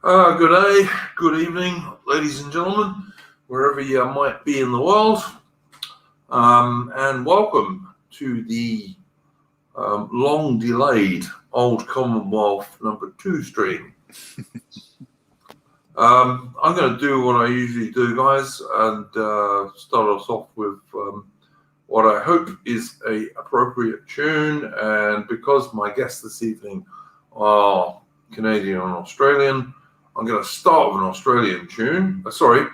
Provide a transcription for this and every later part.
Good day, good evening, ladies and gentlemen, wherever you might be in the world, and welcome to the long-delayed Old Commonwealth number 2 stream. I'm going to do what I usually do, guys, and start us off with what I hope is an appropriate tune. And because my guests this evening are Canadian and Australian, I'm going to start with an Australian tune. I'm going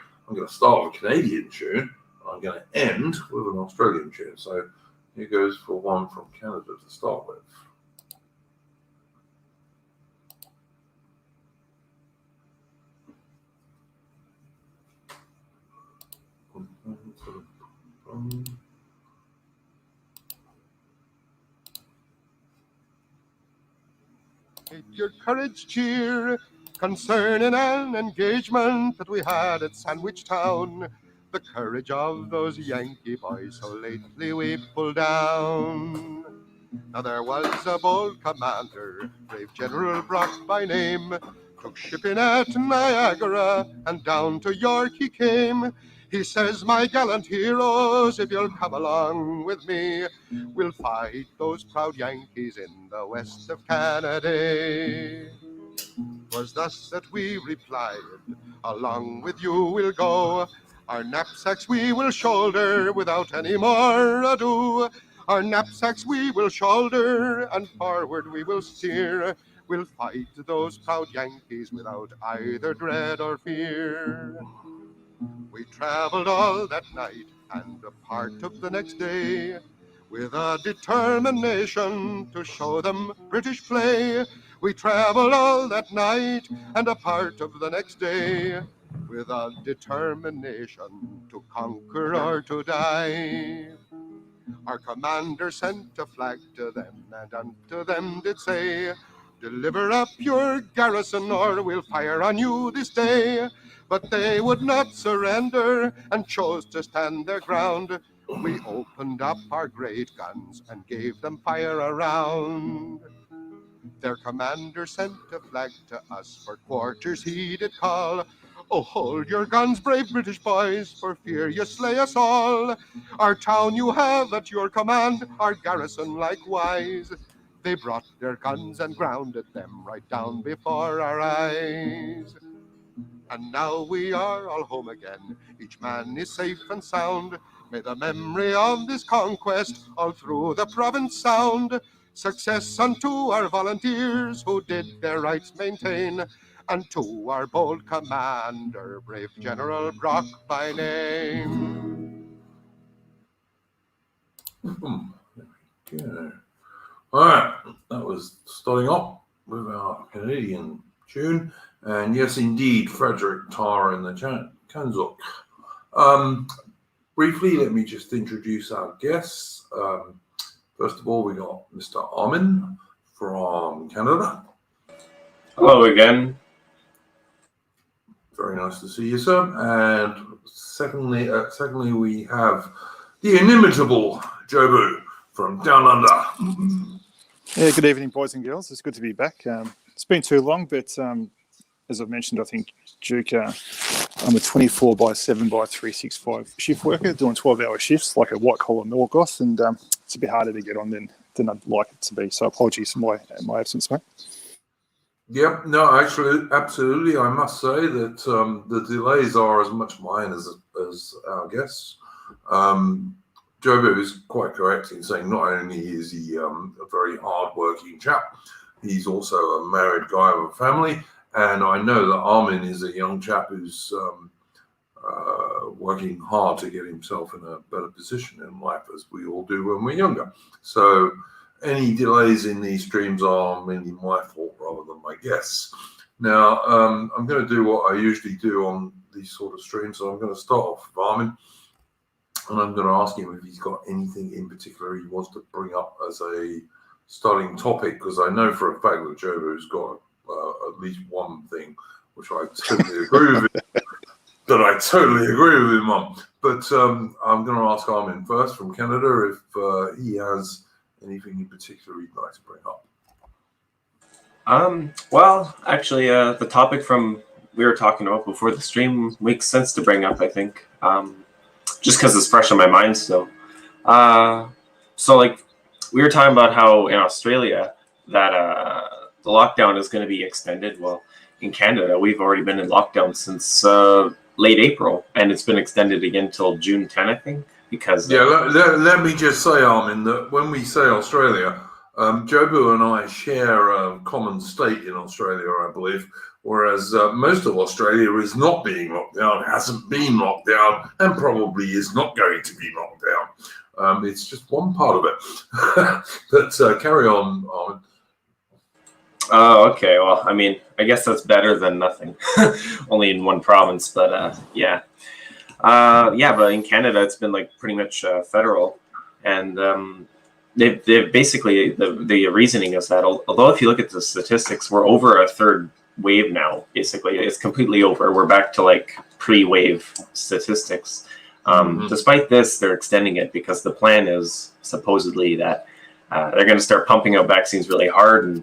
to start with a Canadian tune. I'm going to end with an Australian tune. So here goes for one from Canada to start with. Your courage cheer concerning an engagement that we had at Sandwich Town. The courage of those Yankee boys so lately we pulled down. Now there was a bold commander, brave General Brock by name, took shipping at Niagara and down to York he came. He says, my gallant heroes, if you'll come along with me, we'll fight those proud Yankees in the west of Canada. 'Twas thus that we replied, along with you we'll go. Our knapsacks we will shoulder without any more ado. Our knapsacks we will shoulder and forward we will steer. We'll fight those proud Yankees without either dread or fear. We traveled all that night and a part of the next day with a determination to show them British play. We traveled all that night and a part of the next day with a determination to conquer or to die. Our commander sent a flag to them, and unto them did say, deliver up your garrison or we'll fire on you this day. But they would not surrender and chose to stand their ground. We opened up our great guns and gave them fire around. Their commander sent a flag to us, for quarters he did call. Oh, hold your guns, brave British boys, for fear you slay us all. Our town you have at your command, our garrison likewise. They brought their guns and grounded them right down before our eyes. And now we are all home again, each man is safe and sound. May the memory of this conquest all through the province sound. Success unto our volunteers who did their rights maintain, and to our bold commander, brave General Brock by name. Okay. All right, that was starting off with our Canadian tune. And yes, indeed, Frederick Tarr in the Kanzuk. Briefly, let me just introduce our guests. First of all, we got Mr. Armin from Canada. Hello again. Very nice to see you, sir. And secondly, we have the inimitable Jobu from Down Under. Yeah, good evening, boys and girls. It's good to be back. It's been too long, but as I've mentioned, I think, Duke, I'm a 24/7/365 shift worker doing 12-hour shifts like a white-collar mill goth, and it's a bit harder to get on than I'd like it to be. So apologies for my absence, mate. Yep, no, actually, absolutely. I must say that the delays are as much mine as our guests. Jobo is quite correct in saying not only is he a very hard-working chap, he's also a married guy with a family. And I know that Armin is a young chap who's working hard to get himself in a better position in life, as we all do when we're younger. So any delays in these streams are mainly my fault rather than my guests. Now, I'm going to do what I usually do on these sort of streams. So I'm going to start off with Armin, and I'm going to ask him if he's got anything in particular he wants to bring up as a starting topic, because I know for a fact that Jobo's got at least one thing which I totally agree with that I totally agree with him on. But I'm going to ask Armin first from Canada if he has anything in particular he'd like to bring up. Well, actually, the topic from we were talking about before the stream makes sense to bring up, I think, just because it's fresh on my mind still. So, like, we were talking about how in Australia that the lockdown is going to be extended. Well, in Canada, we've already been in lockdown since late April, and it's been extended again till June 10, I think, because... Yeah, let me just say, Armin, that when we say Australia, Jobu and I share a common state in Australia, I believe, whereas most of Australia is not being locked down, hasn't been locked down, and probably is not going to be locked down. It's just one part of it. But carry on, Armin. Oh, okay. Well, I mean, I guess that's better than nothing. Only in one province, but yeah. Yeah, but in Canada, it's been like pretty much federal, and they've basically the reasoning is that although if you look at the statistics, we're over a third wave now. Basically, it's completely over. We're back to like pre-wave statistics. Despite this, they're extending it because the plan is supposedly that they're going to start pumping out vaccines really hard, and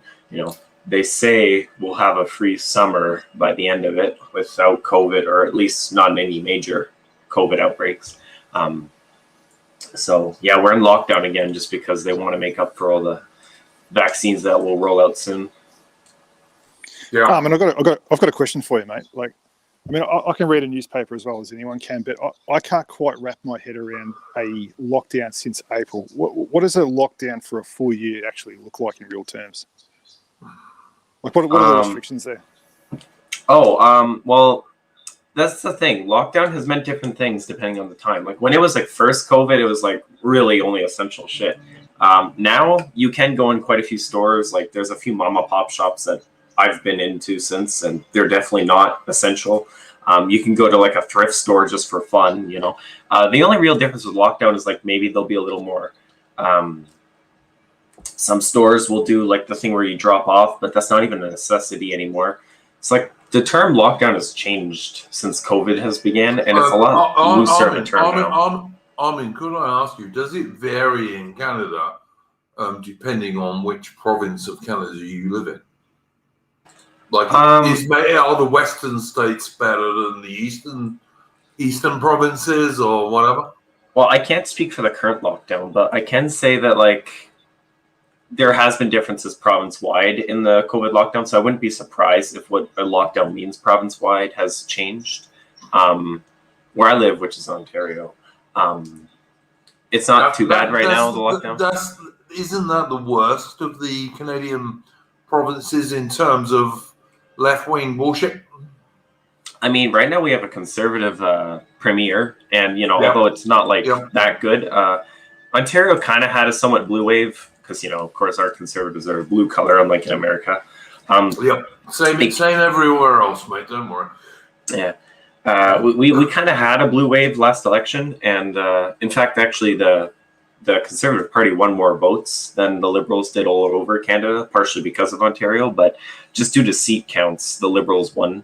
they say we'll have a free summer by the end of it without COVID, or at least not any major COVID outbreaks. So yeah, we're in lockdown again just because they want to make up for all the vaccines that will roll out soon. Yeah. And I've got a question for you, mate. Like, I mean, I can read a newspaper as well as anyone can, but I can't quite wrap my head around a lockdown since April. What does a lockdown for a full year actually look like in real terms? Like, what are the restrictions there? Well, that's the thing. Lockdown has meant different things depending on the time. Like when it was like first COVID, it was like really only essential shit. Now you can go in quite a few stores. Like there's a few mom and pop shops that I've been into since, and they're definitely not essential. You can go to like a thrift store just for fun, The only real difference with lockdown is like maybe there'll be a little more. Some stores will do like the thing where you drop off, but that's not even a necessity anymore. It's like the term lockdown has changed since COVID has began, and it's a lot looser of a term now. Armin, could I ask you, does it vary in Canada depending on which province of Canada you live in? Like, are the western states better than the eastern provinces or whatever? Well, I can't speak for the current lockdown, but I can say that like there has been differences province-wide in the COVID lockdown, so I wouldn't be surprised if what a lockdown means province-wide has changed. Where I live, which is Ontario, it's not too bad right now, the lockdown. Isn't that the worst of the Canadian provinces in terms of left-wing bullshit? I mean, right now we have a conservative premier, and although it's not like that good, Ontario kind of had a somewhat blue wave because of course our conservatives are blue color, unlike in America. Same everywhere else, mate. Don't worry. Yeah, we kind of had a blue wave last election, and in fact, actually the Conservative Party won more votes than the Liberals did all over Canada, partially because of Ontario, but just due to seat counts, the Liberals won.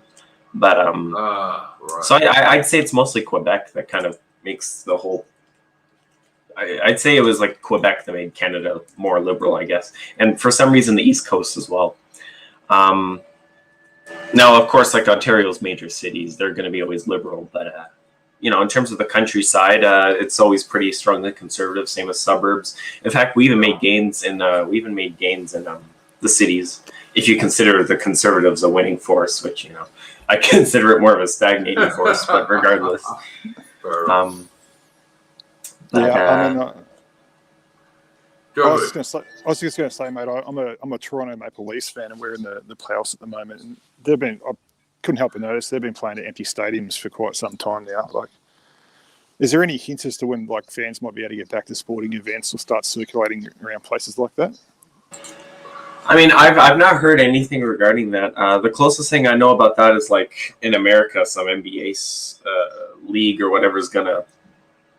But right. So I'd say it's mostly Quebec that kind of makes the whole. I'd say it was like Quebec that made Canada more liberal, I guess, and for some reason the East Coast as well. Now, of course, like Ontario's major cities, they're going to be always liberal, but in terms of the countryside, it's always pretty strongly conservative. Same as suburbs. In fact, we even made gains in the cities. If you consider the Conservatives a winning force, which I consider it more of a stagnating force, but regardless. I was just going to say, mate, I'm a Toronto Maple Leafs fan, and we're in the playoffs at the moment. And I couldn't help but notice they've been playing at empty stadiums for quite some time now. Like, is there any hints as to when like fans might be able to get back to sporting events or start circulating around places like that? I mean, I've not heard anything regarding that. The closest thing I know about that is like in America, some NBA league or whatever is gonna,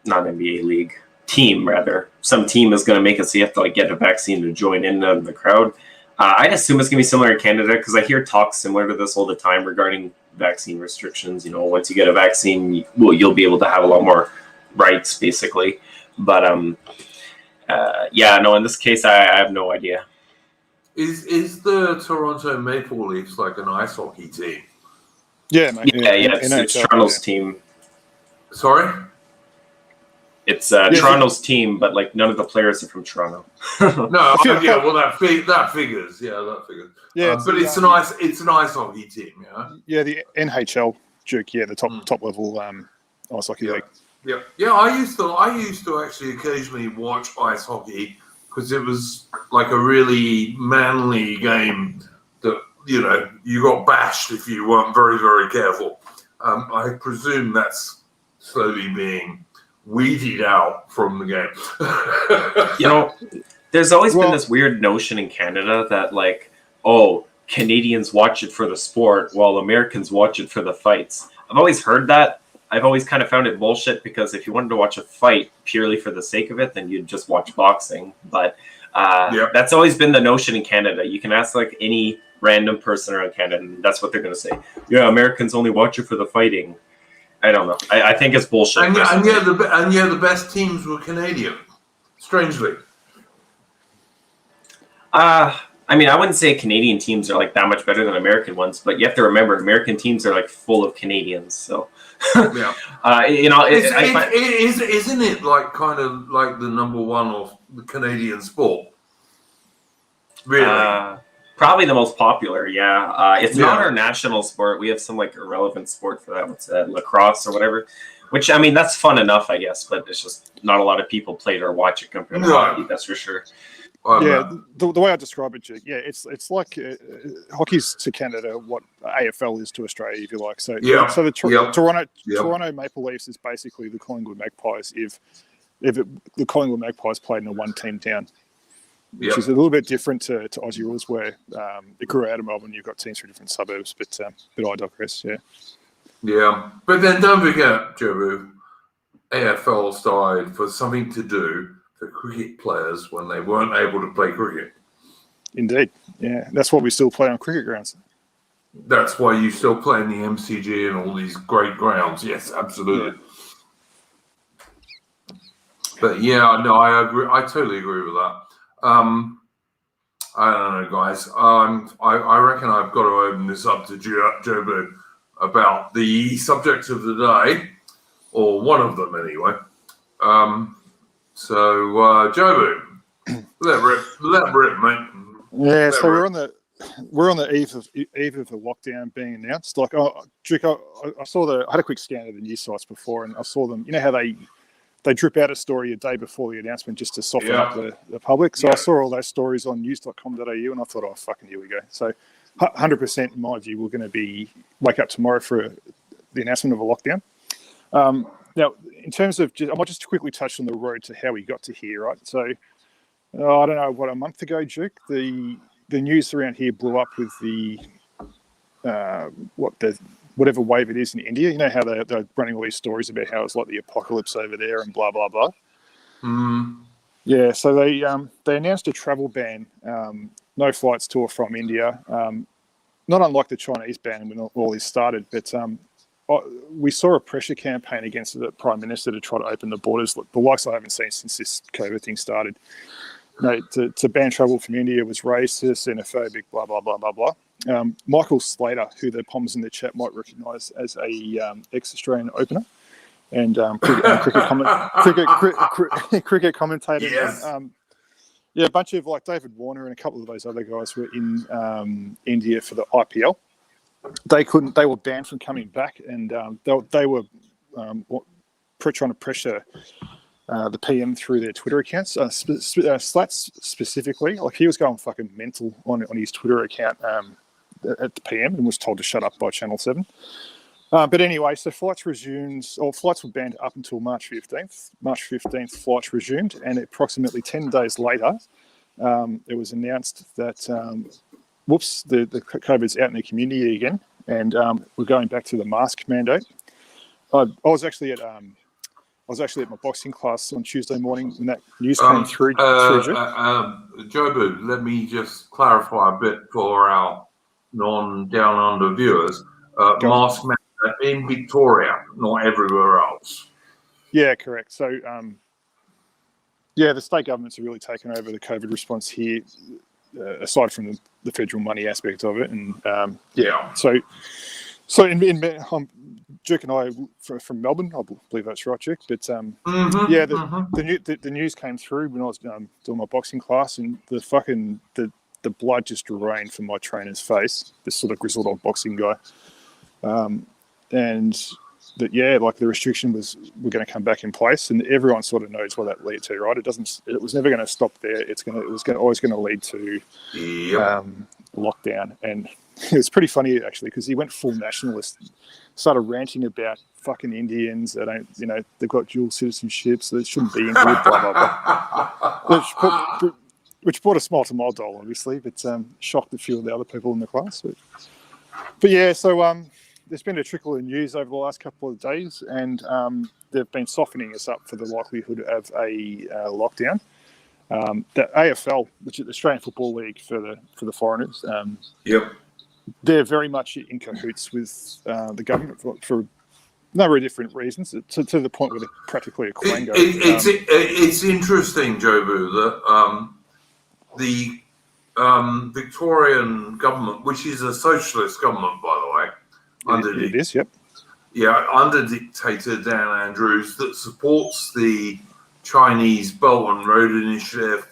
not NBA league. Team rather, some team is going to make it so you have to like get a vaccine to join in the crowd. I'd assume it's going to be similar in Canada because I hear talks similar to this all the time regarding vaccine restrictions. Once you get a vaccine, you'll be able to have a lot more rights, basically. But in this case, I have no idea. Is the Toronto Maple Leafs like an ice hockey team? Yeah, mate. Yeah. It's NHL, Toronto's team. Sorry? It's Toronto's team, but like none of the players are from Toronto. No, feel- well that figures. Yeah, that figures. Yeah, But it's an ice hockey team, yeah. Yeah, the NHL, Duke. Yeah, the top level ice hockey league. Yeah. I used to actually occasionally watch ice hockey because it was like a really manly game that you got bashed if you weren't very, very careful. I presume that's slowly being weeded out from the game. There's always been this weird notion in Canada that like, Canadians watch it for the sport while Americans watch it for the fights. I've always heard that. I've always kind of found it bullshit because if you wanted to watch a fight purely for the sake of it, then you'd just watch boxing. But that's always been the notion in Canada. You can ask like any random person around Canada, and that's what they're going to say. Yeah, Americans only watch it for the fighting. I don't know. I think it's bullshit. And the best teams were Canadian, strangely. I mean, I wouldn't say Canadian teams are like that much better than American ones, but you have to remember American teams are like full of Canadians. So, yeah, isn't it like kind of like the number one of the Canadian sport? Really? Probably the most popular. Yeah, it's not our national sport. We have some like irrelevant sport for that. What's that? Lacrosse or whatever. Which I mean, that's fun enough, I guess, but it's just not a lot of people play it or watch it compared to hockey. That's for sure. The way I describe it, Jake, it's like hockey's to Canada what AFL is to Australia, if you like. So the Toronto Maple Leafs is basically the Collingwood Magpies if the Collingwood Magpies played in a one-team town, which is a little bit different to Aussie rules where it grew out of Melbourne. You've got teams from different suburbs, but I digress. Yeah, but then don't forget, Jobu, AFL started for something to do for cricket players when they weren't able to play cricket. Indeed, yeah, that's what we still play on cricket grounds. That's why you still play in the MCG and all these great grounds. Yes, absolutely. Yeah. But yeah, no, I agree. I totally agree with that. I don't know, guys. I reckon I've got to open this up to Jobu about the subject of the day, or one of them anyway. So, Jobu, let rip, mate. Yeah, so we're on the eve of the lockdown being announced. Like, Duke, I had a quick scan of the news sites before, and I saw them. You know how they drip out a story a day before the announcement just to soften up the public. So I saw all those stories on news.com.au, and I thought, fucking here we go. So 100% in my view, we're going to wake up tomorrow for the announcement of a lockdown. Now, in terms of, I might just quickly touch on the road to how we got to here, right? So, I don't know, a month ago, Duke, the news around here blew up with whatever wave it is in India. You know how they're running all these stories about how it's like the apocalypse over there and blah, blah, blah. Yeah, so they announced a travel ban, no flights to or from India, not unlike the Chinese ban when all this started, but we saw a pressure campaign against the Prime Minister to try to open the borders, the likes I haven't seen since this COVID thing started. To ban travel from India was racist, xenophobic, blah, blah, blah, blah, blah. Michael Slater, who the Poms in the chat might recognise as a ex-Australian opener and cricket commentator. Yes. A bunch of like David Warner and a couple of those other guys were in India for the IPL. They were banned from coming back, and they were trying to pressure the PM through their Twitter accounts. Slats specifically, like he was going fucking mental on his Twitter account at the PM and was told to shut up by Channel 7. But anyway, so flights were banned up until March 15th. March 15th, flights resumed, and approximately 10 days later, it was announced that, the COVID's out in the community again, and we're going back to the mask mandate. I was actually at my boxing class on Tuesday morning when that news came through. Jobu, let me just clarify a bit for our non-down under viewers. Mask mandate in Victoria, not everywhere else. Yeah, correct. So, the state governments are really taking over the COVID response here. aside from the federal money aspect of it. And Yeah. so Duke and I from Melbourne, I believe that's right, Duke. But the news came through when I was doing my boxing class, and the blood just drained from my trainer's face. This sort of grizzled old boxing guy, and that the restriction we're going to come back in place, and everyone sort of knows what that led to, right? It was never going to stop there. It was always going to lead to lockdown, and it was pretty funny actually because he went full nationalist, started ranting about fucking Indians that don't, they've got dual citizenships, so they shouldn't be in here, blah blah blah. Which brought a smile to my doll, obviously, but shocked a few of the other people in the class. But yeah, so there's been a trickle of news over the last couple of days, and they've been softening us up for the likelihood of a lockdown. The AFL, which is the Australian Football League for the foreigners, they're very much in cahoots with the government for a number of different reasons, to the point where they're practically a quango. It's interesting, Jobu, that the Victorian government, which is a socialist government, by the way, under dictator Dan Andrews, that supports the Chinese Belt and Road Initiative,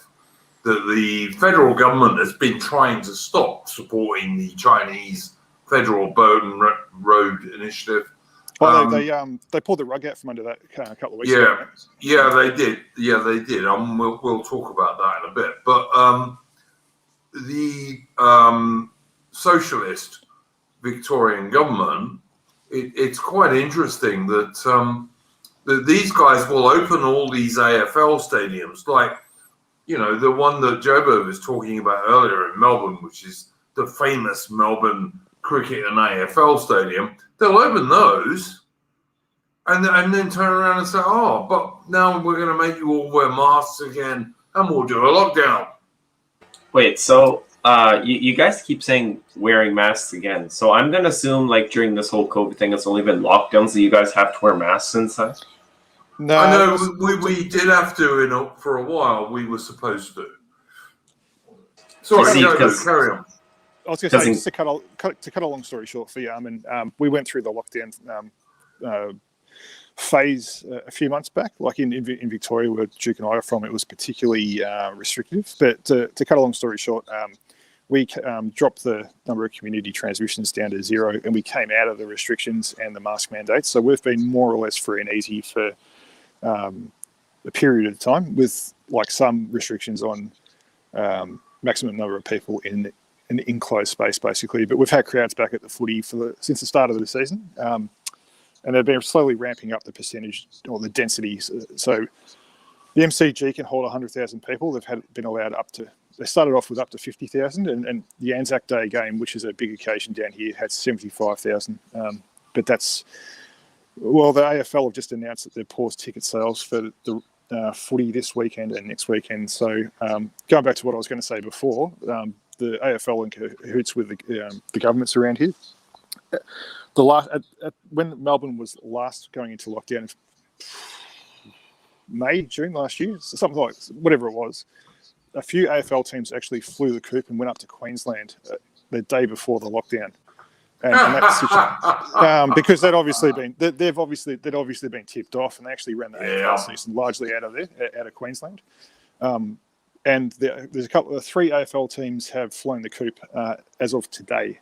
that the federal government has been trying to stop supporting the Chinese Federal Belt and Road Initiative. Well, they pulled the rug out from under that a couple of weeks ago. Yeah, they did. Yeah, they did. We'll talk about that in a bit. But the socialist Victorian government, it's quite interesting that these guys will open all these AFL stadiums, like, the one that Jobo was talking about earlier in Melbourne, which is the famous Melbourne Cricket and AFL Stadium. They'll open those and then turn around and say, but now we're going to make you all wear masks again and we'll do a lockdown. Wait, so you guys keep saying wearing masks again. So I'm going to assume, like, during this whole COVID thing, it's only been lockdowns that you guys have to wear masks inside? No, I know we did have to for a while. We were supposed to. Sorry, carry on. I was going to say, just to cut a long story short for you, we went through the lockdown phase a few months back, like in Victoria, where Duke and I are from. It was particularly restrictive. But to cut a long story short, we dropped the number of community transmissions down to 0, and we came out of the restrictions and the mask mandates. So we've been more or less free and easy for a period of time, with like some restrictions on maximum number of people in an enclosed space, basically. But we've had crowds back at the footy since the start of the season, and they've been slowly ramping up the percentage or the density. So the MCG can hold 100,000 people. Been allowed up to. They started off with up to 50,000, and the Anzac Day game, which is a big occasion down here, had 75,000. But that's. Well, the AFL have just announced that they've paused ticket sales for the footy this weekend and next weekend. So going back to what I was going to say before, the AFL in cahoots with the governments around here. When Melbourne was last going into lockdown, June last year, something like whatever it was, a few AFL teams actually flew the coop and went up to Queensland the day before the lockdown. And that's because they'd obviously been tipped off, and they actually ran the AFL season largely out of Queensland. And there's three AFL teams have flown the coop as of today,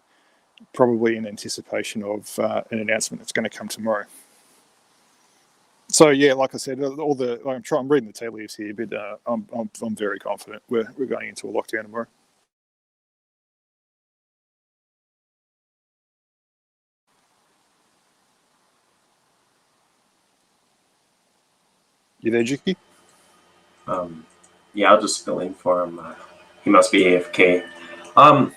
probably in anticipation of an announcement that's going to come tomorrow. So yeah, like I said, I'm reading the tea leaves here, but I'm very confident we're going into a lockdown tomorrow. You there, Juki? Yeah, I'll just fill in for him. He must be AFK. I'm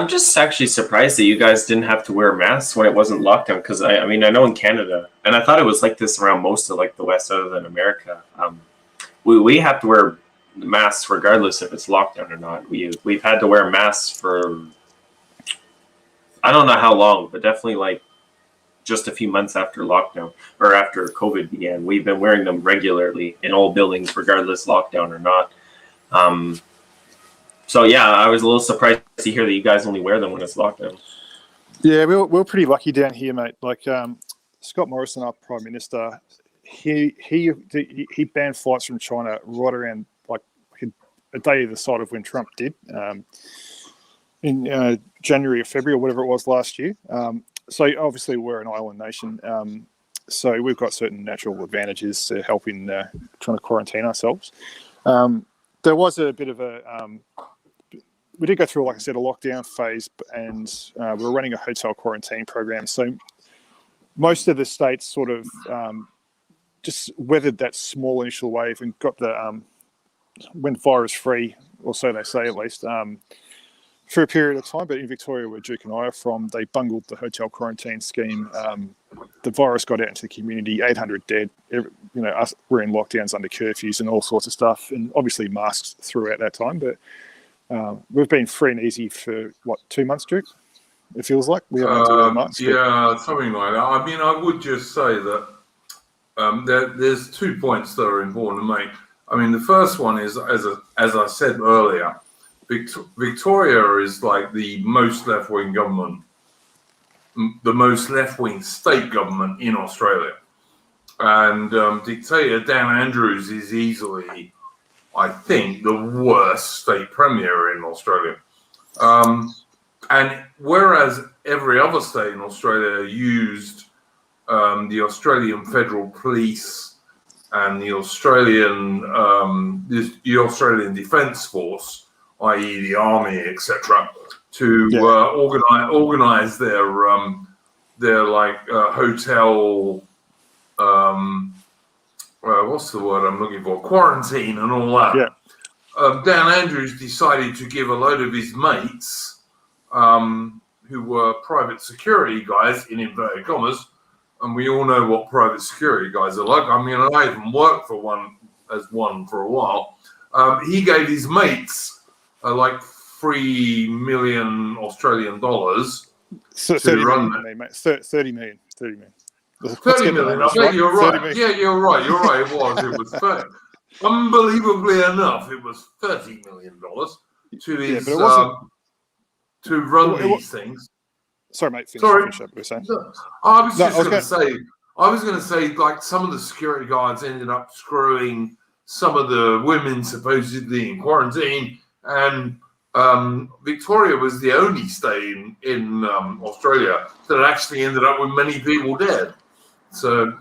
just actually surprised that you guys didn't have to wear masks when it wasn't lockdown. Because I know in Canada, and I thought it was like this around most of like the West, other than America. We have to wear masks regardless if it's lockdown or not. We've had to wear masks for I don't know how long, but definitely like just a few months after lockdown or after COVID began. We've been wearing them regularly in all buildings, regardless lockdown or not. So yeah, I was a little surprised to hear that you guys only wear them when it's lockdown. Yeah, we're pretty lucky down here, mate. Like Scott Morrison, our Prime Minister, he banned flights from China right around like a day either side of when Trump did in January or February or whatever it was last year. So obviously we're an island nation, so we've got certain natural advantages to help in trying to quarantine ourselves. There was a bit of a we did go through, like I said, a lockdown phase, and we were running a hotel quarantine program. So most of the states sort of just weathered that small initial wave and got the went virus free, or so they say at least, for a period of time. But in Victoria, where Duke and I are from, they bungled the hotel quarantine scheme. The virus got out into the community, 800 dead. We're in lockdowns under curfews and all sorts of stuff, and obviously masks throughout that time. But we've been free and easy for, 2 months, Duke? It feels like we haven't had to wear masks. Yeah, something like that. I mean, I would just say that there's 2 points that are important to make. I mean, the first one is, as I said earlier, Victoria is like the most left-wing government, the most left-wing state government in Australia. And dictator Dan Andrews is easily, I think, the worst state premier in Australia. And whereas every other state in Australia used the Australian Federal Police and the Australian Defence Force, i.e. the Army, etc., to organize their hotel, what's the word I'm looking for? Quarantine and all that. Yeah. Dan Andrews decided to give a load of his mates, who were private security guys, in inverted commas, and we all know what private security guys are like. I mean, I even worked for one for a while. He gave his mates like 3 million Australian dollars So to run that. mate. 30 million. 30 million. 30 million. I bet you're right. Yeah, you're right. You're right. It was 30. Unbelievably enough, it was $30 million to his to run these things. Sorry, mate. Finish up. We're saying. I was going to say, like, some of the security guards ended up screwing some of the women supposedly in quarantine, and Victoria was the only state in Australia that actually ended up with many people dead. So,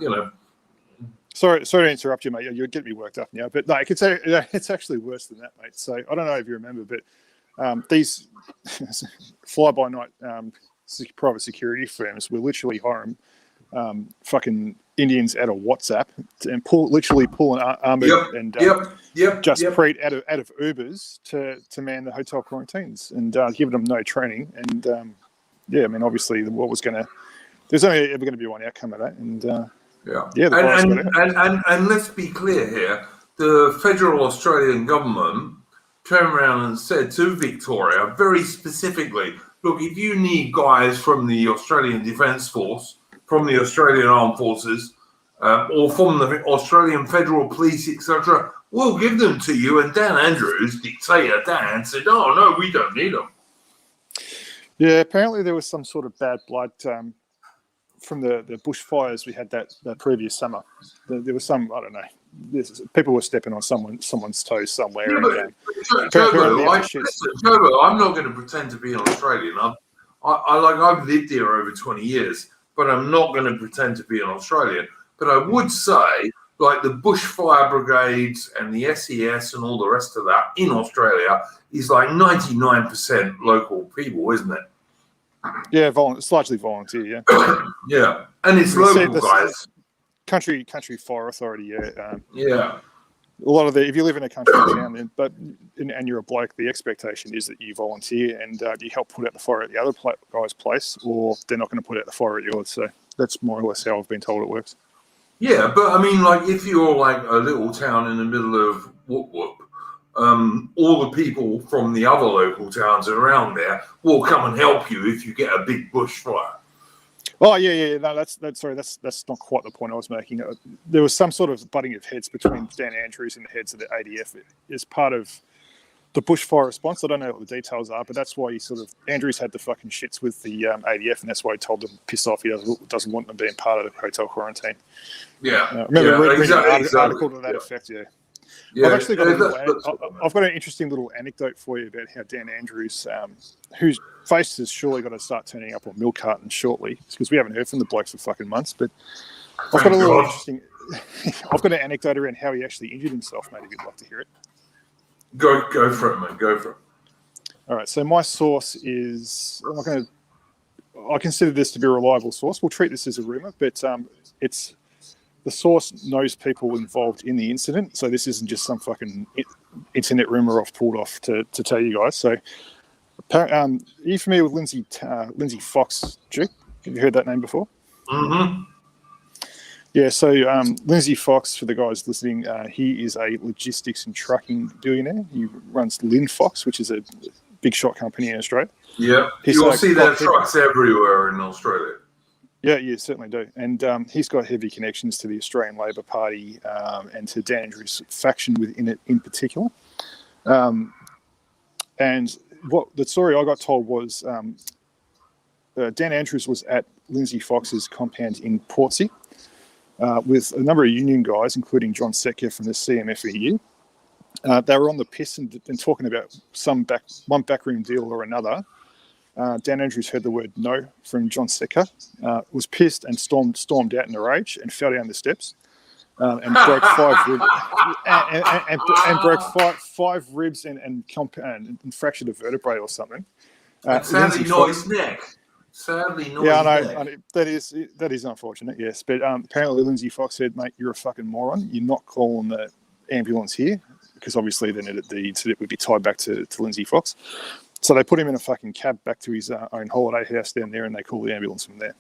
Sorry to interrupt you, mate. You're getting me worked up now. But no, I could say it's actually worse than that, mate. So I don't know if you remember, but these fly-by-night private security firms will literally hire fucking Indians out of WhatsApp and literally pull an armored Preet out of Ubers to man the hotel quarantines and giving them no training. And I mean, obviously, there's only ever going to be one outcome of that. And and let's be clear here: the federal Australian government turned around and said to Victoria very specifically, look, if you need guys from the Australian Defence Force, from the Australian Armed Forces, or from the Australian Federal Police, etc., we'll give them to you. And Dan Andrews, dictator Dan, said, oh, no, we don't need them. Yeah, apparently there was some sort of bad blood from the bushfires we had that previous summer. There was some, I don't know, people were stepping on someone's toes somewhere. Yeah, Jobo, I'm not going to pretend to be an Australian. I've lived here over 20 years, but I'm not going to pretend to be an Australian. But I would say, like, the bushfire brigades and the SES and all the rest of that in Australia is like 99% local people, isn't it? Yeah, it's largely volunteer, yeah. Yeah, and it's local guys. Country fire authority, yeah. A lot of if you live in a country town, and you're a bloke, the expectation is that you volunteer and you help put out the fire at the other guy's place, or they're not going to put out the fire at yours. So that's more or less how I've been told it works. Yeah, but I mean, like, if you're like a little town in the middle of whoop whoop, all the people from the other local towns around there will come and help you if you get a big bushfire. Oh yeah. No, that's not quite the point I was making. There was some sort of butting of heads between Dan Andrews and the heads of the ADF as part of the bushfire response. I don't know what the details are, but that's why Andrews had the fucking shits with the ADF, and that's why he told them piss off. He doesn't want them being part of the hotel quarantine. Yeah. I remember reading an article to that Yeah. effect. Yeah. Yeah, I've actually got that's I've got an interesting little anecdote for you about how Dan Andrews, whose face has surely got to start turning up on milk cartons shortly, because we haven't heard from the bloke for fucking months. But I've got a little interesting. I've got an anecdote around how he actually injured himself, mate. If you'd like to hear it. Go for it, mate. Go for it. All right. So my source is I consider this to be a reliable source. We'll treat this as a rumor, but it's. The source knows people involved in the incident, so this isn't just some fucking internet rumor I've pulled off to tell you guys. So, are you familiar with Lindsay Fox, Duke? Have you heard that name before? Mm-hmm. Yeah, so Lindsay Fox, for the guys listening, he is a logistics and trucking billionaire. He runs Lynn Fox, which is a big shot company in Australia. Yeah, you'll see their trucks everywhere in Australia. Yeah, you certainly do. And he's got heavy connections to the Australian Labor Party and to Dan Andrews' faction within it in particular. And what the story I got told was Dan Andrews was at Lindsay Fox's compound in Portsea with a number of union guys, including John Secker from the CMFEU. They were on the piss and talking about one backroom deal or another. Dan Andrews heard the word no from John Secker, was pissed and stormed out in a rage and fell down the steps and broke five ribs and fractured a vertebrae or something. Sadly, not his neck. Yeah, I know. That is unfortunate, yes. But apparently Lindsay Fox said, mate, you're a fucking moron. You're not calling the ambulance here, because obviously then the incident would be tied back to Lindsay Fox. So they put him in a fucking cab back to his own holiday house down there, and they call the ambulance from there.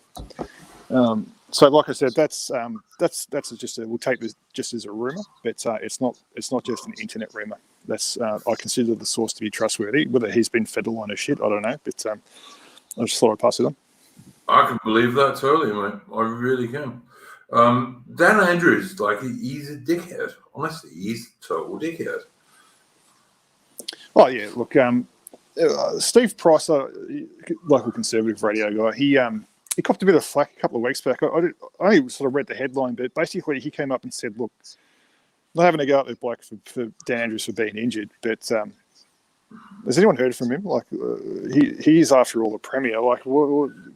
So, like I said, that's just we'll take this just as a rumor, but it's not just an internet rumor. That's I consider the source to be trustworthy. Whether he's been fed a line of shit, I don't know, but I just thought I'd pass it on. I can believe that totally, mate. I really can. Dan Andrews, he's a dickhead. Honestly, he's a total dickhead. Oh yeah, look. Steve Price, local Conservative radio guy, he copped a bit of flack a couple of weeks back. I only sort of read the headline, but basically he came up and said, look, not having to go out there, bloke, for Dan Andrews for being injured, but has anyone heard from him? He is, after all, the Premier.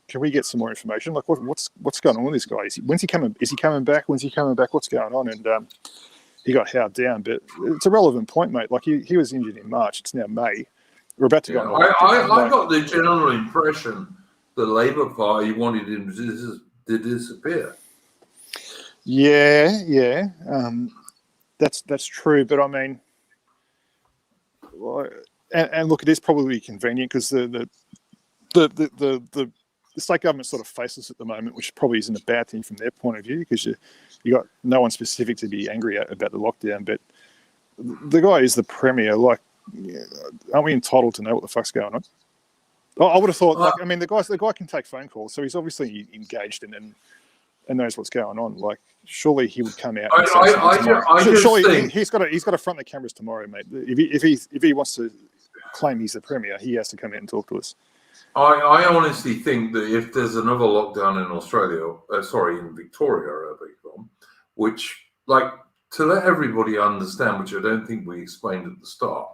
Can we get some more information? What's going on with this guy? When's he coming? Is he coming back? When's he coming back? What's going on? And he got howled down, but it's a relevant point, mate. He was injured in March. It's now May. We're about to go. I got the general impression the Labour Party wanted him to disappear. Yeah, that's true. But I mean, and look, it is probably convenient because the state government's sort of faceless at the moment, which probably isn't a bad thing from their point of view, because you got no one specific to be angry at about the lockdown. But the guy is the Premier. Aren't we entitled to know what the fuck's going on? I would have thought. The guy can take phone calls, so he's obviously engaged and knows what's going on. Surely he would come out. He's got to front the cameras tomorrow, mate. If he wants to claim he's the Premier, he has to come out and talk to us. I honestly think that if there's another lockdown in Australia, in Victoria, which to let everybody understand, which I don't think we explained at the start.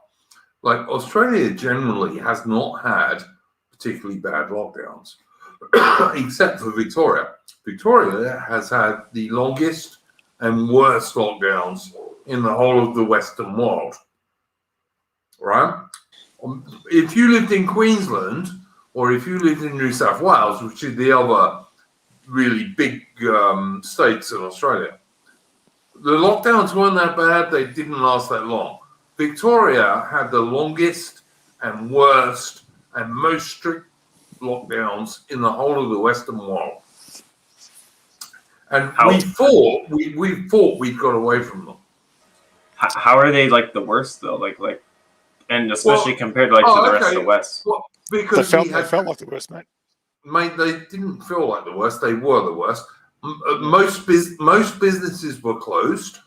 Australia generally has not had particularly bad lockdowns, except for Victoria. Victoria has had the longest and worst lockdowns in the whole of the Western world, right? If you lived in Queensland or if you lived in New South Wales, which is the other really big states in Australia, the lockdowns weren't that bad. They didn't last that long. Victoria had the longest and worst and most strict lockdowns in the whole of the Western world. And we thought we'd got away from them. How are they the worst though? And especially compared to the rest of the West. Well, because they felt like the worst, mate. Mate, they didn't feel like the worst. They were the worst. Most businesses were closed,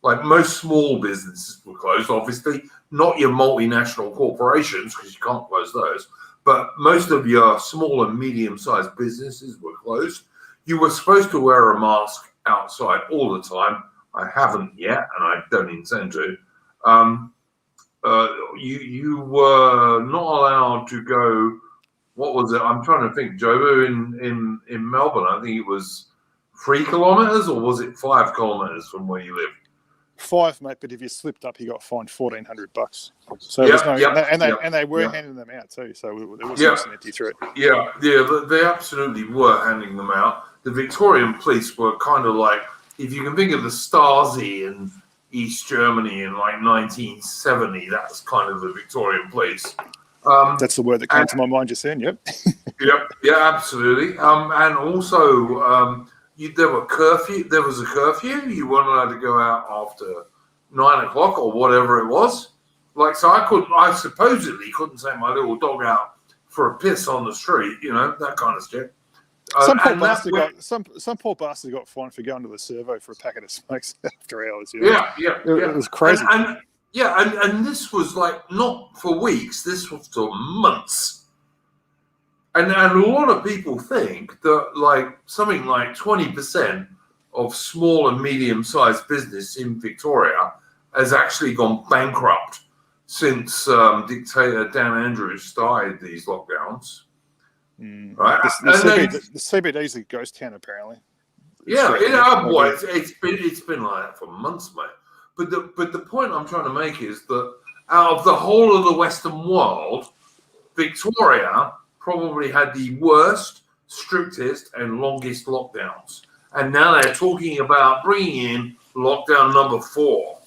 Like most small businesses were closed, obviously, not your multinational corporations, because you can't close those, but most of your small and medium-sized businesses were closed. You were supposed to wear a mask outside all the time. I haven't yet, and I don't intend to. You were not allowed to go. What was it? I'm trying to think. Jobo in Melbourne, I think it was 3 kilometers, or was it 5 kilometers from where you live? 5, mate. But if you slipped up, you got fined $1,400. So there's no, and they were handing them out too. So it wasn't just an empty threat. Yeah, they absolutely were handing them out. The Victorian police were kind of like, if you can think of the Stasi in East Germany in like 1970, that's kind of the Victorian police. That's the word that came to my mind just then. Yep. Yeah, absolutely. And also, there was a curfew. You weren't allowed to go out after 9 o'clock or whatever it was. Like, so I supposedly couldn't take my little dog out for a piss on the street, that kind of shit. Some poor bastard got fined for going to the servo for a packet of smokes after hours. Yeah. It was crazy. And this was like not for weeks. This was for months. And a lot of people think that like something like 20% of small and medium-sized business in Victoria has actually gone bankrupt since dictator Dan Andrews started these lockdowns. Right? The CBD is a ghost town, apparently. It's been like that for months, mate. But the point I'm trying to make is that out of the whole of the Western world, Victoria probably had the worst, strictest, and longest lockdowns. And now they're talking about bringing in lockdown number 4.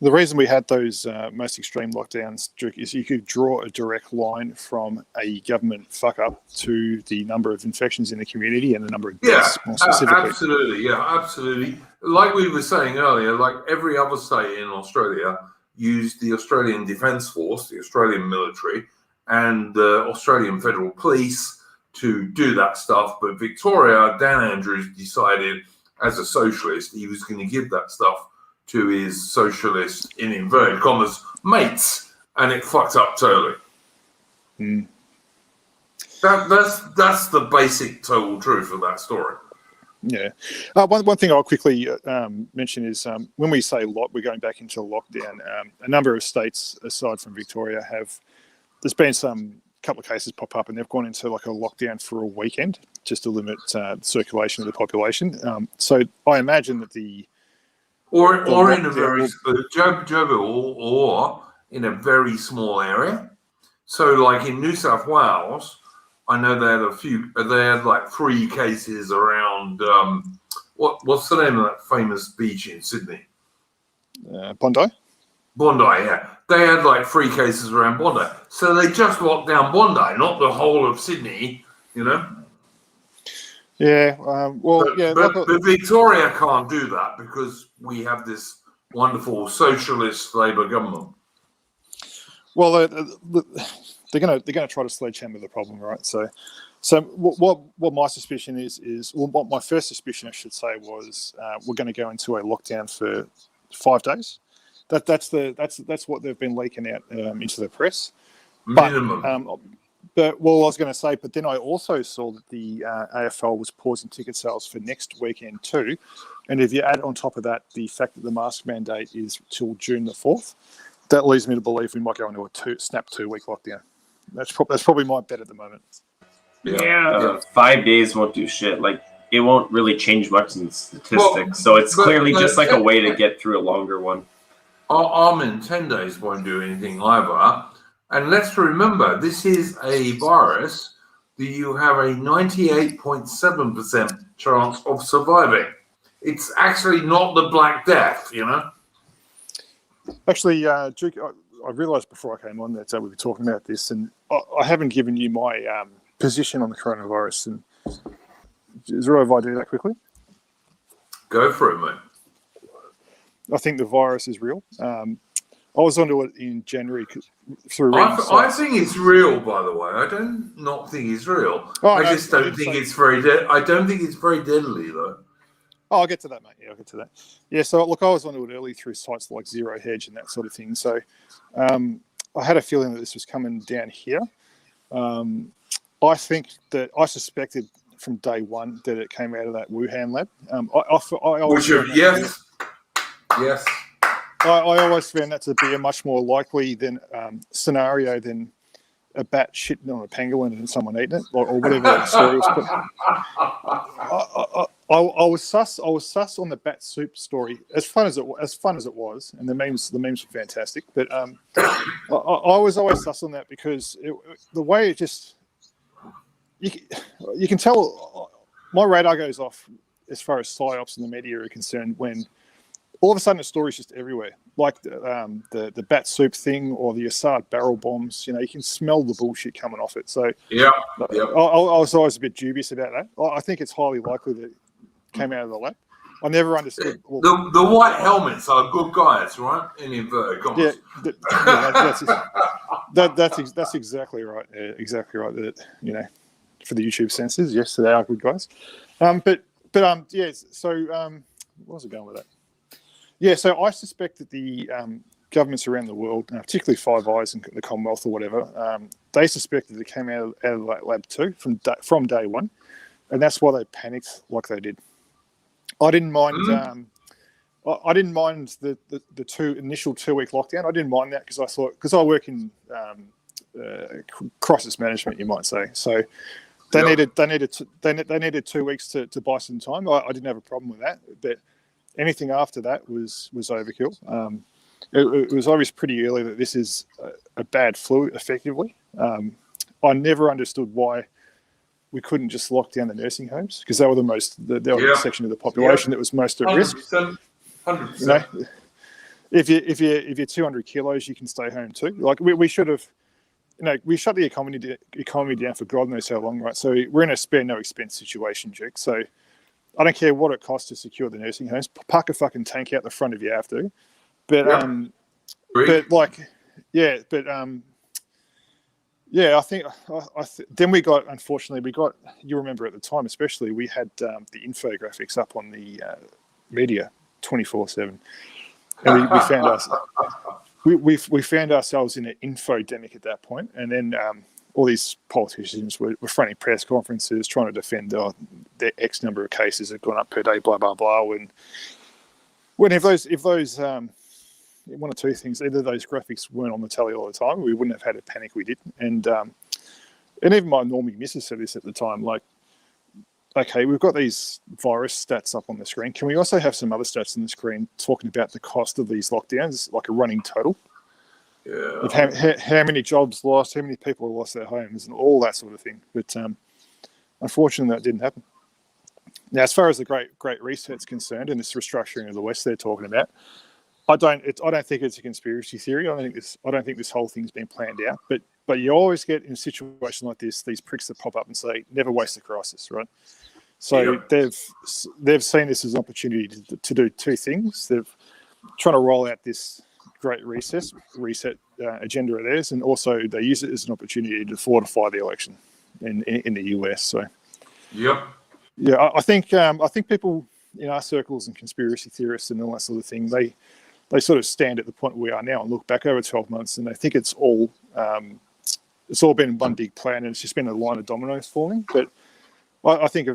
The reason we had those most extreme lockdowns, Duke, is you could draw a direct line from a government fuck-up to the number of infections in the community and the number of deaths, more specifically. Absolutely. Like we were saying earlier, like every other state in Australia used the Australian Defence Force, the Australian military, and the Australian Federal Police to do that stuff. But Victoria, Dan Andrews decided as a socialist, he was going to give that stuff to his socialist, in inverted commas, mates, and it fucked up totally. That's the basic total truth of that story. Yeah. One thing I'll quickly mention is when we say we're going back into lockdown, a number of states, aside from Victoria, there's been some couple of cases pop up and they've gone into like a lockdown for a weekend just to limit circulation of the population. So I imagine that or in a very or in a very small area. So like in New South Wales, I know they had like 3 cases around what's the name of that famous beach in Sydney? Bondi, yeah. They had like 3 cases around Bondi. So they just locked down Bondi, not the whole of Sydney, Yeah, but Victoria can't do that because we have this wonderful socialist Labor government. Well, they're going to try to sledgehammer the problem, right? So what my suspicion is what my first suspicion, I should say, was we're going to go into a lockdown for 5 days. That's what they've been leaking out into the press. Minimum. But I was going to say, but then I also saw that the AFL was pausing ticket sales for next weekend too. And if you add on top of that the fact that the mask mandate is till June the 4th, that leads me to believe we might go into a snap 2-week lockdown. That's probably my bet at the moment. Yeah. 5 days won't do shit. Like, it won't really change much in statistics. So it's clearly just like a way to get through a longer one. In 10 days won't do anything either. And let's remember, this is a virus that you have a 98.7% chance of surviving. It's actually not the Black Death, Actually, Duke, I realised before I came on that we were talking about this, and I haven't given you my position on the coronavirus. And is it right if I do that quickly? Go for it, mate. I think the virus is real. I was onto it in January through. I think it's real, by the way. I don't not think it's real. I just don't think it's very. I don't think it's very deadly, though. Oh, I'll get to that, mate. Yeah, I'll get to that. Yeah, so look, I was onto it early through sites like Zero Hedge and that sort of thing. So I had a feeling that this was coming down here. I suspected from day one that it came out of that Wuhan lab. Yes. I always found that to be a much more likely scenario than a bat shitting on a pangolin and someone eating it, or whatever that story was put. I was sus on the bat soup story. As fun as it was, and the memes were fantastic. But I was always sus on that because the way it just you can tell my radar goes off as far as psyops and the media are concerned when all of a sudden the story's just everywhere, like the bat soup thing or the Assad barrel bombs. You can smell the bullshit coming off it. So yeah. I was always a bit dubious about that. I think it's highly likely that it came out of the lab. I never understood. The white helmets are good guys, right? In inverted commas. That's exactly right. Yeah, exactly right. That for the YouTube censors, yes, they are good guys. Yeah. So where was it going with that? Yeah, so I suspect that the governments around the world, particularly Five Eyes and the Commonwealth or whatever, they suspected it came out of that lab too from day one, and that's why they panicked like they did. I didn't mind. I didn't mind the initial 2-week lockdown. I didn't mind that because I work in crisis management, you might say. So they needed 2 weeks to buy some time. I didn't have a problem with that, but anything after that was overkill. It was obvious pretty early that this is a bad flu, effectively. I never understood why we couldn't just lock down the nursing homes because they were the section of the population that was most at risk. 100%. If you're 200 kilos, you can stay home too. Like we should have. We shut the economy down for God knows how long, right? So we're in a spare no expense situation, Duke. So I don't care what it costs to secure the nursing homes. Park a fucking tank out the front if you have to. But I think then unfortunately, you remember at the time especially, we had the infographics up on the media 24/7. And we found ourselves in an infodemic at that point. And then all these politicians were fronting press conferences trying to defend their X number of cases have gone up per day, blah, blah, blah. If those one or two things, either those graphics weren't on the telly all the time, we wouldn't have had a panic we did. And even my normie missus said this at the time, like, okay, we've got these virus stats up on the screen. Can we also have some other stats on the screen talking about the cost of these lockdowns, like a running total? Yeah. Of how many jobs lost, how many people have lost their homes, and all that sort of thing. But unfortunately, that didn't happen. Now, as far as the Great Reset's concerned and this restructuring of the West they're talking about, I don't think it's a conspiracy theory. I don't think this whole thing's been planned out. But you always get in a situation like this, these pricks that pop up and say, "Never waste a crisis," right? So they've seen this as an opportunity to do two things. They've trying to roll out this Great Reset agenda of theirs, and also they use it as an opportunity to fortify the election in the US. So, I think people in our circles and conspiracy theorists and all that sort of thing, they sort of stand at the point where we are now and look back over 12 months, and they think it's all been one big plan, and it's just been a line of dominoes falling. But I tend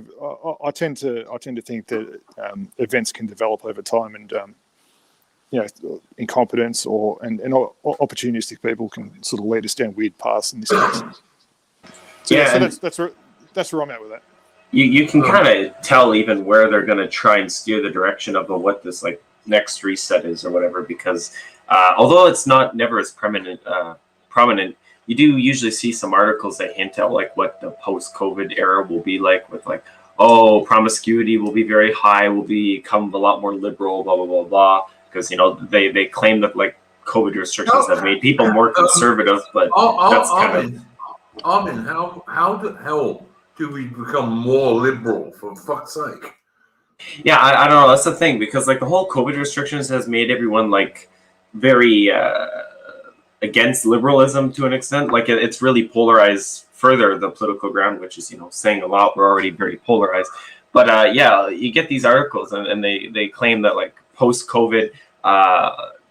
to think that events can develop over time, and incompetence and opportunistic people can sort of lead us down weird paths in this case. So that's where I'm at with that. You can kind of tell even where they're going to try and steer the direction of what this next reset is or whatever, because although it's never as prominent, you do usually see some articles that hint at what the post-COVID era will be like, with promiscuity will be very high, will become a lot more liberal, blah blah blah blah, because they claim that COVID restrictions have made people more conservative, but that's kind of. Armin, how the hell do we become more liberal, for fuck's sake? Yeah, I don't know. That's the thing, because the whole COVID restrictions has made everyone very against liberalism to an extent. It's really polarized further the political ground, which is saying a lot. We're already very polarized, But yeah, you get these articles, and they claim that like post-COVID,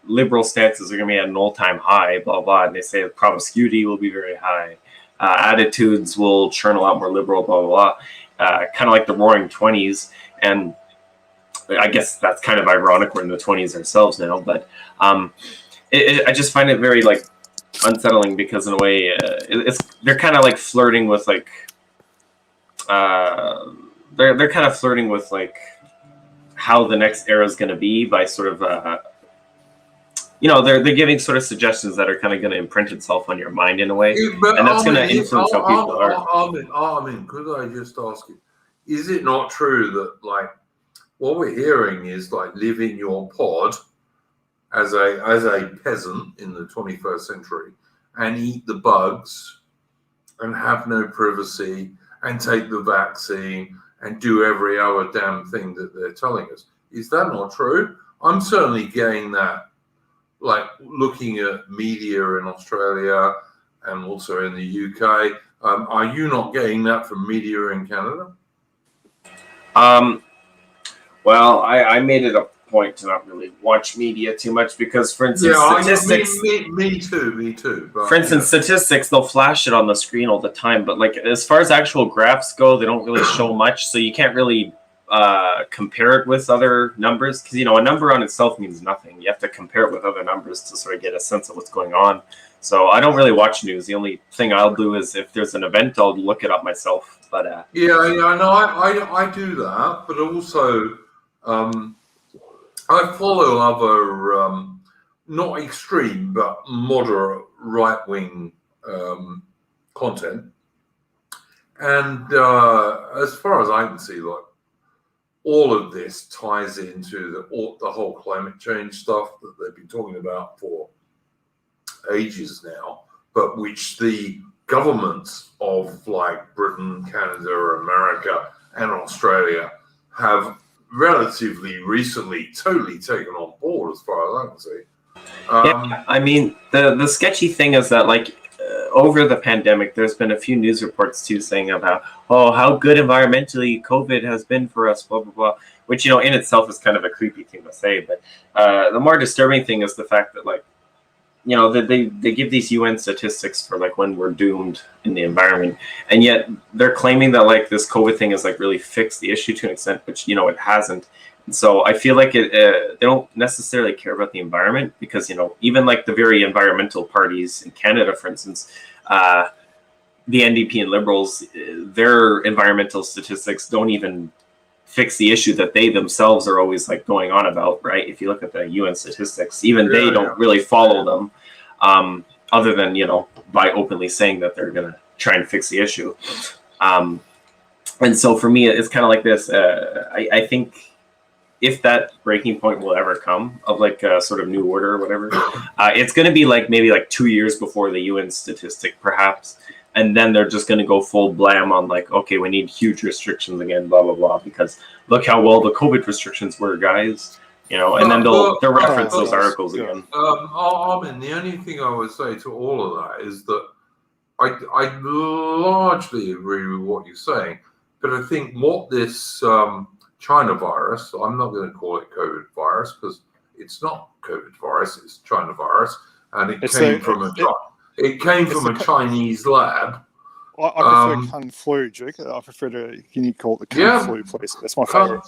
liberal stances are going to be at an all-time high, blah blah, and they say the promiscuity will be very high, attitudes will churn a lot more liberal, blah blah blah, kind of like the Roaring '20s, and I guess that's kind of ironic. We're in the '20s ourselves now, but I just find it very like unsettling because in a way, they're kind of like flirting with like they're kind of flirting with like how the next era is going to be by sort of they're giving sort of suggestions that are kind of going to imprint itself on your mind in a way, and that's going to influence how people are. Armin, could I just ask you, is it not true that like what we're hearing is like live in your pod as a peasant in the 21st century and eat the bugs and have no privacy and take the vaccine and do every other damn thing that they're telling us? Is that not true? I'm certainly getting that, like looking at media in Australia and also in the UK. Are you not getting that from media in Canada? Well, I made it a point to not really watch media too much because, for instance, statistics. Me too. But, for instance, statistics, they'll flash it on the screen all the time, but like as far as actual graphs go, they don't really show much, so you can't really compare it with other numbers because a number on itself means nothing. You have to compare it with other numbers to sort of get a sense of what's going on. So I don't really watch news. The only thing I'll do is if there's an event, I'll look it up myself. But I do that, but also I follow other not extreme but moderate right-wing content, and as far as I can see, like all of this ties into the whole climate change stuff that they've been talking about for ages now, but which the governments of like Britain, Canada, America, and Australia have relatively recently totally taken on board, as far as I can see. Yeah, I mean, the sketchy thing is that like over the pandemic, there's been a few news reports too saying about how good environmentally COVID has been for us, blah blah blah. Which in itself is kind of a creepy thing to say, but the more disturbing thing is the fact that like they give these UN statistics for like when we're doomed in the environment, and yet they're claiming that like this COVID thing has like really fixed the issue to an extent, which it hasn't. And so I feel like they don't necessarily care about the environment because even like the very environmental parties in Canada, for instance, the NDP and Liberals, their environmental statistics don't even fix the issue that they themselves are always like going on about, right? If you look at the UN statistics, even they don't really follow them, other than by openly saying that they're gonna try and fix the issue. And so for me, it's kind of like this. I think if that breaking point will ever come of like a sort of new order or whatever, it's going to be like maybe like 2 years before the UN statistic, perhaps. And then they're just going to go full blam on like, okay, we need huge restrictions again, blah, blah, blah, because look how well the COVID restrictions were, guys. And then they'll reference those articles again. Armin, the only thing I would say to all of that is that I largely agree with what you're saying, but I think what this China virus, I'm not going to call it COVID virus because it's not COVID virus, it's China virus, and it came from a Chinese lab. I prefer Kung Flu, Duke. I prefer can you call it the Kung Flu, please? That's my favourite.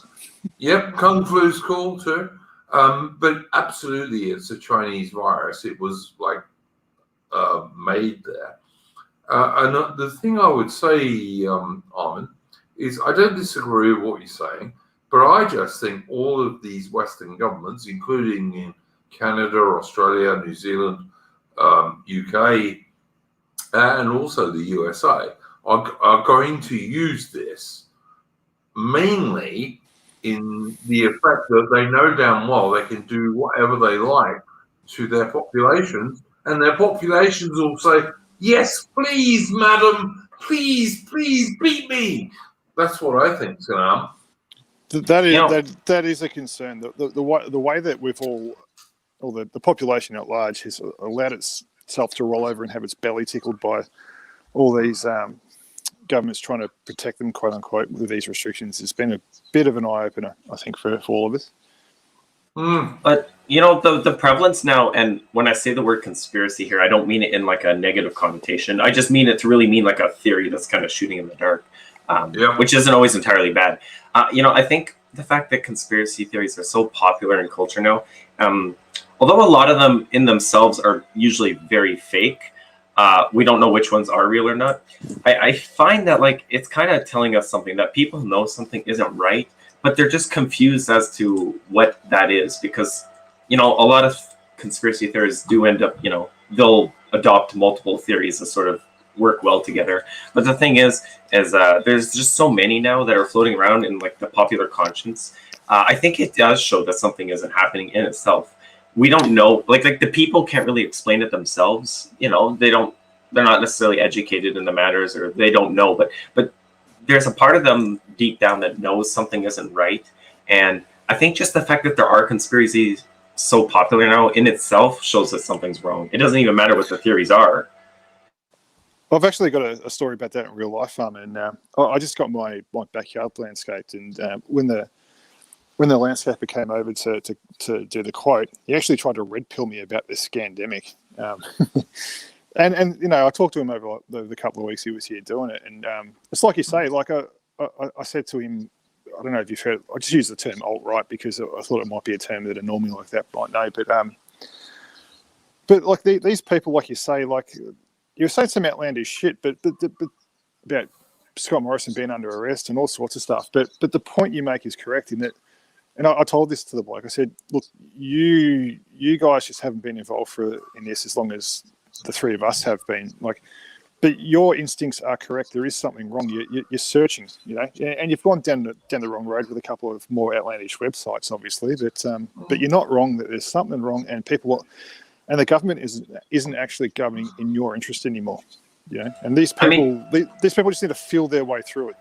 Yep, Kung Flu's cool too. But absolutely, it's a Chinese virus. It was like made there. And the thing I would say, Armin, is I don't disagree with what you're saying, but I just think all of these Western governments, including in Canada, Australia, New Zealand, UK, and also the USA, are going to use this mainly in the effect that they know damn well they can do whatever they like to their populations, and their populations will say, yes, please, madam, please beat me. That's what I think, Sam. That is a concern. The way that we've or the population at large has allowed itself to roll over and have its belly tickled by all these government's trying to protect them, quote unquote, with these restrictions has been a bit of an eye opener, I think, for all of us. But the prevalence now, and when I say the word conspiracy here, I don't mean it in like a negative connotation. I just mean it to really mean like a theory that's kind of shooting in the dark, which isn't always entirely bad. I think the fact that conspiracy theories are so popular in culture now, although a lot of them in themselves are usually very fake, we don't know which ones are real or not. I find that like it's kind of telling us something, that people know something isn't right, but they're just confused as to what that is, because a lot of conspiracy theories do end up, they'll adopt multiple theories to sort of work well together. But the thing is there's just so many now that are floating around in like the popular conscience. I think it does show that something isn't happening in itself. We don't know, like the people can't really explain it themselves. They're not necessarily educated in the matters, or they don't know, but there's a part of them deep down that knows something isn't right. And I think just the fact that there are conspiracies so popular now in itself shows that something's wrong. It doesn't even matter what the theories are. Well, I've actually got a story about that in real life, and I just got my backyard landscaped, and when the landscaper came over to do the quote, he actually tried to red pill me about this scandemic. And I talked to him over the couple of weeks he was here doing it, and it's like you say, like I said to him, I don't know if you've heard, I just use the term alt-right because I thought it might be a term that a normie like that might know, but like these people, like you say, like you're saying some outlandish shit, but about Scott Morrison being under arrest and all sorts of stuff, but the point you make is correct in that. And I told this to the bloke. I said, look, you guys just haven't been involved in this as long as the three of us have been. But your instincts are correct. There is something wrong. You're searching, and you've gone down the wrong road with a couple of more outlandish websites, obviously. But you're not wrong that there's something wrong, and and the government isn't actually governing in your interest anymore. And these people, these people just need to feel their way through it.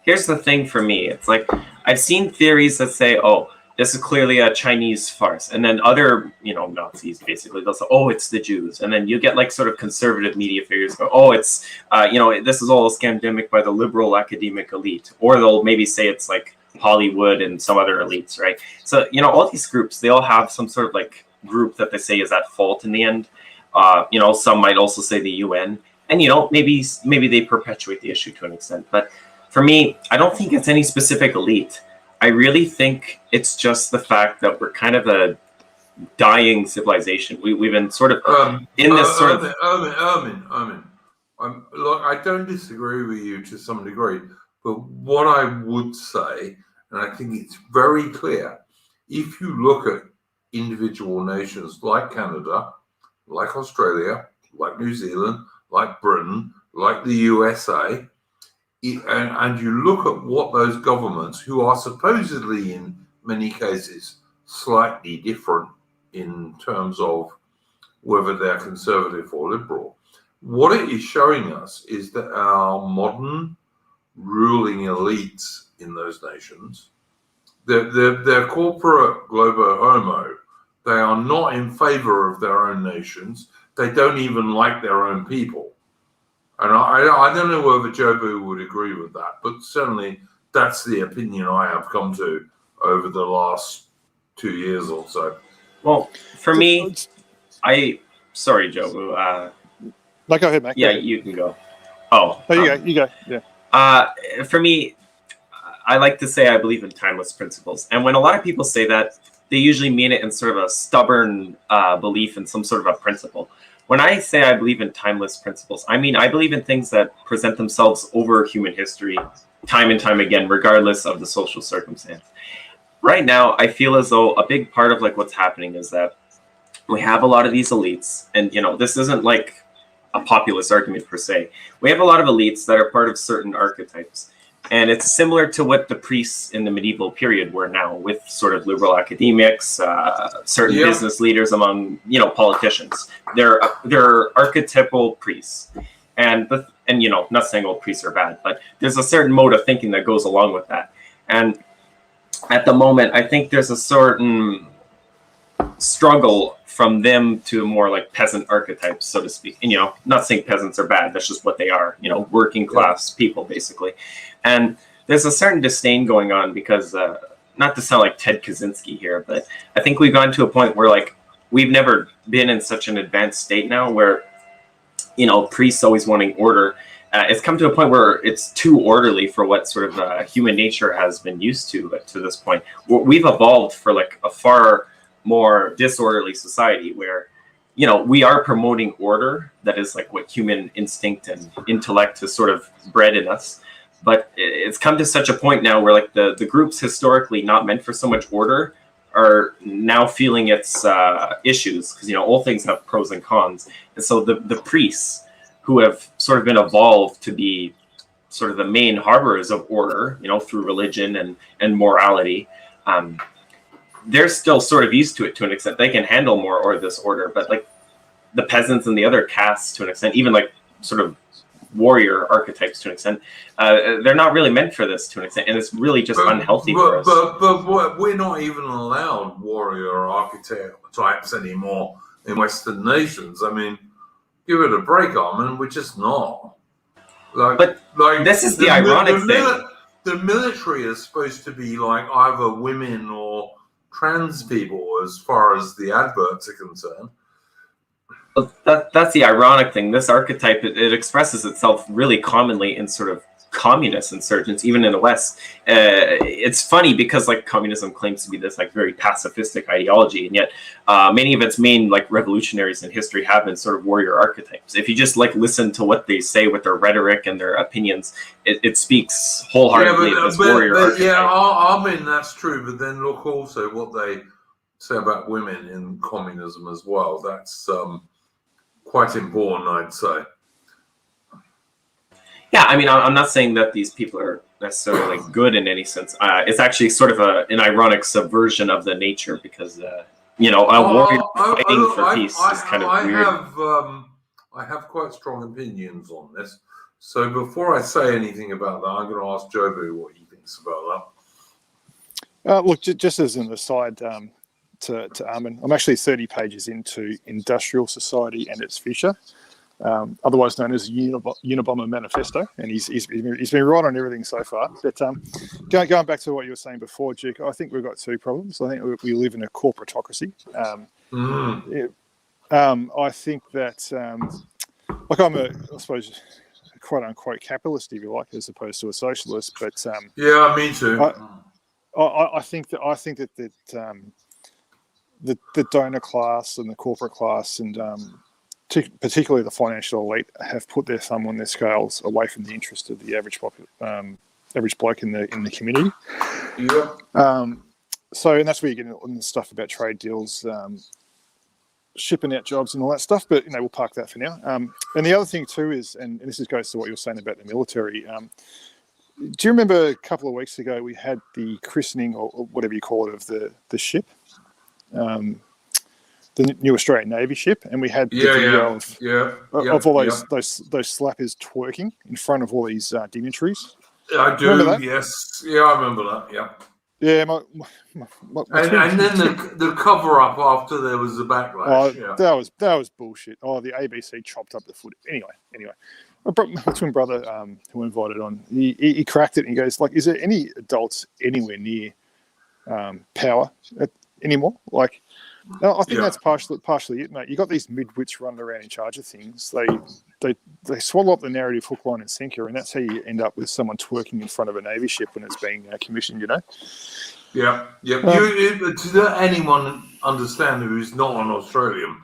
Here's the thing for me. It's like I've seen theories that say, oh, this is clearly a Chinese farce. And then other, Nazis, basically, they'll say, oh, it's the Jews. And then you get like sort of conservative media figures go, oh, it's, this is all scandemic by the liberal academic elite. Or they'll maybe say it's like Hollywood and some other elites, right? So, all these groups, they all have some sort of like group that they say is at fault in the end. Some might also say the UN. And, maybe they perpetuate the issue to an extent. But for me, I don't think it's any specific elite. I really think it's just the fact that we're kind of a dying civilization. We've been sort of in this sort of... Ermin. Look, I don't disagree with you to some degree, but what I would say, and I think it's very clear, if you look at individual nations like Canada, like Australia, like New Zealand, like Britain, like the USA, and you look at what those governments, who are supposedly in many cases slightly different in terms of whether they're conservative or liberal, what it is showing us is that our modern ruling elites in those nations, they're corporate globo homo. They are not in favor of their own nations. They don't even like their own people. And I don't know whether Jobu would agree with that, but certainly that's the opinion I have come to over the last 2 years or so. Well, for me, sorry, Jobu. No, go ahead, mate. Yeah, you can go. Oh, you go. Yeah. For me, I like to say I believe in timeless principles. And when a lot of people say that, they usually mean it in sort of a stubborn belief in some sort of a principle. When I say I believe in timeless principles, I mean I believe in things that present themselves over human history time and time again, regardless of the social circumstance. Right now, I feel as though a big part of like what's happening is that we have a lot of these elites, and this isn't like a populist argument per se. We have a lot of elites that are part of certain archetypes. And it's similar to what the priests in the medieval period were now, with sort of liberal academics, certain business leaders among, politicians. They're archetypal priests. And not saying all priests are bad, but there's a certain mode of thinking that goes along with that. And at the moment, I think there's a certain struggle from them to more like peasant archetypes, so to speak. And, not saying peasants are bad, that's just what they are, working class people, basically. And there's a certain disdain going on because, not to sound like Ted Kaczynski here, but I think we've gone to a point where, like, we've never been in such an advanced state now where, priests always wanting order. It's come to a point where it's too orderly for what sort of human nature has been used to this point. We've evolved for like a far more disorderly society where, we are promoting order. That is like what human instinct and intellect has sort of bred in us. But it's come to such a point now where like the groups historically not meant for so much order are now feeling its issues because, all things have pros and cons. And so the priests, who have sort of been evolved to be sort of the main harborers of order, through religion and morality, they're still sort of used to it to an extent. They can handle more or this order, but like the peasants and the other castes to an extent, even like sort of warrior archetypes to an extent, they're not really meant for this to an extent, and it's really just unhealthy for us. But we're not even allowed warrior archetypes anymore in Western nations. I mean, give it a break, Armin. We're just not. Like this is the ironic thing. The military is supposed to be like either women or trans people, as far as the adverts are concerned. That's the ironic thing. This archetype, it expresses itself really commonly in sort of communist insurgents, even in the West. It's funny because like communism claims to be this like very pacifistic ideology, and yet many of its main like revolutionaries in history have been sort of warrior archetypes. If you just like listen to what they say with their rhetoric and their opinions, it speaks wholeheartedly of this warrior archetype. Yeah, I mean that's true. But then look also what they say about women in communism as well. That's quite important, I'd say. Yeah, I mean, I'm not saying that these people are necessarily like good in any sense. It's actually sort of an ironic subversion of the nature because, a warrior fighting for peace is kind of weird. I have quite strong opinions on this. So before I say anything about that, I'm going to ask Jobu what he thinks about that. Look, just as an aside to Armin, I'm actually 30 pages into Industrial Society and its Future. Otherwise known as Unabomber Manifesto, and he's been right on everything so far. But going back to what you were saying before, Duke, I think we've got two problems. I think we live in a corporatocracy. I think that, I'm a, I suppose, quote unquote capitalist, if you like, as opposed to a socialist. But yeah, me too. I think that the donor class and the corporate class and particularly the financial elite have put their thumb on their scales away from the interest of the average bloke in the community. Yeah. So, and that's where you get on the stuff about trade deals, shipping out jobs and all that stuff. But we'll park that for now. And the other thing too is, and this goes to what you were saying about the military. Do you remember a couple of weeks ago we had the christening or whatever you call it of the ship? The new Australian Navy ship, and we had the video of all those slappers twerking in front of all these dignitaries. I do. Remember that? Yes. Yeah, I remember that. Yeah. Yeah. And then the cover up after there was a backlash. That was bullshit. Oh, the ABC chopped up the footage. Anyway, my twin brother who invited on, he cracked it and he goes like, "Is there any adults anywhere near power anymore?" Like. No, I think that's partially it, mate. You got these midwits running around in charge of things. They swallow up the narrative hook, line, and sinker, and that's how you end up with someone twerking in front of a Navy ship when it's being commissioned. Yeah. To anyone understand who's not an Australian,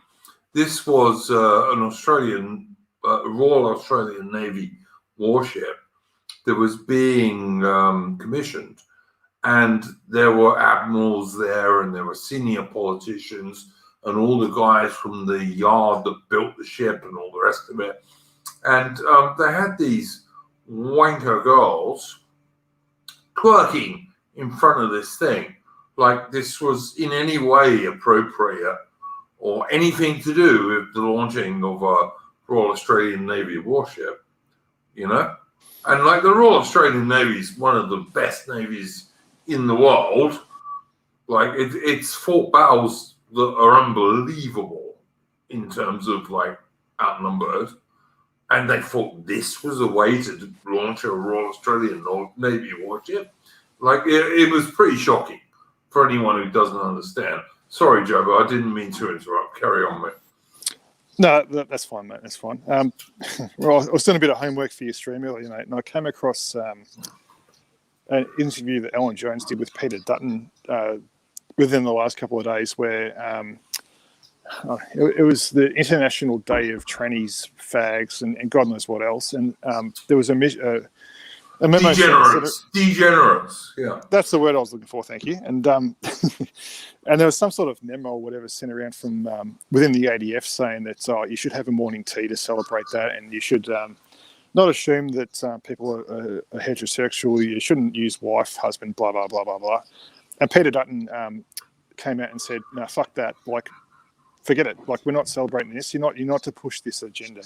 this was an Australian Royal Australian Navy warship that was being commissioned. And there were admirals there, and there were senior politicians, and all the guys from the yard that built the ship, and all the rest of it. And they had these wanker girls twerking in front of this thing, like this was in any way appropriate or anything to do with the launching of a Royal Australian Navy warship, And like the Royal Australian Navy is one of the best navies in the world. Like it's fought battles that are unbelievable in terms of like outnumbered, and they thought this was a way to launch a Royal Australian Navy warship. Like it was pretty shocking for anyone who doesn't understand. Sorry, Joe, but I didn't mean to interrupt. Carry on, mate. No, that's fine, mate. That's fine. Well, I was doing a bit of homework for your stream earlier, mate, and I came across an interview that Alan Jones did with Peter Dutton within the last couple of days, where it was the International Day of Trannies, Fags, and God knows what else, and there was a memo. Degenerates, yeah. That's the word I was looking for, thank you. And and there was some sort of memo or whatever sent around from within the ADF saying that you should have a morning tea to celebrate that, and you should not assume that people are heterosexual. You shouldn't use wife, husband, blah, blah, blah, blah, blah. And Peter Dutton came out and said, no, fuck that. Like, forget it. Like, we're not celebrating this. You're not to push this agenda.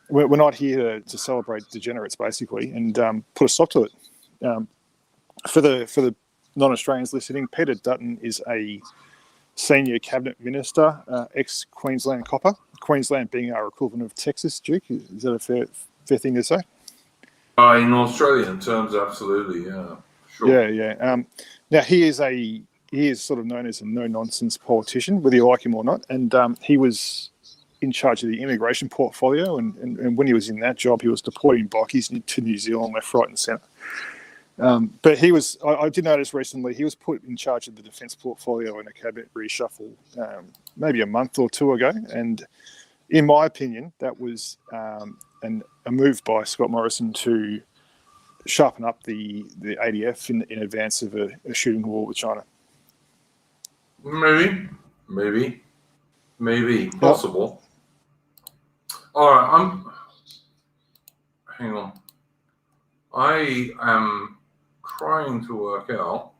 We're not here to celebrate degenerates, basically, and put a stop to it. For the non-Australians listening, Peter Dutton is a senior cabinet minister, ex-Queensland copper. Queensland being our equivalent of Texas, Duke. Is that a fair thing to say? In Australian terms, absolutely, yeah. Sure. Yeah. Now he is sort of known as a no-nonsense politician, whether you like him or not, and he was in charge of the immigration portfolio, and when he was in that job, he was deporting bockies to New Zealand left, right, and centre. But he was, I did notice recently, he was put in charge of the defence portfolio in a cabinet reshuffle maybe a month or two ago, and in my opinion, that was a move by Scott Morrison to sharpen up the ADF in advance of a shooting war with China. Maybe, possible. All right, hang on. I am trying to work out,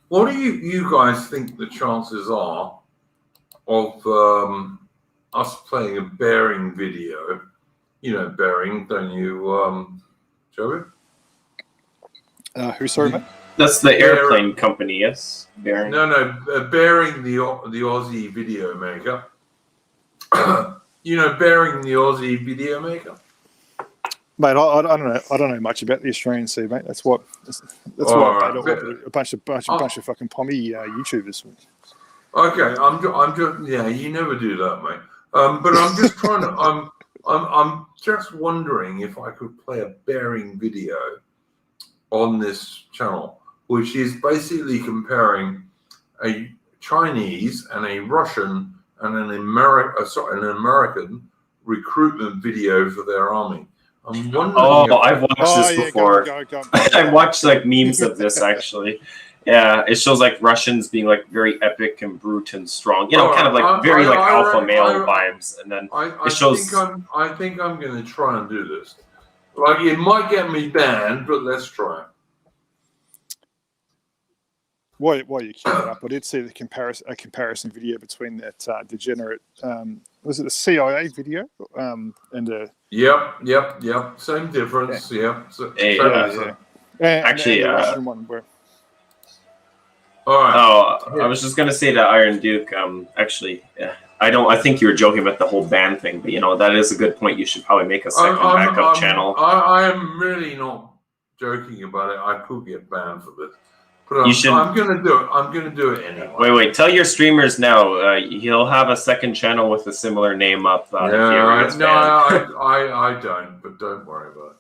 what do you guys think the chances are of us playing a bearing video? You know bearing, don't you, Joey? Who, sorry, mate? That's the airplane company, yes? Bearing. No, Bearing, the Aussie video maker. You know, Bearing, the Aussie video maker. Mate, I don't know much about the Australian sea, mate. That's what I made a bunch of fucking pommy YouTubers. Okay, I'm just yeah. You never do that, mate. But I'm just trying to. I'm just wondering if I could play a Bearing video on this channel, which is basically comparing a Chinese and a Russian and an American recruitment video for their army. I'm wondering. I've watched this before. Go. I've watched like memes of this actually. Yeah, it shows like Russians being like very epic and brute and strong. You know, kind of like very alpha male vibes, and then it shows. I think I'm going to try and do this. Like, it might get me banned, but let's try it. While you queue it up, I did see a comparison video between that degenerate. Was it the CIA video and a? Yep. Same difference. Yeah. Actually, the Russian one where. All right. I was just gonna say to Iron Duke. Actually, I think you were joking about the whole ban thing, but you know that is a good point. You should probably make a second backup channel. I am really not joking about it. I could get banned for this, but I'm gonna do it. I'm gonna do it anyway. Wait. Tell your streamers now. He'll have a second channel with a similar name up. I don't. But don't worry about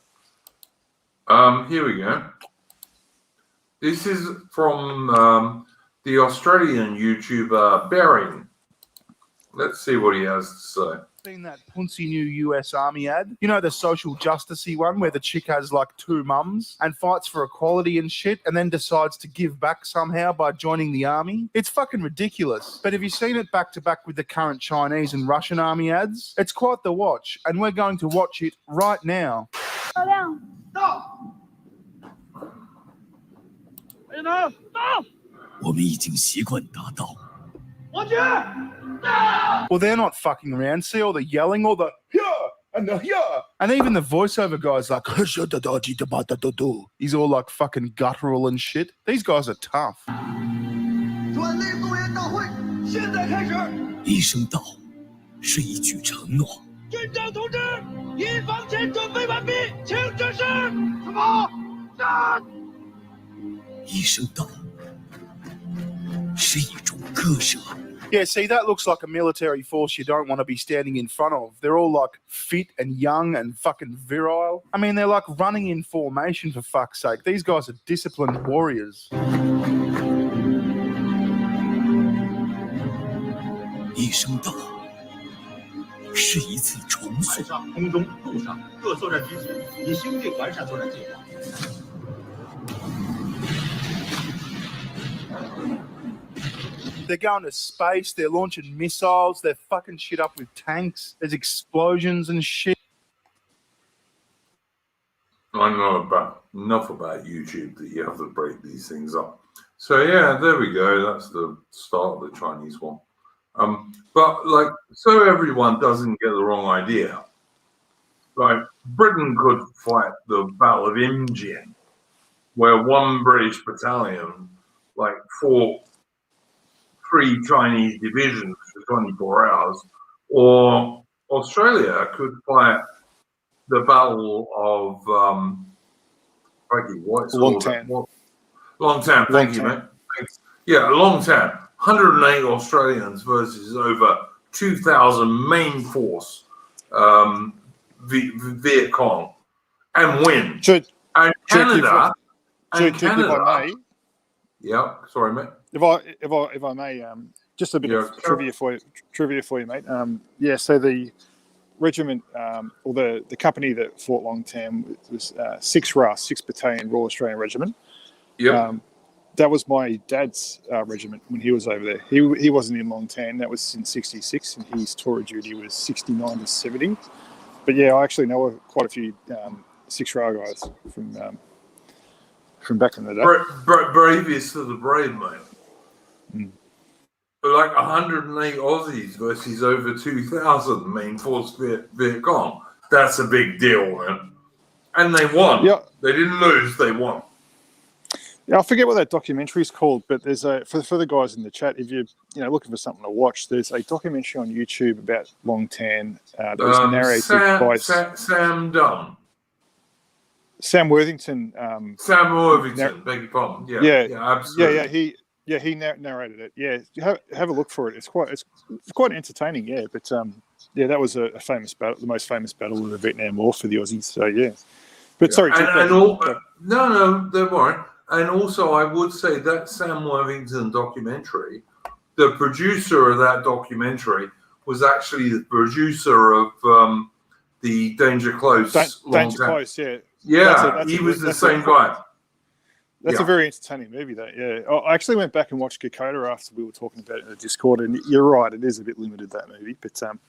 it. Here we go. This is from the Australian YouTuber Bearing. Let's see what he has to say. Seen that punsy new US Army ad? You know, the social justice-y one where the chick has like two mums and fights for equality and shit and then decides to give back somehow by joining the army? It's fucking ridiculous. But have you seen it back to back with the current Chinese and Russian army ads? It's quite the watch, and we're going to watch it right now. Well, they're not fucking around. See all the yelling, all the yeah and the yeah, and even the voiceover guy's like he's all like fucking guttural and shit. These guys are tough. 专利动员大会现在开始。一声道，是一句承诺。军长同志，营房前准备完毕，请指示。什么？战！一声道，是一种割舍。 Yeah, see, that looks like a military force you don't want to be standing in front of. They're all like fit and young and fucking virile. I mean, they're like running in formation for fuck's sake. These guys are disciplined warriors. 一声道，是一次重塑。海上、空中、陆上各作战机组已修订完善作战计划。 They're going to space, they're launching missiles, they're fucking shit up with tanks, there's explosions and shit. I know enough about YouTube that you have to break these things up. So yeah, there we go. That's the start of the Chinese one. But like, so everyone doesn't get the wrong idea. Like, Britain could fight the Battle of Imjin, where one British battalion like fought 3 Chinese divisions for 24 hours, or Australia could fight the Battle of Longtan. Thank you, mate. Thanks. Yeah, Longtan. 108 Australians versus over 2,000 main force Viet Cong, and win. And Canada. If I may. Yeah, sorry, mate. If I may, just a bit of trivia for you, mate. Yeah, so the regiment, or the company that fought Longtan was 6 RAS, 6 Battalion Royal Australian Regiment. Yeah. That was my dad's regiment when he was over there. He wasn't in Longtan. That was in '66, and his tour of duty was '69 to '70. But yeah, I actually know quite a few 6 RA guys from back in the day. Bravest of the brave, mate. Like 108 Aussies versus over 2,000 main force Viet Cong. That's a big deal, man. And they won. Yeah. They didn't lose, they won. Yeah, I forget what that documentary is called, but there's for the guys in the chat, if you're looking for something to watch, there's a documentary on YouTube about Longtan that was narrated by Sam Dunn. Sam Worthington. Sam Worthington, beg your pardon. Yeah, absolutely. He narrated it. Yeah, have a look for it. It's quite entertaining. Yeah, but that was a famous battle, the most famous battle of the Vietnam War for the Aussies. So yeah, but sorry. No, don't worry. And also, I would say that Sam Worthington documentary, the producer of that documentary was actually the producer of the Danger Close. Danger Close, yeah. Yeah, he was the same guy. That's a very entertaining movie, that, yeah. I actually went back and watched Kokoda after we were talking about it in the Discord, and you're right, it is a bit limited, that movie. But the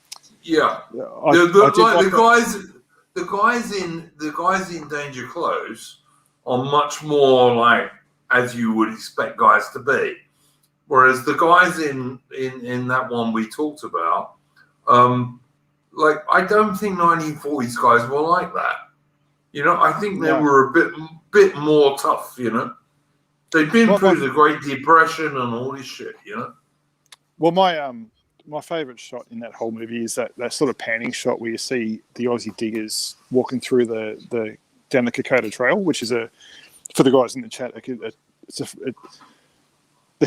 guys in Danger Close are much more like as you would expect guys to be, whereas the guys in that one we talked about, like I don't think 1940s guys were like that. I think they were a bit more tough. They've been through the Great Depression and all this shit. Well, my favourite shot in that whole movie is that sort of panning shot where you see the Aussie diggers walking through the down the Kokoda Trail, which is for the guys in the chat, the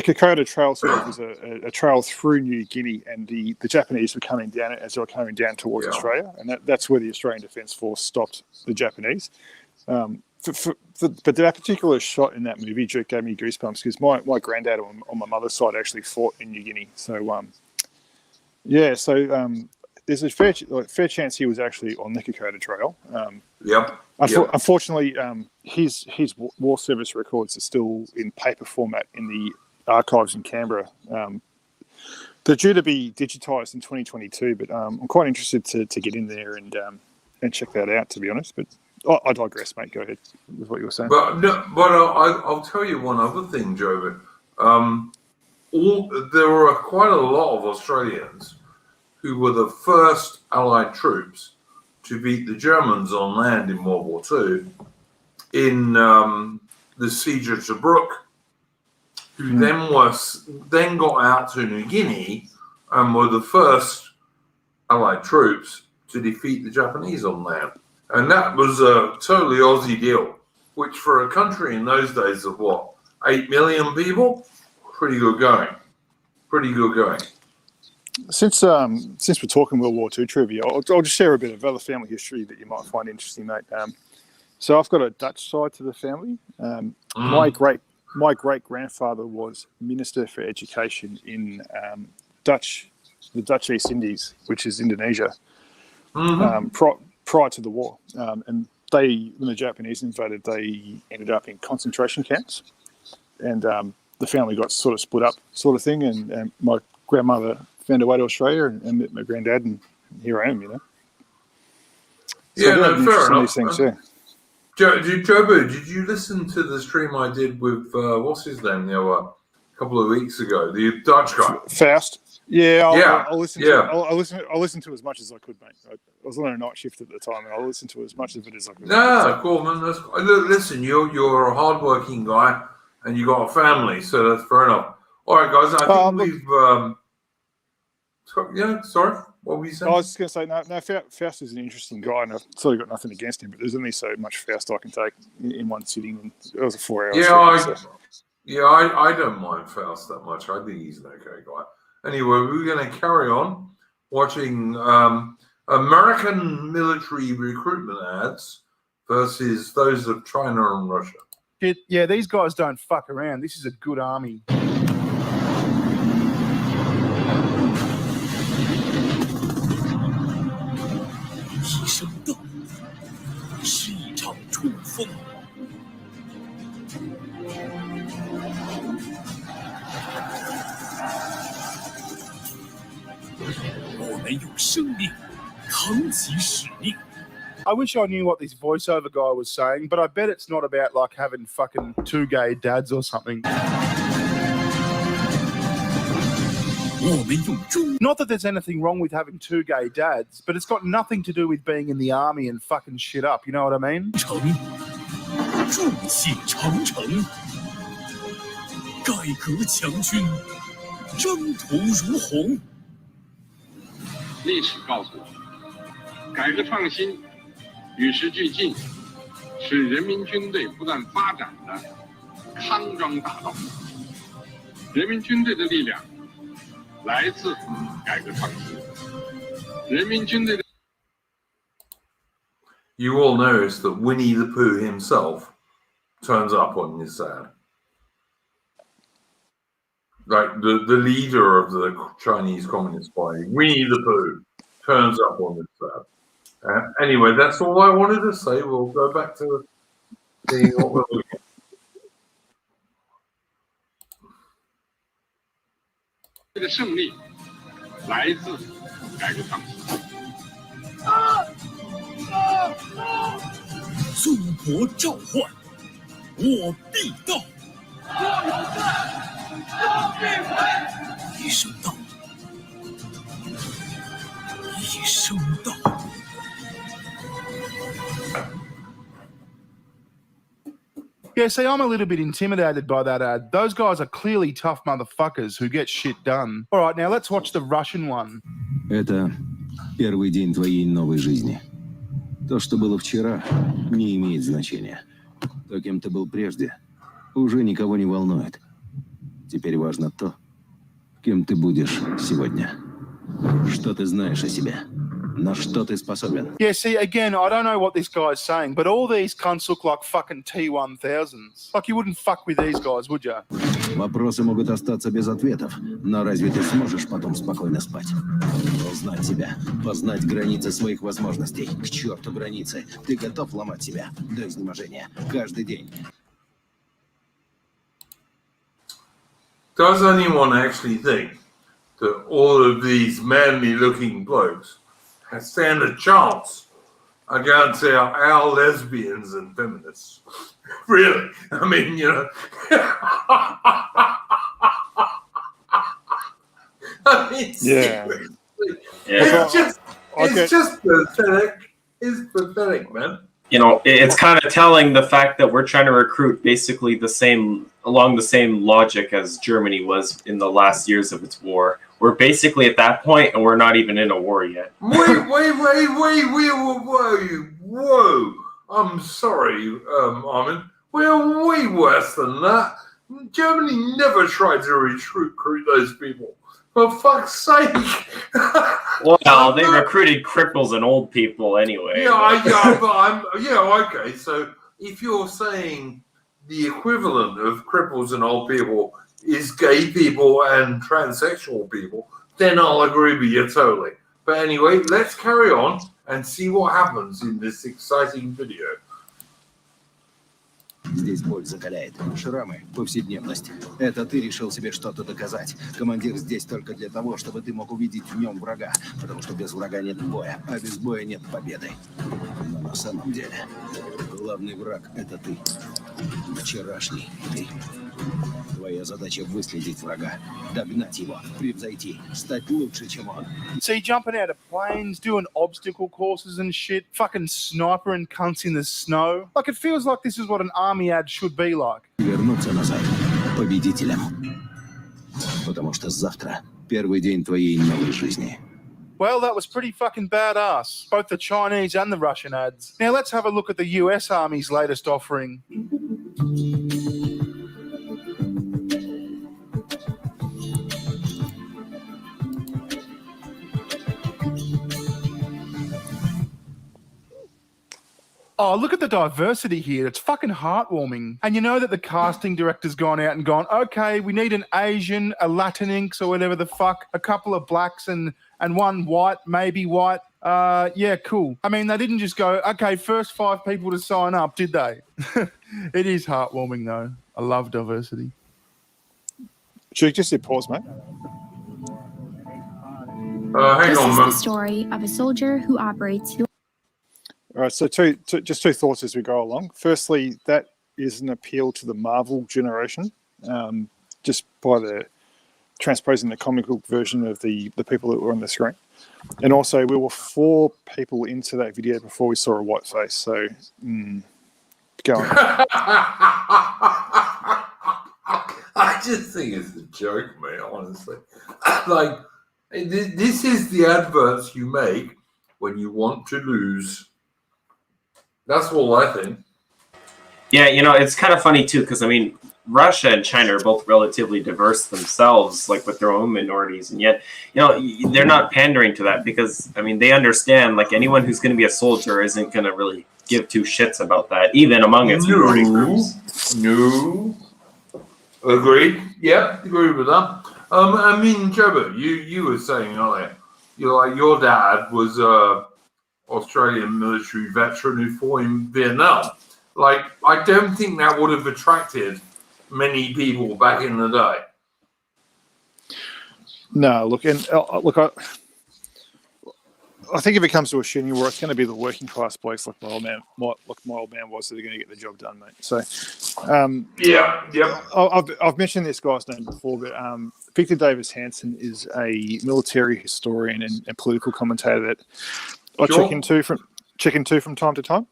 Kokoda Trail sort of was a trail through New Guinea, and the Japanese were coming down it as they were coming down towards Australia, and that's where the Australian Defence Force stopped the Japanese. But that particular shot in that movie gave me goosebumps because my granddad on my mother's side actually fought in New Guinea. So there's a fair chance he was actually on the Kokoda Trail. Unfortunately, his war service records are still in paper format in the archives in Canberra. They're due to be digitised in 2022, but I'm quite interested to get in there and check that out, to be honest. But I digress, mate. Go ahead with what you were saying. But I'll tell you one other thing, Joven. There were quite a lot of Australians who were the first Allied troops to beat the Germans on land in World War II in the siege of Tobruk who then got out to New Guinea and were the first Allied troops to defeat the Japanese on land. And that was a totally Aussie deal, which for a country in those days of 8 million people, pretty good going. Pretty good going. Since we're talking World War II trivia, I'll just share a bit of other family history that you might find interesting, mate. So I've got a Dutch side to the family. My great grandfather was Minister for Education in the Dutch East Indies, which is Indonesia, prior to the war. And when the Japanese invaded, they ended up in concentration camps, and the family got sort of split up, sort of thing. And my grandmother found her way to Australia and met my granddad, and here I am, So fair enough. These things, yeah. Jobu, did you listen to the stream I did with what's his name a couple of weeks ago? The Dutch guy, Faust. Yeah, I'll listen. Yeah. I'll listen to as much as I could, mate. I was on a night shift at the time, and I'll listen to as much of it as I could. No, cool, man. Listen, you're a hardworking guy, and you got a family, so that's fair enough. All right, guys, I think we've. Yeah, sorry. What were you saying? I was just going to say, no, Faust is an interesting guy, and I've sort of got nothing against him, but there's only so much Faust I can take in one sitting, and it was a 4 hour I don't mind Faust that much. I think he's an okay guy. Anyway, we're going to carry on watching American military recruitment ads versus those of China and Russia. Yeah, these guys don't fuck around. This is a good army. 一声斗是一场冲锋。我们用生命扛起使命。 I wish I knew what this voiceover guy was saying, but I bet it's not about like having fucking 2 gay dads or something. Not that there's anything wrong with having 2 gay dads, but it's got nothing to do with being in the army and fucking shit up. You know what I mean? 筑起长城，改革强军，征途如虹。历史告诉我们，改革创新与时俱进，是人民军队不断发展的康庄大道。人民军队的力量来自改革创新。人民军队的 You all notice that Winnie the Pooh himself turns up on this ad. Like the leader of the Chinese Communist Party, Winnie the Pooh, turns up on this ad. Anyway, that's all I wanted to say. We'll go back to seeing what we're looking at. 的胜利来自改革创新。祖国召唤，我必到。我有战，我必回。一声道，一声道。 Yeah, see, I'm a little bit intimidated by that ad. Those guys are clearly tough motherfuckers who get shit done. All right, now let's watch the Russian one. Это первый день твоей новой жизни. То, что было вчера, не имеет значения. То, кем ты был прежде, уже никого не волнует. Теперь важно то, кем ты будешь сегодня. Что ты знаешь о себе? На что ты способен? Yeah, see, again, I don't know what this guy's saying, but all these cunts look like fucking T-1000s. Like, you wouldn't fuck with these guys, would you? Вопросы могут остаться без ответов, но разве ты сможешь потом спокойно спать? Узнать себя, познать границы своих возможностей. К черту границы. Ты готов ломать себя до изнеможения каждый день. Does anyone actually think that all of these manly-looking blokes stand a chance against our lesbians and feminists? Really? I mean, you know. I mean, seriously. Yeah. It's just pathetic. It's pathetic, man. you know, it's kind of telling the fact that we're trying to recruit basically along the same logic as Germany was in the last years of its war. We're basically at that point, and we're not even in a war yet. Wait, whoa. I'm sorry, Armin. We're way worse than that. Germany never tried to recruit those people. For fuck's sake. Well, they recruited cripples and old people anyway. Okay. So if you're saying the equivalent of cripples and old people is gay people and transsexual people, then I'll agree with you totally. But anyway, let's carry on and see what happens in this exciting video. Здесь боль закаляет. Шрамы – повседневность. Это ты решил себе что-то доказать. Командир здесь только для того, чтобы ты мог увидеть в нем врага. Потому что без врага нет боя, а без боя нет победы. Но на самом деле, главный враг – это ты. Вчерашний ты. Твоя задача – выследить врага, догнать его, превзойти, стать лучше, чем он. See, jumping out of planes, doing obstacle courses and shit, fucking snipering cunts in the snow. Like, it feels like this is what an army ad should be like. Вернуться назад победителем. Потому что завтра первый день твоей новой жизни. Well, that was pretty fucking badass, both the Chinese and the Russian ads. Now let's have a look at the US Army's latest offering. Oh, look at the diversity here. It's fucking heartwarming. And you know that the casting director's gone out and gone, okay, we need an Asian, a Latinx or whatever the fuck, a couple of blacks and one white, maybe white. Yeah, cool. I mean, they didn't just go, okay, first 5 people to sign up, did they? It is heartwarming, though. I love diversity. Should we just hit pause, mate? Hang This on, is man. the story of a soldier who operates. All right, so two thoughts as we go along. Firstly, that is an appeal to the Marvel generation, just by the transposing the comic book version of the people that were on the screen. And also, we were 4 people into that video before we saw a white face. So, go on. I just think it's a joke, mate, honestly. Like, this is the adverts you make when you want to lose. That's all I think. Yeah, you know, it's kind of funny too, because I mean, Russia and China are both relatively diverse themselves, like with their own minorities, and yet, you know, they're not pandering to that because, I mean, they understand like anyone who's going to be a soldier isn't going to really give 2 shits about that, even among its minority groups. No. Agreed. Yep, agree with that. I mean, Trevor, you were saying earlier, your dad was Australian military veteran who fought in Vietnam. Like, I don't think that would have attracted many people back in the day. No, look, and I think if it comes to a shooting war, it's going to be the working class blokes like my old man was that are going to get the job done, mate. So, Yeah. I've mentioned this guy's name before, but Victor Davis Hanson is a military historian and political commentator that I check into from time to time.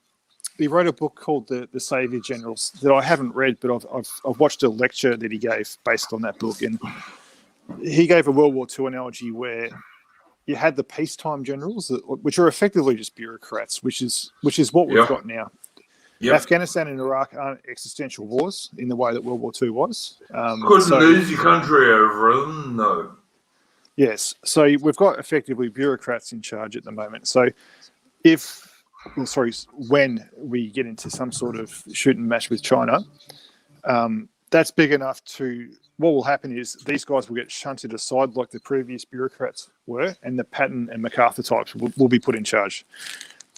He wrote a book called The Saviour Generals that I haven't read, but I've watched a lecture that he gave based on that book, and he gave a World War II analogy where you had the peacetime generals, which are effectively just bureaucrats, which is what we've got now. Yep. Afghanistan and Iraq aren't existential wars in the way that World War II was. Couldn't lose your country over them, no. Yes, so we've got effectively bureaucrats in charge at the moment. So when we get into some sort of shooting match with China, that's big enough to, what will happen is these guys will get shunted aside like the previous bureaucrats were, and the Patton and MacArthur types will be put in charge.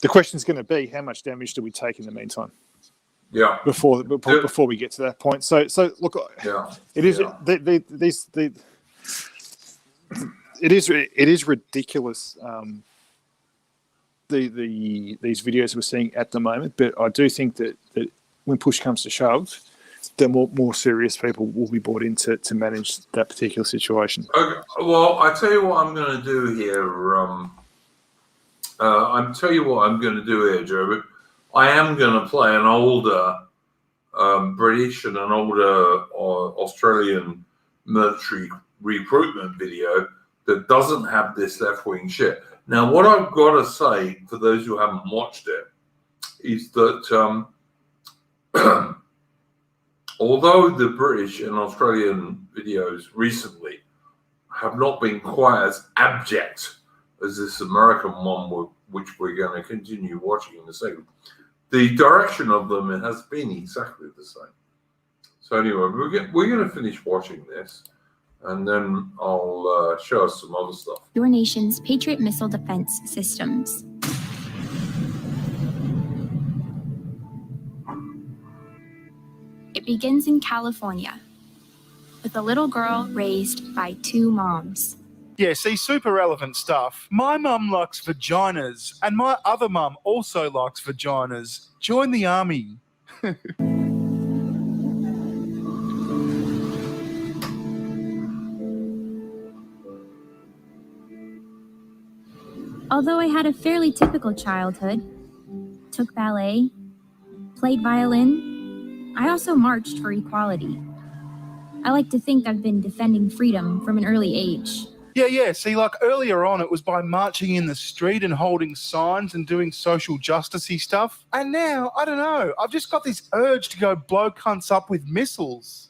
The question is going to be, how much damage do we take in the meantime? Yeah. Before we get to that point. So look, it is ridiculous. These videos we're seeing at the moment, but I do think that when push comes to shove, the more serious people will be brought in to manage that particular situation. Okay. Well, I tell you what I'm going to do here. Joe. I am going to play an older British and an older Australian military recruitment video that doesn't have this left-wing shit. Now, what I've got to say for those who haven't watched it is that although the British and Australian videos recently have not been quite as abject as this American one, which we're going to continue watching in a second, the direction of them has been exactly the same. So anyway, we're going to finish watching this, and then I'll show us some other stuff. Your nation's Patriot missile defense systems. It begins in California with a little girl raised by two moms. Yeah, see, super relevant stuff. My mum likes vaginas, and my other mum also likes vaginas. Join the army. Although I had a fairly typical childhood, took ballet, played violin, I also marched for equality. I like to think I've been defending freedom from an early age. Yeah. See, like earlier on, it was by marching in the street and holding signs and doing social justice-y stuff. And now, I don't know, I've just got this urge to go blow cunts up with missiles.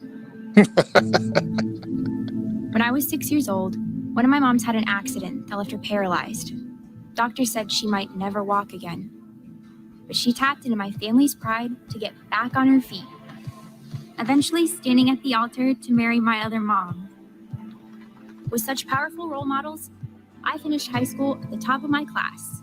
When I was 6 years old, one of my moms had an accident that left her paralyzed. Doctors said she might never walk again. But she tapped into my family's pride to get back on her feet, eventually standing at the altar to marry my other mom. With such powerful role models, I finished high school at the top of my class,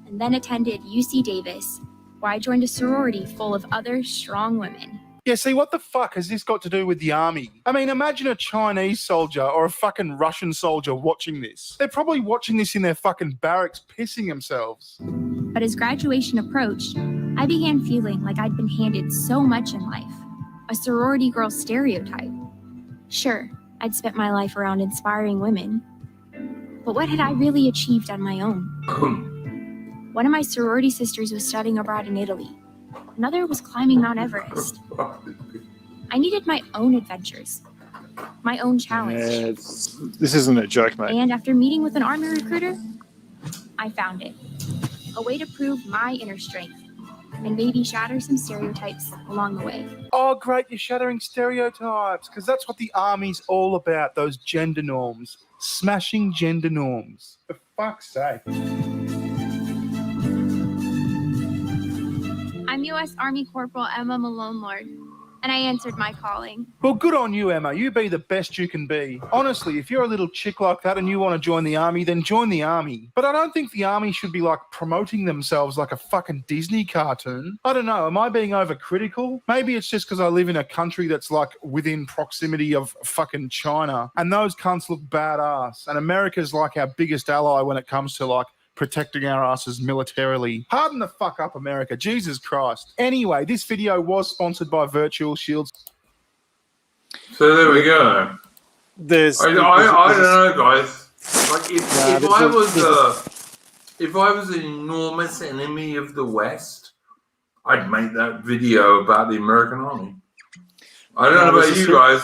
and then attended UC Davis, where I joined a sorority full of other strong women. Yeah, see, what the fuck has this got to do with the army? I mean, imagine a Chinese soldier or a fucking Russian soldier watching this. They're probably watching this in their fucking barracks pissing themselves. But as graduation approached, I began feeling like I'd been handed so much in life, a sorority girl stereotype. Sure, I'd spent my life around inspiring women, but what had I really achieved on my own? One of my sorority sisters was studying abroad in Italy. Another was climbing Mount Everest. I needed my own adventures, my own challenge. Yeah, this isn't a joke, mate. And after meeting with an army recruiter, I found it. A way to prove my inner strength and maybe shatter some stereotypes along the way. Oh, great, you're shattering stereotypes, because that's what the army's all about, those gender norms. Smashing gender norms. For fuck's sake. I'm U.S. Army Corporal Emma Malone Lord, and I answered my calling. Well, good on you, Emma. You be the best you can be. Honestly, if you're a little chick like that and you want to join the army, then join the army. But I don't think the army should be like promoting themselves like a fucking Disney cartoon. I don't know. Am I being overcritical? Maybe it's just because I live in a country that's like within proximity of fucking China, and those cunts look badass. And America's like our biggest ally when it comes to like protecting our asses militarily. Harden the fuck up, America. Jesus Christ. Anyway, this video was sponsored by Virtual Shields. So there we go. I don't know, guys. Like if I was an enormous enemy of the West, I'd make that video about the American Army. I don't know about you guys.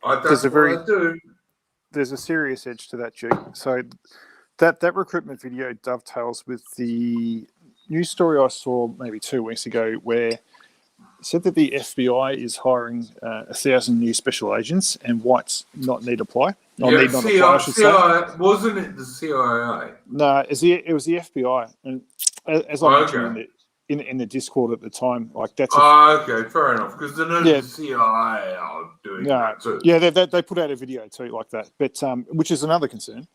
That's what I do. There's a serious edge to that, Duke. So that recruitment video dovetails with the news story I saw maybe 2 weeks ago, where it said that the FBI is hiring 1,000 new special agents and whites need apply. Need not apply, I should say. Wasn't it the CIA? No, it was the FBI. And as I mentioned in the Discord at the time, like that's. Okay, fair enough. Because the CIA are doing that too. Yeah, they put out a video too like that, but which is another concern.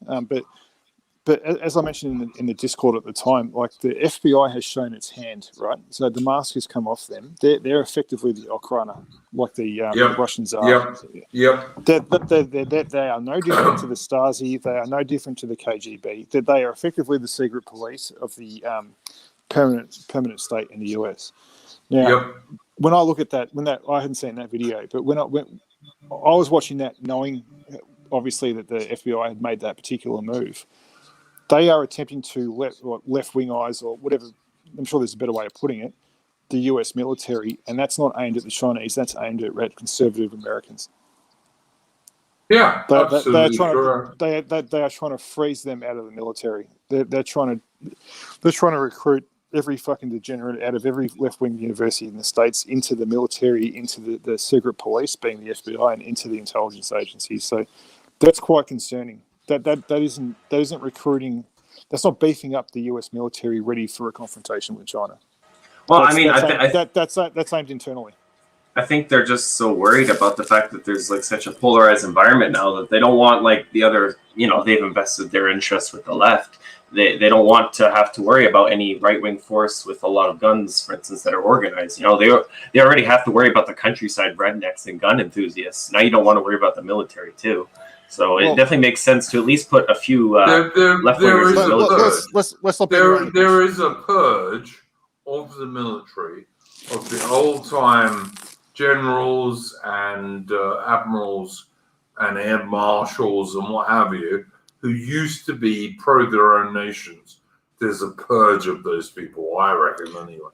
But as I mentioned in the Discord at the time, like the FBI has shown its hand, right? So the mask has come off them. They're effectively the Okrana, like the Russians are. Yep. They are no different to the Stasi. They are no different to the KGB. They are effectively the secret police of the permanent state in the US. Now, when I look at that, I hadn't seen that video, but when I was watching that, knowing obviously that the FBI had made that particular move. They are attempting to left-wing eyes, or whatever, I'm sure there's a better way of putting it, the US military, and that's not aimed at the Chinese, that's aimed at conservative Americans. Yeah, absolutely correct. They are trying to freeze them out of the military. They're trying to recruit every fucking degenerate out of every left-wing university in the States into the military, into the secret police, being the FBI, and into the intelligence agencies. So that's quite concerning. That isn't recruiting. That's not beefing up the US military ready for a confrontation with China. Well, that's aimed internally. I think they're just so worried about the fact that there's like such a polarized environment now that they don't want like the other, they've invested their interest with the left. They don't want to have to worry about any right-wing force with a lot of guns, for instance, that are organized. They already have to worry about the countryside rednecks and gun enthusiasts. Now you don't want to worry about the military too. So it definitely makes sense to at least put a few left-wingers in the military. There is a purge of the military, of the old-time generals and admirals and air marshals and what have you, who used to be pro their own nations. There's a purge of those people, I reckon, anyway.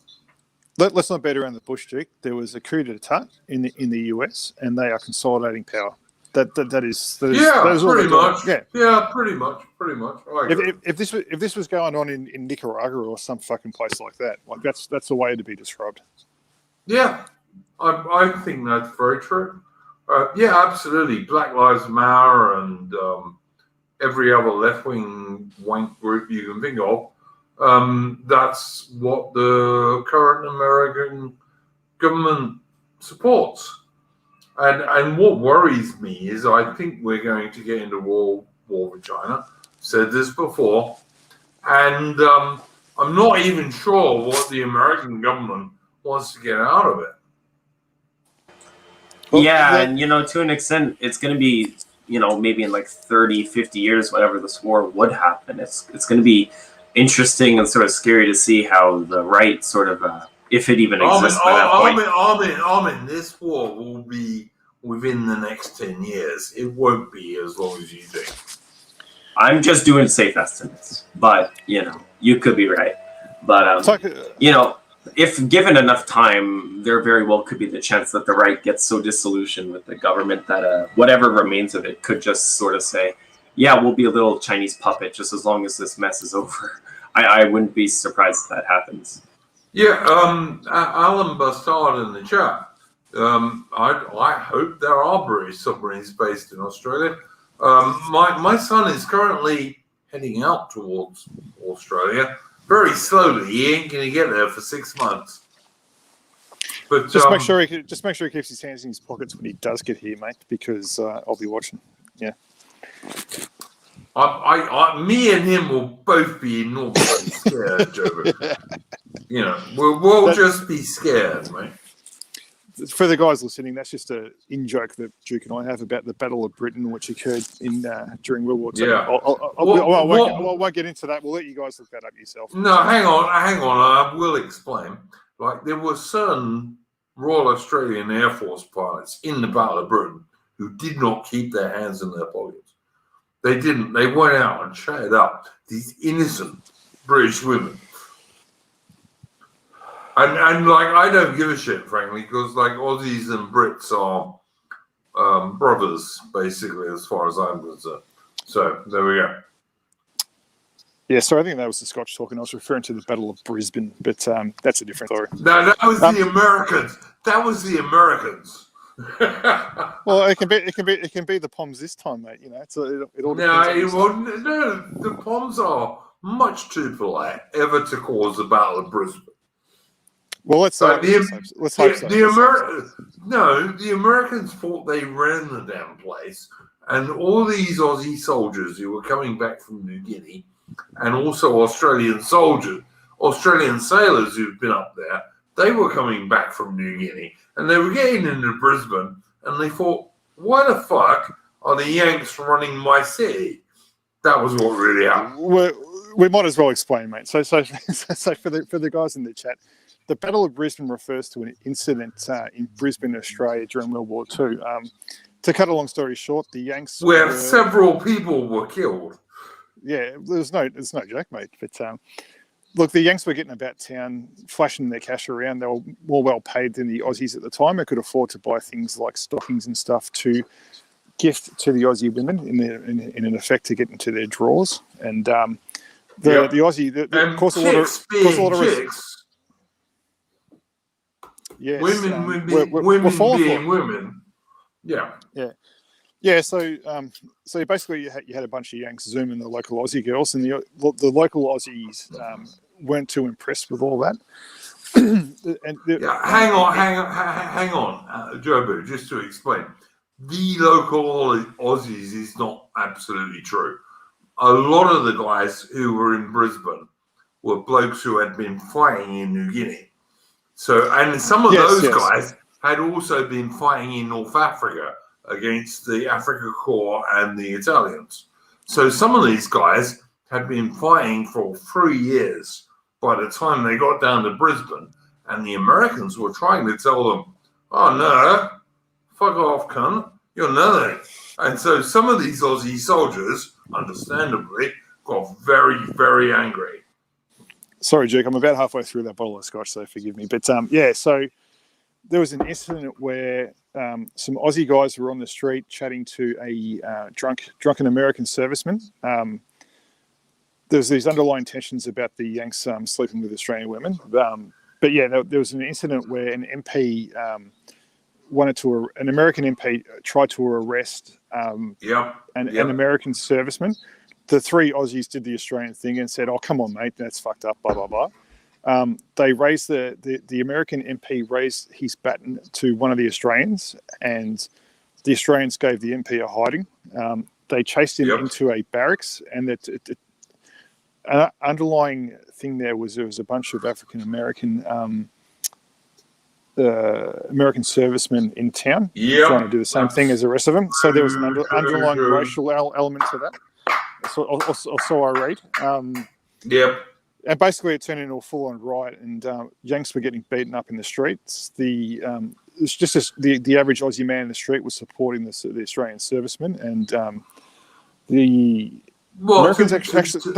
Let's not beat around the bush, Duke. There was a coup d'etat in the US, and they are consolidating power. That is pretty much. Yeah, pretty much. If this was going on in Nicaragua or some fucking place like that, like that's the way to be disrupted. Yeah, I think that's very true. Yeah, absolutely. Black Lives Matter and every other left-wing wank group you can think of. That's what the current American government supports. And what worries me is I think we're going to get into war with China. Said this before. And I'm not even sure what the American government wants to get out of it. And to an extent, it's going to be, maybe in like 30, 50 years, whenever this war would happen, it's going to be interesting and sort of scary to see how the right sort of, if it even exists by that point. This war will be within the next 10 years. It won't be as long as you think. I'm just doing safe estimates, but, you could be right. But, if given enough time, there very well could be the chance that the right gets so disillusioned with the government that whatever remains of it could just sort of say, yeah, we'll be a little Chinese puppet just as long as this mess is over. I wouldn't be surprised if that happens. Yeah, Alan Bastard in the chat. I hope there are British submarines based in Australia. My son is currently heading out towards Australia. Very slowly. He ain't going to get there for 6 months. But just make sure he keeps his hands in his pockets when he does get here, mate. Because I'll be watching. Yeah. Me and him will both be enormously scared, Joe. We'll just be scared, mate. For the guys listening, that's just an in-joke that Duke and I have about the Battle of Britain, which occurred during World War II. Yeah. I won't get into that. We'll let you guys look that up yourself. No, hang on. I will explain. Like, there were certain Royal Australian Air Force pilots in the Battle of Britain who did not keep their hands in their pockets. They didn't. They went out and chatted up these innocent British women. And like, I don't give a shit, frankly, because like Aussies and Brits are brothers, basically, as far as I'm concerned. So there we go. Yeah, so I think that was the Scotch talking. I was referring to the Battle of Brisbane, but that's a different story. No, that was the Americans. That was the Americans. Well, it can be the Poms this time, mate. It all depends. No, the Poms are much too polite ever to cause the Battle of Brisbane. Well, let's hope so. The Americans thought they ran the damn place, and all these Aussie soldiers who were coming back from New Guinea, and also Australian sailors who've been up there, they were coming back from New Guinea, and they were getting into Brisbane, and they thought, why the fuck are the Yanks running my city? That was what really happened. We might as well explain, mate. So for the guys in the chat, the Battle of Brisbane refers to an incident in Brisbane, Australia during World War II. To cut a long story short, the Yanks where several people were killed. Yeah, it's no joke, mate. But look, the Yanks were getting about town, flashing their cash around. They were more well paid than the Aussies at the time. They could afford to buy things like stockings and stuff to gift to the Aussie women in an effect to get into their drawers. And the Aussie, of course, a lot of chicks. Yes, women were being women. Yeah. Yeah, so basically you had a bunch of Yanks zooming the local Aussie girls, and the local Aussies weren't too impressed with all that. Hang on, Jobu, just to explain. The local Aussies is not absolutely true. A lot of the guys who were in Brisbane were blokes who had been fighting in New Guinea. So, and some of those guys had also been fighting in North Africa against the Afrika Korps and the Italians. So some of these guys had been fighting for 3 years by the time they got down to Brisbane, and the Americans were trying to tell them, oh no, fuck off, cunt, you're nothing. And so some of these Aussie soldiers, understandably, got very, very angry. Sorry, Jake, I'm about halfway through that bottle of scotch, so forgive me. But so there was an incident where some Aussie guys were on the street chatting to a drunken American serviceman. There's these underlying tensions about the Yanks sleeping with Australian women. But yeah, there was an incident where an MP an American MP tried to arrest an American serviceman. The 3 Aussies did the Australian thing and said, "Oh, come on, mate, that's fucked up." Blah blah blah. They raised the American MP raised his baton to one of the Australians, and the Australians gave the MP a hiding. They chased him into a barracks, and an underlying thing there was a bunch of African American American servicemen in town trying to do the same thing as the rest of them. So there was an underlying racial element to that. So I read. And basically, it turned into a full-on riot, and Yanks were getting beaten up in the streets. The average Aussie man in the street was supporting the Australian servicemen, and the Americans actually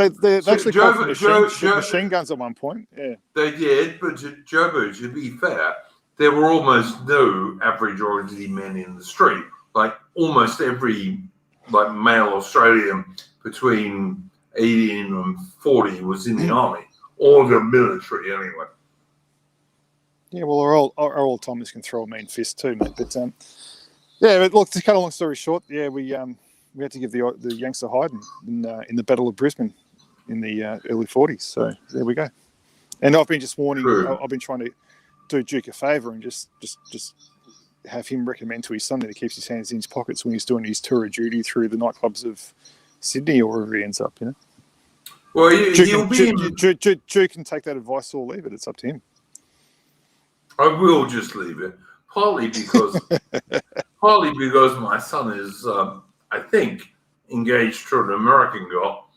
called for machine guns at one point. Yeah, they did. But Jobo, to be fair, there were almost no average Aussie men in the street. Like almost every male Australian between 18 and 40 was in the army or the military anyway. Yeah, well, our old Thomas can throw a mean fist too, mate. But but look, to cut a long story short, we had to give the Yanks a hide in the Battle of Brisbane in the early 40s. So there we go. And I've been just warning. I've been trying to do Duke a favour and just have him recommend to his son that he keeps his hands in his pockets when he's doing his tour of duty through the nightclubs of Sydney or wherever he ends up, Well, Duke can take that advice or leave it. It's up to him. I will just leave it, partly because my son is, I think, engaged to an American girl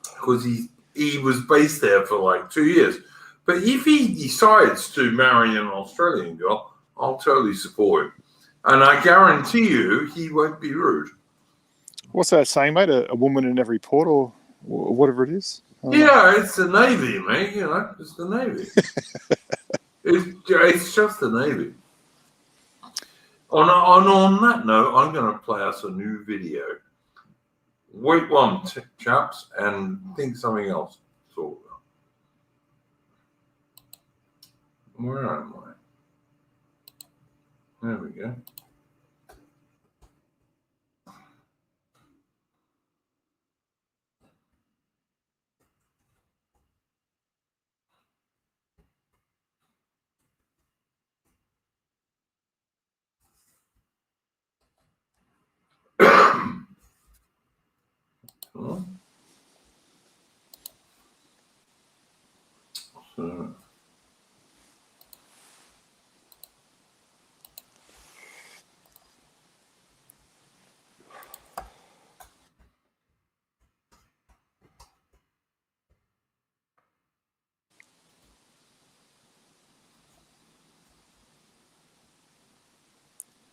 because he was based there for 2 years. But if he decides to marry an Australian girl, I'll totally support him, and I guarantee you he won't be rude. What's that saying, mate? A woman in every port, or whatever it is. It's the Navy, mate. It's the Navy. It's just the Navy. On that note, I'm going to play us a new video. Wait one, chaps, and think something else. Where am I? There we go.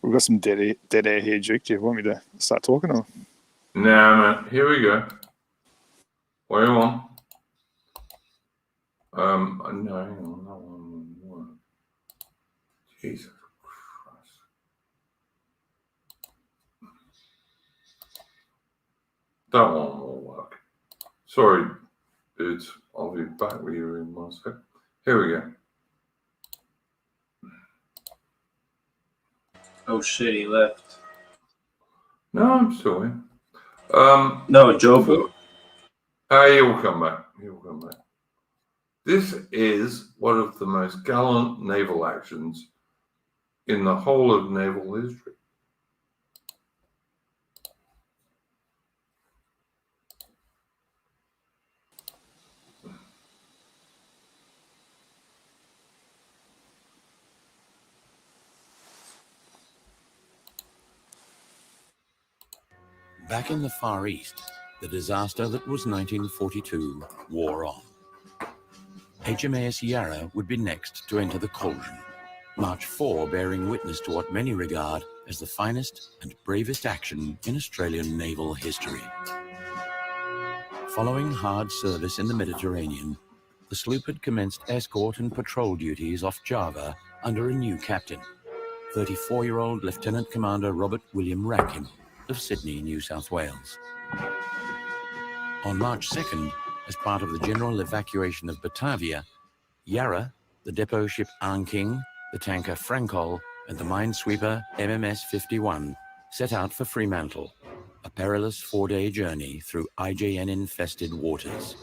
We've got some dead air here, Duke. Do you want me to start talking? Or? Nah, man. Here we go. Where you want? No, hang on, that one won't work. Jesus Christ. That one will work. Sorry, dudes. I'll be back with you in 1 sec. Here we go. Oh shit, he left. No, I'm still in. No, Jobu. He'll come back. He'll come back. This is one of the most gallant naval actions in the whole of naval history. Back in the Far East, the disaster that was 1942 wore on. HMAS Yarra would be next to enter the cauldron, March 4 bearing witness to what many regard as the finest and bravest action in Australian naval history. Following hard service in the Mediterranean, the sloop had commenced escort and patrol duties off Java under a new captain, 34-year-old Lieutenant Commander Robert William Rankin of Sydney, New South Wales. On March 2nd, as part of the general evacuation of Batavia, Yarra, the depot ship Anking, the tanker Frankol, and the minesweeper MMS 51 set out for Fremantle, a perilous 4-day journey through IJN-infested waters.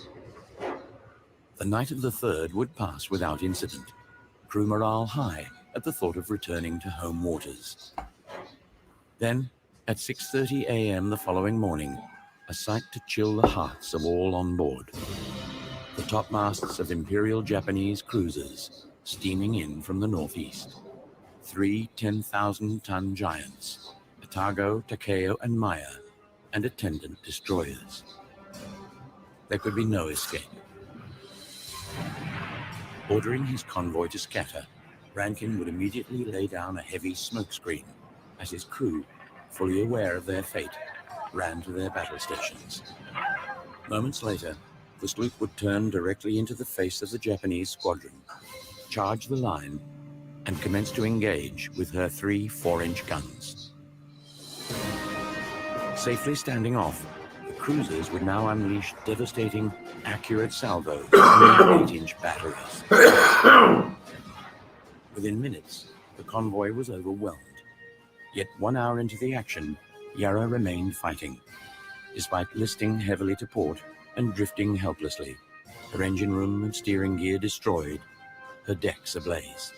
The night of the 3rd would pass without incident, crew morale high at the thought of returning to home waters. Then, at 6:30 a.m. the following morning, a sight to chill the hearts of all on board. The topmasts of Imperial Japanese cruisers steaming in from the northeast. 3 10,000-ton giants, Otago, Takeo, and Maya, and attendant destroyers. There could be no escape. Ordering his convoy to scatter, Rankin would immediately lay down a heavy smokescreen as his crew, fully aware of their fate, ran to their battle stations. Moments later, the sloop would turn directly into the face of the Japanese squadron, charge the line, and commence to engage with her 3 4-inch guns. Safely standing off, the cruisers would now unleash devastating, accurate salvos on their 8-inch batteries. Within minutes, the convoy was overwhelmed. Yet 1 hour into the action, Yarra remained fighting. Despite listing heavily to port and drifting helplessly, her engine room and steering gear destroyed, her decks ablaze.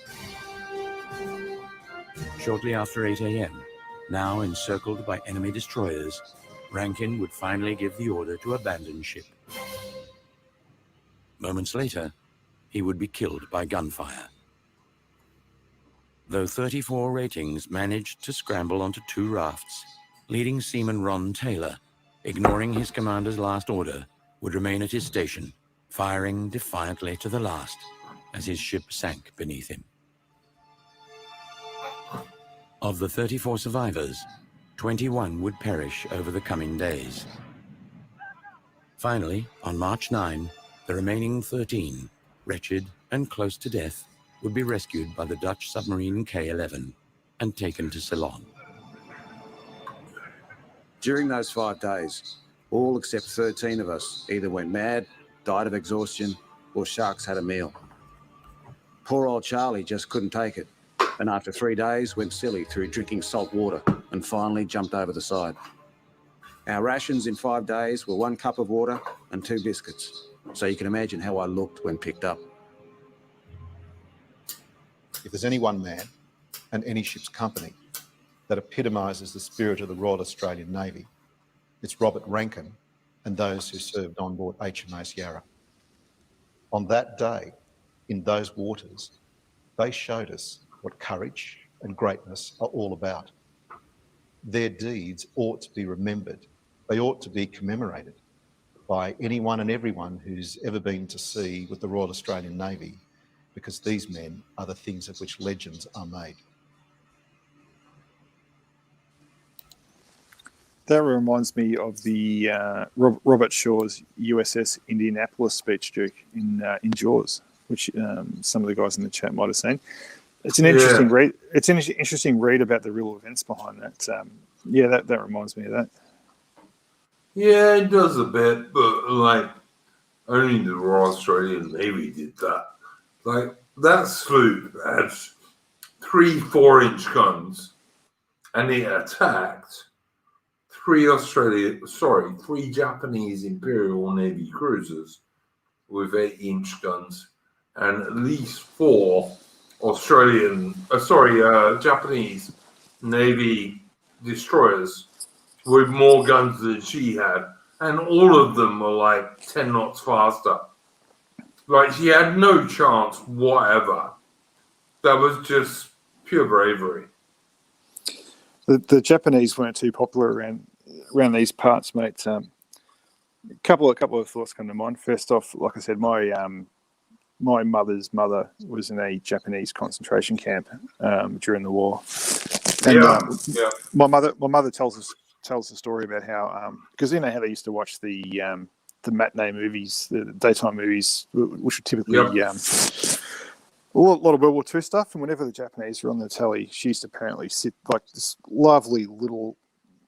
Shortly after 8 a.m., now encircled by enemy destroyers, Rankin would finally give the order to abandon ship. Moments later, he would be killed by gunfire. Though 34 ratings managed to scramble onto 2 rafts, leading seaman Ron Taylor, ignoring his commander's last order, would remain at his station, firing defiantly to the last as his ship sank beneath him. Of the 34 survivors, 21 would perish over the coming days. Finally, on March 9, the remaining 13, wretched and close to death, would be rescued by the Dutch submarine K-11 and taken to Ceylon. During those 5 days, all except 13 of us either went mad, died of exhaustion, or sharks had a meal. Poor old Charlie just couldn't take it, and after 3 days went silly through drinking salt water and finally jumped over the side. Our rations in 5 days were 1 cup of water and 2 biscuits, so you can imagine how I looked when picked up. If there's any one man and any ship's company that epitomises the spirit of the Royal Australian Navy, it's Robert Rankin and those who served on board HMAS Yarra. On that day, in those waters, they showed us what courage and greatness are all about. Their deeds ought to be remembered. They ought to be commemorated by anyone and everyone who's ever been to sea with the Royal Australian Navy, because these men are the things of which legends are made. That reminds me of the Robert Shaw's USS Indianapolis speech, Duke, in Jaws, which some of the guys in the chat might have seen. It's an interesting read. It's an interesting read about the real events behind that. That reminds me of that. Yeah, it does a bit, but like only the Royal Australian Navy did that. Like that sloop had 3 4-inch guns, and it attacked 3 Japanese Imperial Navy cruisers with 8-inch guns, and at least 4 Japanese Navy destroyers with more guns than she had, and all of them were like 10 knots faster. Like she had no chance whatever. That was just pure bravery. The Japanese weren't too popular around these parts, mate. A couple of thoughts come to mind. First off, like I said, my mother's mother was in a Japanese concentration camp during the war. And my mother tells the story about how because you know how they used to watch the matinee movies, the daytime movies, which were typically a lot of World War II stuff. And whenever the Japanese were on the telly, she used to apparently sit like this lovely little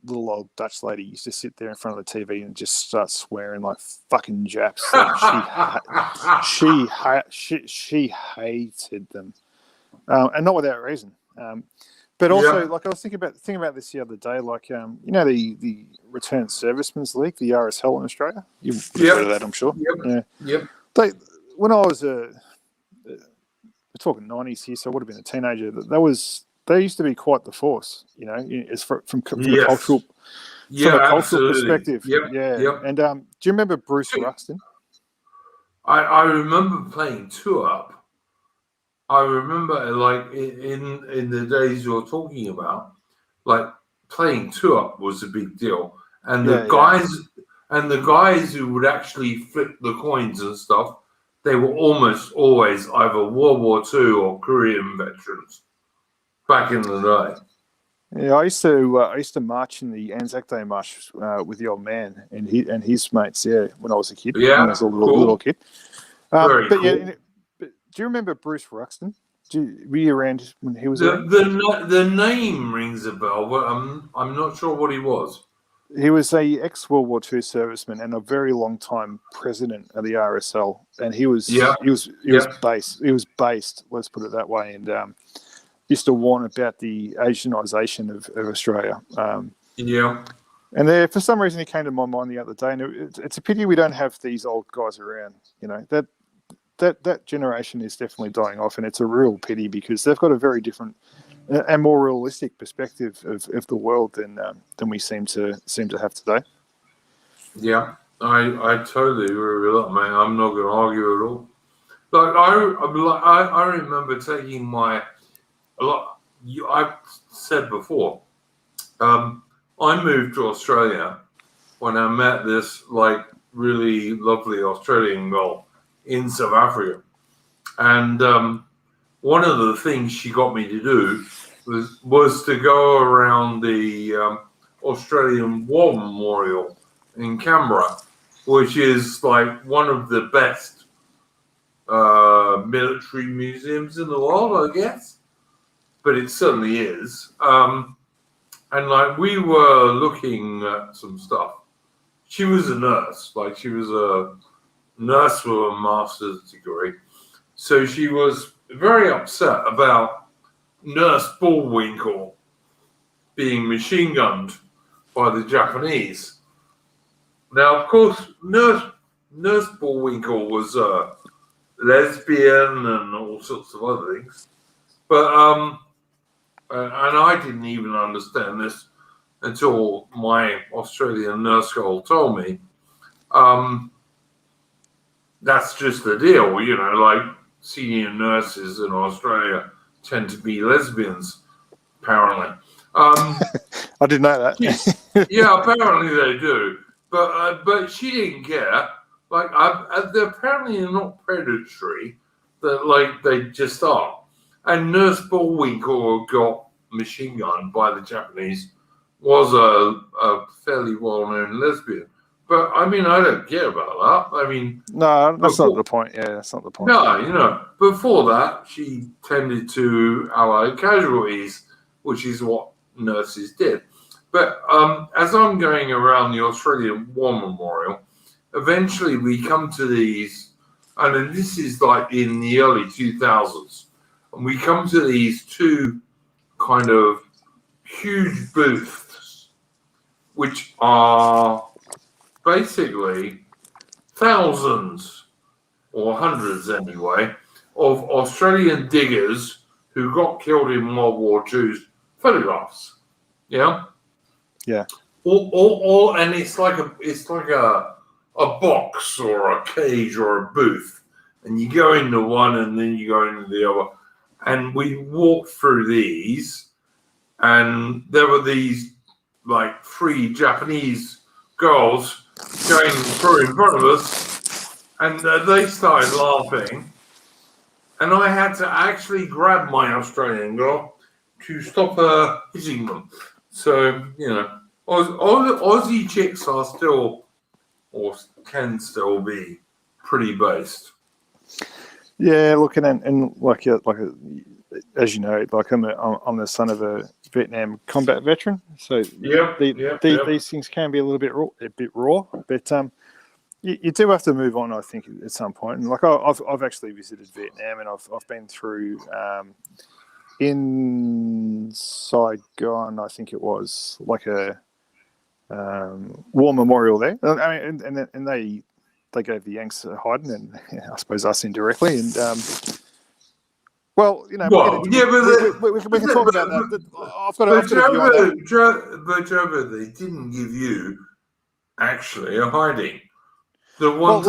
old Dutch lady used to sit there in front of the TV and just start swearing like fucking Japs. Like she hated them, and not without reason. But also, like I was thinking about this the other day, like you know the Returned Servicemen's League, the RSL in Australia. You've heard of that, I'm sure. When I was we're talking 90s here, so I would have been a teenager. They used to be quite the force, you know, from a cultural perspective. And do you remember Bruce Ruxton? I remember playing 2-Up. I remember, like, in the days you're talking about, like, playing 2-Up was a big deal. And the guys who would actually flip the coins and stuff, they were almost always either World War II or Korean veterans back in the day. Yeah, I used to march in the Anzac Day march with the old man and his mates. Yeah, when I was a kid. When I was a little kid. Very cool. Yeah, do you remember Bruce Ruxton? Were you around when he was around? The name rings a bell, but I'm not sure what he was. He was a ex-World War II serviceman and a very long time president of the RSL, and he was based. Let's put it that way, and used to warn about the Asianization of Australia. And there, for some reason, he came to my mind the other day, and it's a pity we don't have these old guys around. You know that generation is definitely dying off, and it's a real pity because they've got a very different and more realistic perspective of the world than we seem to have today. Yeah, I totally agree with that, mate. I'm not going to argue at all. Like I remember taking I've said before, I moved to Australia when I met this like really lovely Australian girl in South Africa, and one of the things she got me to do was to go around the Australian War Memorial in Canberra, which is like one of the best military museums in the world, I guess. But it certainly is. And like we were looking at some stuff. She was a nurse, like she was a nurse with a master's degree. So she was very upset about Nurse Bullwinkle being machine gunned by the Japanese. Now, of course, Nurse Bullwinkle was a lesbian and all sorts of other things. But and I didn't even understand this until my Australian nurse girl told me. That's just the deal, you know, like senior nurses in Australia tend to be lesbians, apparently. I didn't know that. Yeah, apparently they do. But she didn't care. Like, they're apparently not predatory, that like they just are. And Nurse Bullwinkle got machine gunned by the Japanese was a fairly well-known lesbian. But I mean, I don't care about that. I mean, No, that's not the point. Yeah, that's not the point. no, before that, she tended to Allied casualties, which is what nurses did. But as I'm going around the Australian War Memorial, eventually we come to these, and this is like in the early 2000s, and we come to these two kind of huge booths, which are basically thousands or hundreds anyway of Australian diggers who got killed in World War II's photographs. Yeah. Yeah. All and it's like a box or a cage or a booth, and you go into one and then you go into the other, and we walked through these, and there were these like 3 Japanese girls going through in front of us, and they started laughing, and I had to actually grab my Australian girl to stop her hitting them. So, you know, Aussie chicks are still, or can still be, pretty based. Yeah, look, and like as you know, like I'm the son of a Vietnam combat veteran, so these things can be a little bit raw, but you do have to move on, I think, at some point. And like I've actually visited Vietnam, and I've been through in Saigon, I think it was, like a war memorial there. I mean, and they gave the Yanks a hiding, and I suppose us indirectly. And well, you know, we can talk about that. I've got a view on that. But Joe, they didn't give you actually a hiding. The one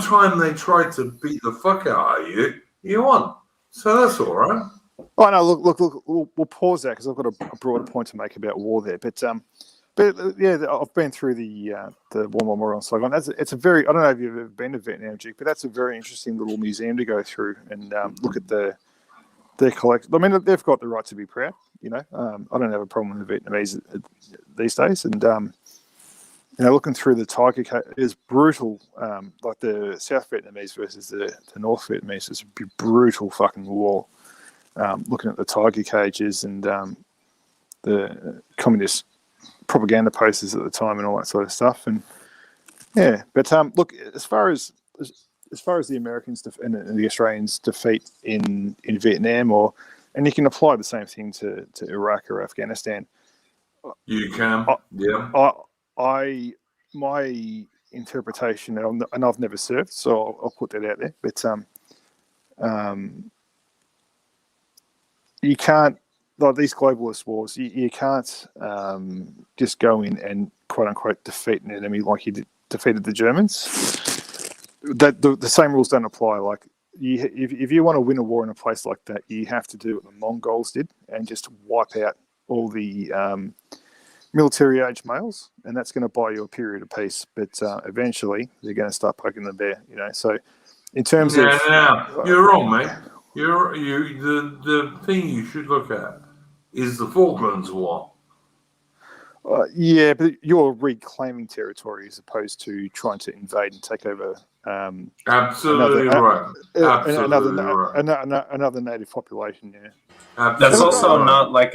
time they tried to beat the fuck out of you, you won. So that's all right. Oh no, look. We'll pause that because I've got a broader point to make about war there. But yeah, I've been through the War Memorial in Saigon. It's a very, I don't know if you've ever been to Vietnam, Duke, but that's a very interesting little museum to go through and look at their collection. I mean, they've got the right to be proud. You know, I don't have a problem with the Vietnamese these days, and you know, looking through the tiger cage is brutal. Like the South Vietnamese versus the North Vietnamese is a brutal fucking war. Looking at the tiger cages and the communist propaganda posters at the time and all that sort of stuff. And yeah, but look, as far as the Americans and the Australians defeat in Vietnam, and you can apply the same thing to Iraq or Afghanistan. You can, my interpretation, and I've never served, so I'll put that out there. But you can't, like these globalist wars, you can't just go in and quote unquote defeat an enemy like you defeated the Germans. That the same rules don't apply. Like if you want to win a war in a place like that, you have to do what the Mongols did and just wipe out all the military age males, and that's going to buy you a period of peace. But eventually, they're going to start poking the bear. You know, so in terms of you're wrong, mate. The thing you should look at is the Falklands War. Yeah, but you're reclaiming territory as opposed to trying to invade and take over. Absolutely right. Another native population. Yeah. Absolutely that's also right. not like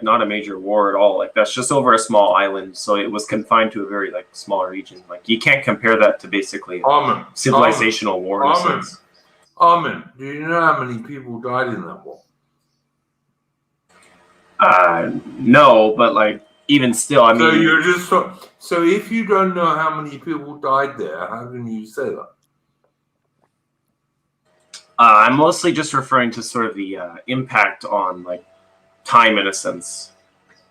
not a major war at all. Like that's just over a small island, so it was confined to a very like small region. Like you can't compare that to basically civilizational war. Armin, do you know how many people died in that war? No, but like even still, I mean. So you're just so if you don't know how many people died there, how can you say that? I'm mostly just referring to sort of the impact on like time in a sense.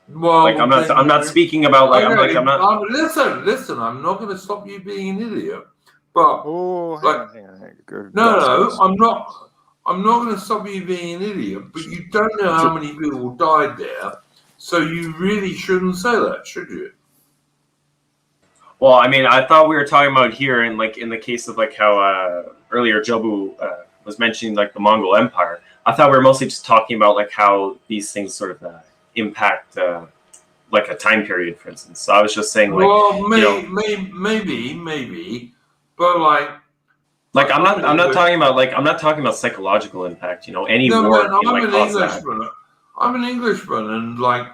Well, like I'm not speaking about like I'm not. Listen. I'm not going to stop you being an idiot, but hang on. No, I'm not. I'm not going to stop you being an idiot, but you don't know how many people died there, so you really shouldn't say that, should you? Well, I mean, I thought we were talking about here, in like in the case of like how earlier Jobu was mentioning like the Mongol Empire. I thought we were mostly just talking about like how these things sort of impact like a time period, for instance. So I was just saying, like, well, maybe, but like I'm not talking about psychological impact. Any war man, can like cause that. I'm an Englishman, and like,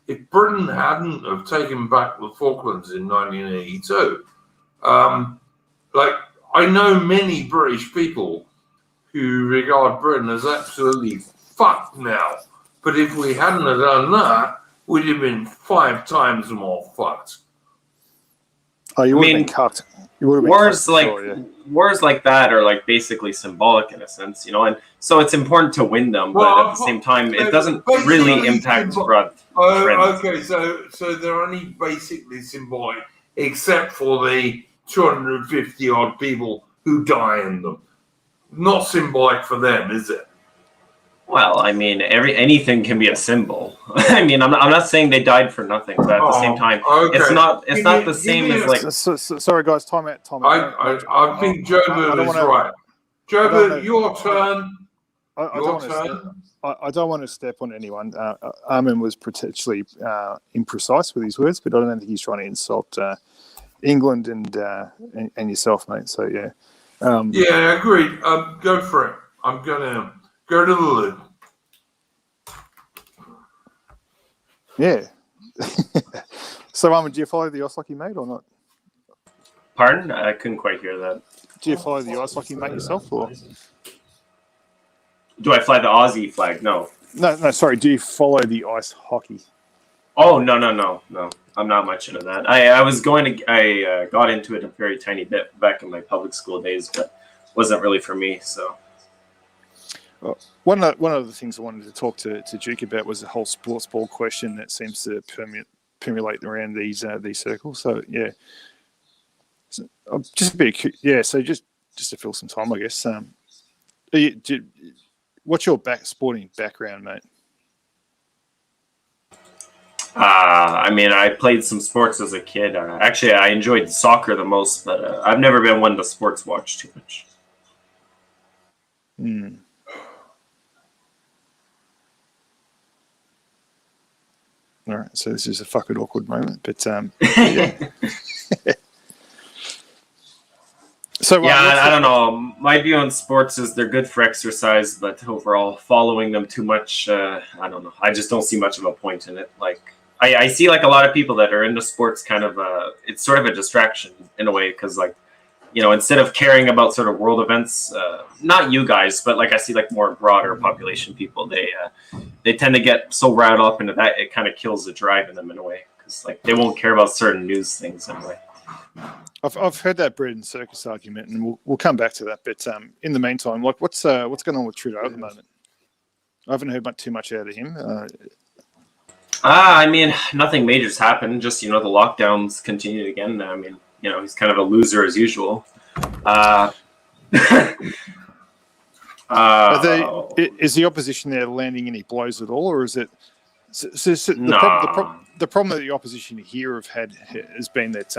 if Britain hadn't have taken back the Falklands in 1982, like, I know many British people who regard Britain as absolutely fucked now. But if we hadn't have done that, we'd have been 5 times more fucked. Oh, you would have been cucked. Wars like that are like basically symbolic in a sense, and so it's important to win them, but at the same time, it doesn't really impact trends. Okay, so they're only basically symbolic, except for the 250 odd people who die in them. Not symbolic for them, is it? Well, I mean, anything can be a symbol. I mean, I'm not saying they died for nothing, but at the same time, it's not the same as like. Sorry, guys, time out. I think Jobo is right. Jobo, your turn. I don't want to step on anyone. Armin was potentially imprecise with his words, but I don't think he's trying to insult England and yourself, mate. So yeah. Yeah, agreed. Go for it. I'm gonna go to the loo. Yeah. So, Armin, do you follow the ice hockey, mate, or not? Pardon? I couldn't quite hear that. Do you follow the ice hockey, mate, yourself, or? Do I fly the Aussie flag? No. No. Sorry. Do you follow the ice hockey? Oh no! I'm not much into that. I got into it a very tiny bit back in my public school days, but wasn't really for me. So. Well, one of the things I wanted to talk to Duke about was the whole sports ball question that seems to permeate around these circles. So yeah, so, just a bit. So just to fill some time, I guess. What's your sporting background, mate? I mean, I played some sports as a kid. Actually, I enjoyed soccer the most, but I've never been one to sports watch too much. Hmm. All right, so this is a fucking awkward moment, but yeah. So I don't know. My view on sports is they're good for exercise, but overall, following them too much, I don't know. I just don't see much of a point in it. Like, I see like a lot of people that are into sports, kind of it's sort of a distraction in a way, because like, instead of caring about sort of world events, not you guys, but like I see like more broader population people, they tend to get so riled up into that it kind of kills the drive in them in a way, because like they won't care about certain news things in a way. I've heard that bread and circus argument, and we'll come back to that. But in the meantime, like what's going on with Trudeau at the moment? I haven't heard too much out of him. I mean, nothing major's happened. Just the lockdowns continued again. I mean, he's kind of a loser as usual. Is the opposition there landing any blows at all, or is it? The problem that the opposition here have had has been that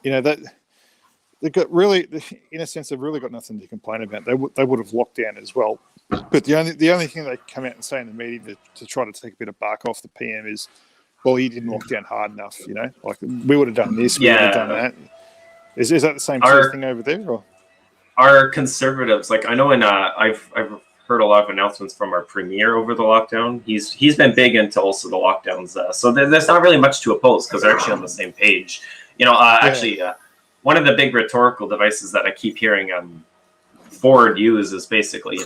that they've got really, in a sense, they've really got nothing to complain about. They would have locked down as well, but the only thing they come out and say in the media to try to take a bit of bark off the PM is, well, he didn't lock down hard enough. Like we would have done this, we would have done that. Is that the same sort of thing over there? Or? Our conservatives, like I know, I've heard a lot of announcements from our premier over the lockdown. He's been big into also the lockdowns, so there's not really much to oppose because they're actually on the same page. Actually, one of the big rhetorical devices that I keep hearing Ford use is basically,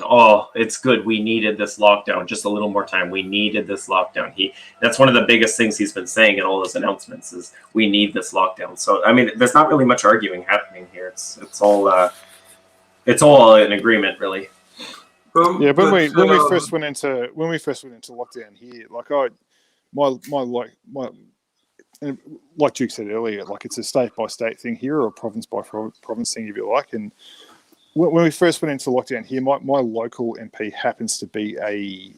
it's good. We needed this lockdown. Just a little more time. We needed this lockdown. That's one of the biggest things he's been saying in all his announcements is we need this lockdown. So I mean, there's not really much arguing happening here. It's all in agreement, really. Yeah, but when we first went into lockdown here, like Duke said earlier, like it's a state by state thing here, or a province by province thing, if you like. And when we first went into lockdown here, my local MP happens to be a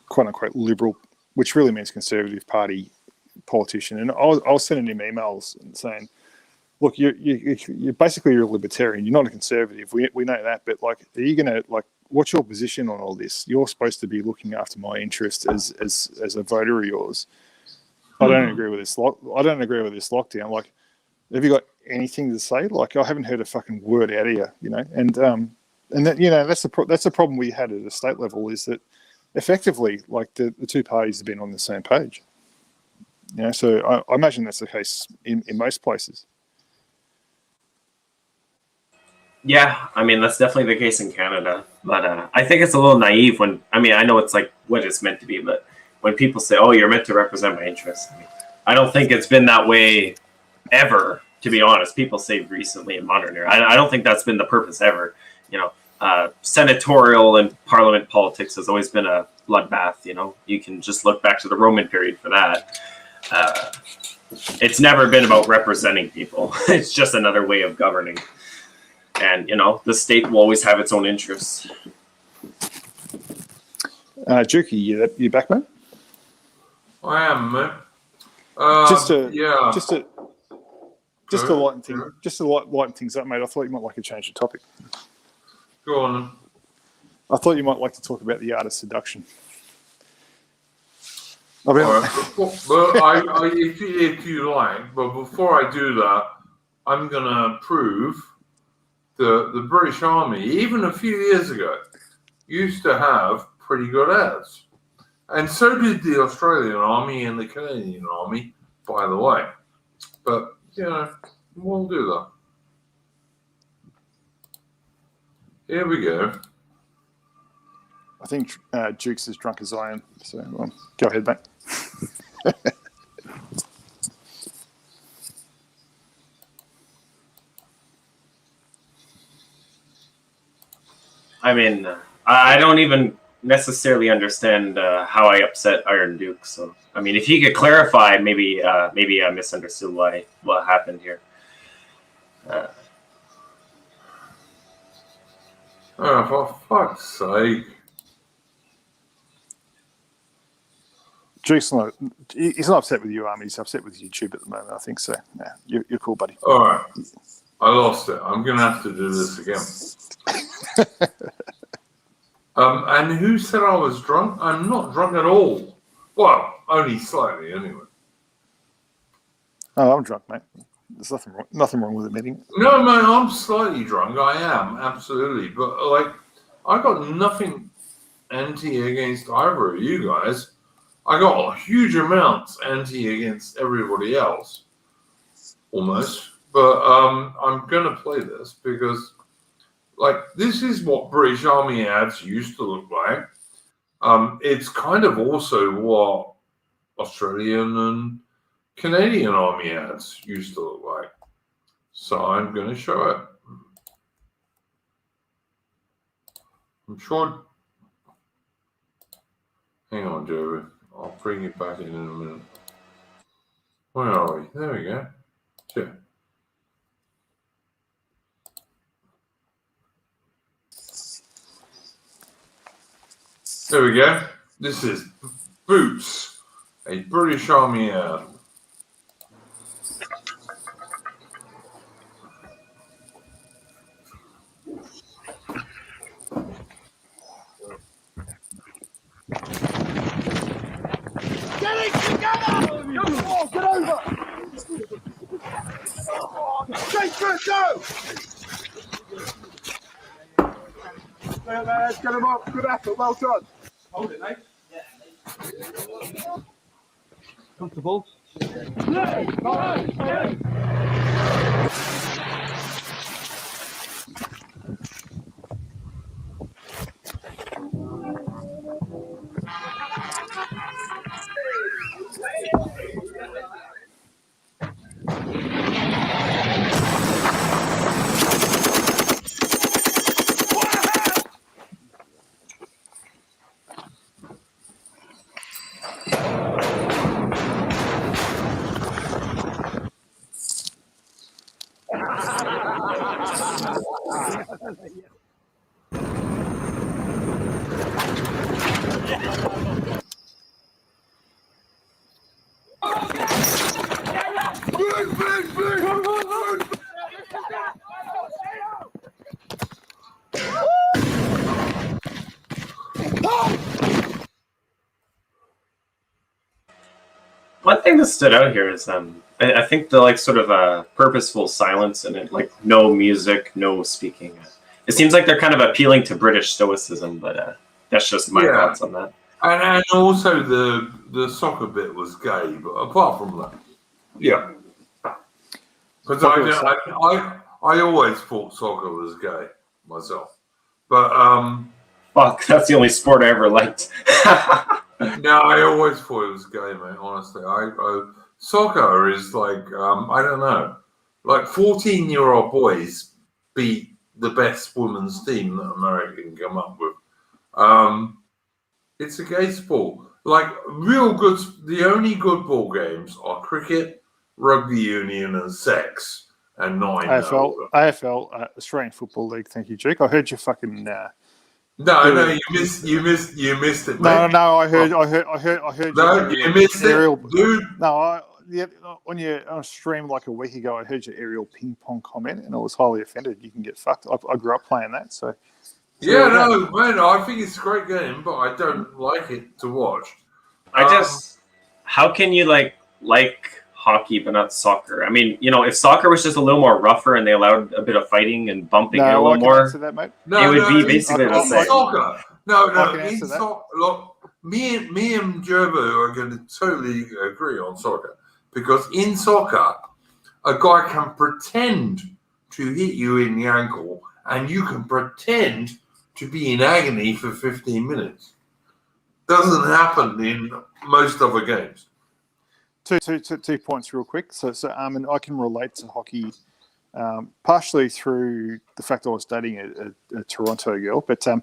quote unquote liberal, which really means Conservative Party politician, and I was sending him emails and saying, look, you're basically a libertarian. You're not a conservative. We know that, but like, are you gonna what's your position on all this? You're supposed to be looking after my interest as a voter of yours. I don't agree with this. I don't agree with this lockdown. Like, have you got anything to say? Like, I haven't heard a fucking word out of you, you know. And that, you know, that's the problem we had at a state level, is that effectively, like, the two parties have been on the same page. You know, so I imagine that's the case in most places. Yeah, I mean, that's definitely the case in Canada. But I think it's a little naive when, I mean, I know it's like what it's meant to be, but when people say, oh, you're meant to represent my interests, I don't think it's been that way ever, to be honest. People say recently in modern era. I don't think that's been the purpose ever. You know, senatorial and parliament politics has always been a bloodbath. You know, you can just look back to the Roman period for that. It's never been about representing people. It's just another way of governing. And, you know, the state will always have its own interests. Juki, you back, mate? I am, mate. Just to Go lighten things up, mate. I thought you might like to change the topic. Go on. I thought you might like to talk about the art of seduction. All right. But if you like, but before I do that, I'm gonna prove the British Army, even a few years ago, used to have pretty good ads. And so did the Australian Army and the Canadian Army, by the way. But, you know, we'll do that. Here we go. I think Duke's as drunk as I am. So go ahead, mate. I mean, I don't even necessarily understand how I upset Iron Duke. So, I mean, if he could clarify, maybe I misunderstood what happened here. Oh, for fuck's sake. Duke's he's not upset with you, Army. He's upset with YouTube at the moment, I think. So, yeah, you're cool, buddy. All right. I lost it. I'm going to have to do this again. And who said I was drunk? I'm not drunk at all. Well, only slightly, anyway. Oh, I'm drunk, mate. There's nothing wrong with admitting. No, man, I'm slightly drunk. I am, absolutely. But, like, I got nothing anti against either of you guys. I got huge amounts anti against everybody else, almost. But I'm going to play this because, like, this is what British Army ads used to look like. It's kind of also what Australian and Canadian Army ads used to look like. So I'm going to show it. I'm sure. Hang on, Joe. I'll bring it back in a minute. Where are we? There we go. Yeah. There we go. This is Boots, a British Army ad. Get it together! Get over! Straight through, go! There, lads, get him up. Good effort, well done. Hold it, mate. Yeah. Comfortable? One thing that stood out here is I think the like sort of purposeful silence in it, like no music, no speaking. It seems like they're kind of appealing to British stoicism, but that's just my thoughts on that. And also the soccer bit was gay, but apart from that, yeah. Because I always thought soccer was gay myself, but fuck, that's the only sport I ever liked. no, I always thought it was gay, mate. Honestly, soccer is like I don't know, like 14-year-old boys beat the best women's team that America can come up with. It's a gay sport. Like real good. The only good ball games are cricket, rugby union, and sex. And AFL, Australian Football League. Thank you, Duke. I heard you fucking. No, you missed it. No, Mate. I heard. No, you missed it, dude. No, on a stream like a week ago, I heard your aerial ping pong comment, and I was highly offended. You can get fucked. I grew up playing that, so. Yeah, no, man. I think it's a great game, but I don't like it to watch. How can you like hockey but not soccer? I mean, if soccer was just a little more rougher and they allowed a bit of fighting and bumping a little more, that, mate. It would be basically the same. Soccer. Look, me and Gerbo are going to totally agree on soccer, because in soccer, a guy can pretend to hit you in the ankle, and you can pretend to be in agony for 15 minutes. Doesn't happen in most other games. Two points real quick. So I can relate to hockey partially through the fact I was dating a Toronto girl, but no,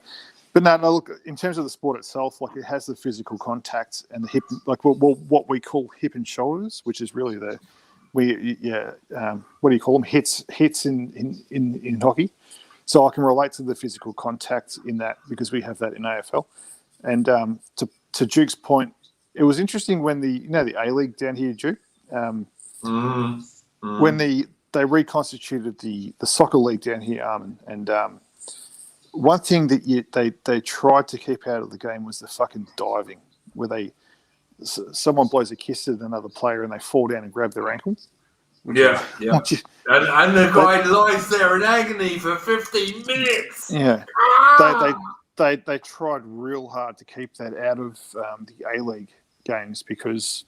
look, in terms of the sport itself, like it has the physical contact and the hip, like what we call hip and shoulders, which is really what do you call them? Hits in hockey. So I can relate to the physical contact in that, because we have that in AFL. And to Duke's point, it was interesting when the A-League down here, Duke, when they reconstituted the soccer league down here, Armin, and one thing that they tried to keep out of the game was the fucking diving, where someone blows a kiss at another player and they fall down and grab their ankle. Yeah. And the guy lies there in agony for 15 minutes. Yeah. They tried real hard to keep that out of the A-League games, because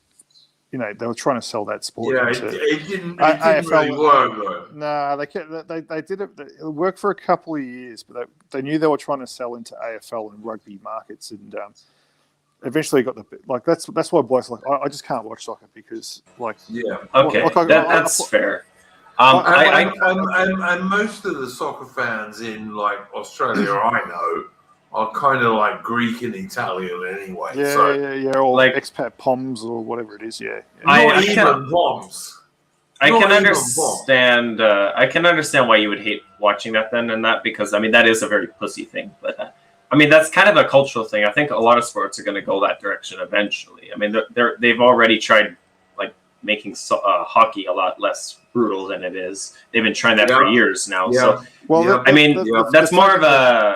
they were trying to sell that sport. Yeah, it didn't really work though. No, they did it. It worked for a couple of years, but they knew they were trying to sell into AFL and rugby markets, and eventually got that's why boys I just can't watch soccer, because that's fair. And most of the soccer fans in like Australia, I know, are kind of like Greek and Italian anyway. Or like expat Poms or whatever it is. Not even Poms. I can understand. I can understand why you would hate watching that then, and that, because I mean that is a very pussy thing. But I mean that's kind of a cultural thing. I think a lot of sports are going to go that direction eventually. I mean they've already tried like making hockey a lot less brutal than it is. They've been trying that for years now. Yeah. So I mean that's more of a.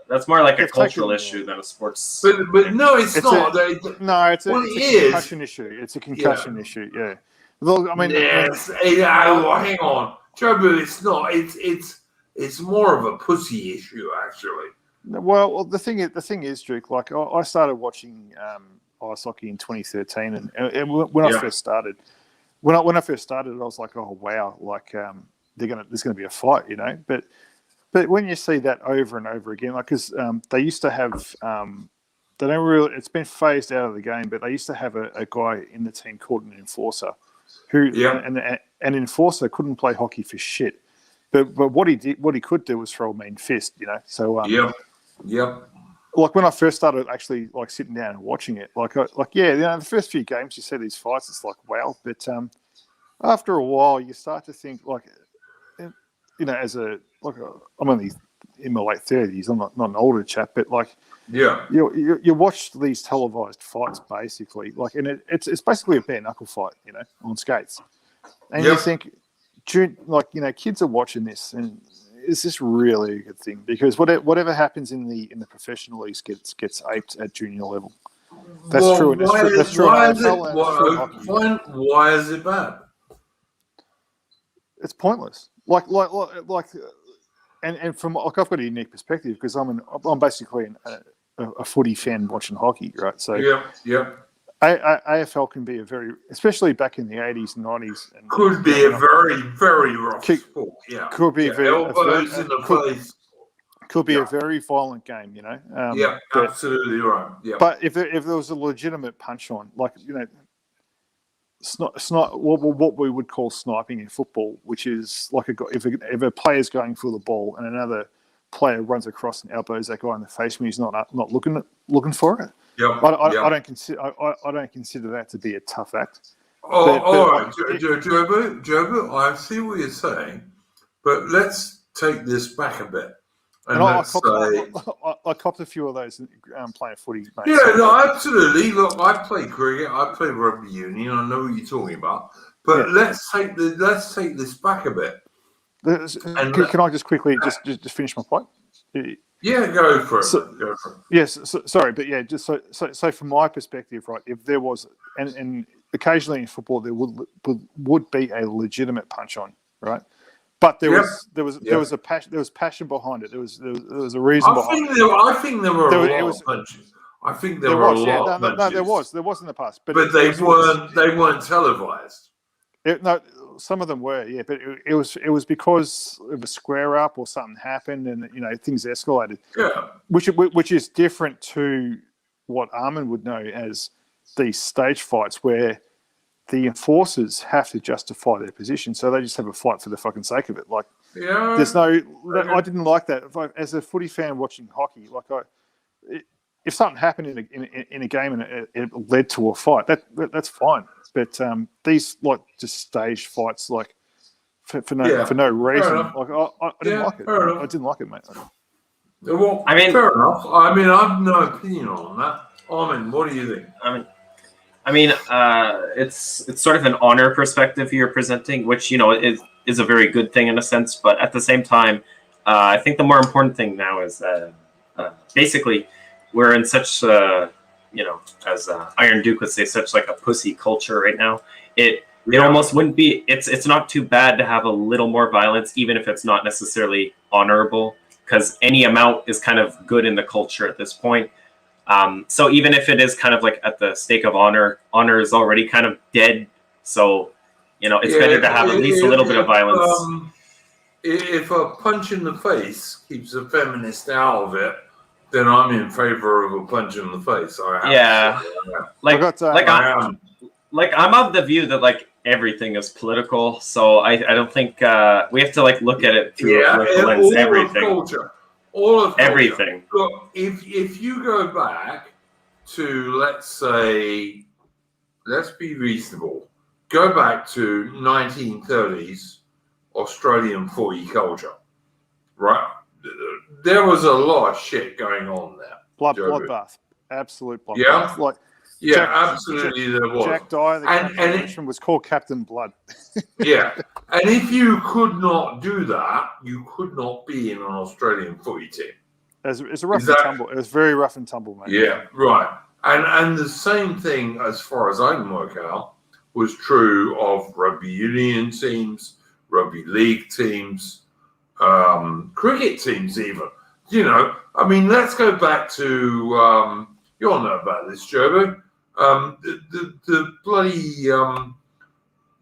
That's more like a cultural issue than a sports. But no, it's not. It's a concussion issue. It's a concussion issue. Yeah. Well, I mean, hang on, Jobu. It's not. It's more of a pussy issue, actually. Well, the thing is, Duke. Like I started watching ice hockey in 2013, and when I first started, when I first started, I was like, oh wow, like there's gonna be a fight, But when you see that over and over again, like, because they used to have, they don't really, it's been phased out of the game, but they used to have a guy in the team called an enforcer, who, and an enforcer couldn't play hockey for shit. But what he could do was throw a mean fist, So, Like when I first started actually like sitting down and watching it, the first few games you see these fights, it's like, wow. But after a while, you start to think like, I'm only in my late 30s. I'm not an older chap, but you watch these televised fights basically, like, and it's basically a bare knuckle fight, on skates, and you think, kids are watching this, and is this really a good thing? Because whatever happens in the professional leagues gets aped at junior level. That's true. And that's true in AFL and it's true in hockey. Why is it bad? It's pointless. And from I've got a unique perspective because I'm basically a footy fan watching hockey, right? So yeah. AFL can be especially back in the 80s and 90s. And, could be a very, very rough sport. Yeah. Could be elbows in the face. Could be a very violent game, you know. Absolutely right. Yeah. But if there was a legitimate punch on, it's not what we would call sniping in football, which is like if a player's going for the ball and another player runs across and elbows that guy in the face when he's not looking for it. Yeah. I don't consider that to be a tough act. All right, Jobu, I see what you're saying, but let's take this back a bit. And I copped a few of those playing footy. Mate, yeah, no, absolutely. Look, I play cricket, I play rugby union. I know what you're talking about. But let's take this back a bit. Can I just quickly just finish my point? Yeah, go for it. Go for it. Yes, sorry, but yeah, just so from my perspective, right? If there was, and occasionally in football there would be a legitimate punch on, right? But there was passion behind it. There was a reason behind it. I think there were a lot of punches. I think there were a lot of punches. No, there was in the past, but they weren't televised. No, some of them were, yeah, but it was because of a square up or something happened, and things escalated. Yeah, which is different to what Armin would know as these stage fights, where the enforcers have to justify their position, so they just have a fight for the fucking sake of it. Like, there's no. I didn't like that. As a footy fan watching hockey, if something happened in a game and it led to a fight, that's fine. But these just staged fights, for no reason, I didn't like it. I didn't like it, mate. Well, fair enough. I mean, I have no opinion on that. Armin, what do you think? It's sort of an honor perspective you're presenting, which is a very good thing in a sense. But at the same time, I think the more important thing now is that basically we're in such as Iron Duke would say, such like a pussy culture right now. It almost wouldn't be. It's not too bad to have a little more violence, even if it's not necessarily honorable, because any amount is kind of good in the culture at this point. So even if it is kind of like at the stake of honor is already kind of dead. So, it's better to have at least a little bit of violence. If a punch in the face keeps a feminist out of it, then I'm in favor of a punch in the face. I'm of the view that everything is political. So I don't think we have to look at it through a political lens. Everything. All of everything. Look, if you go back to, let's be reasonable, go back to 1930s Australian footy culture, right? There was a lot of shit going on there. Bloodbath, absolute bloodbath. Yeah, absolutely there was. Jack Dyer, the captain, was called Captain Blood. Yeah, and if you could not do that, you could not be in an Australian footy team. It's a rough and tumble. It was very rough and tumble, mate. Yeah, right. And the same thing, as far as I can work out, was true of rugby union teams, rugby league teams, cricket teams even. Let's go back to, you all know about this, Jobo. The bloody,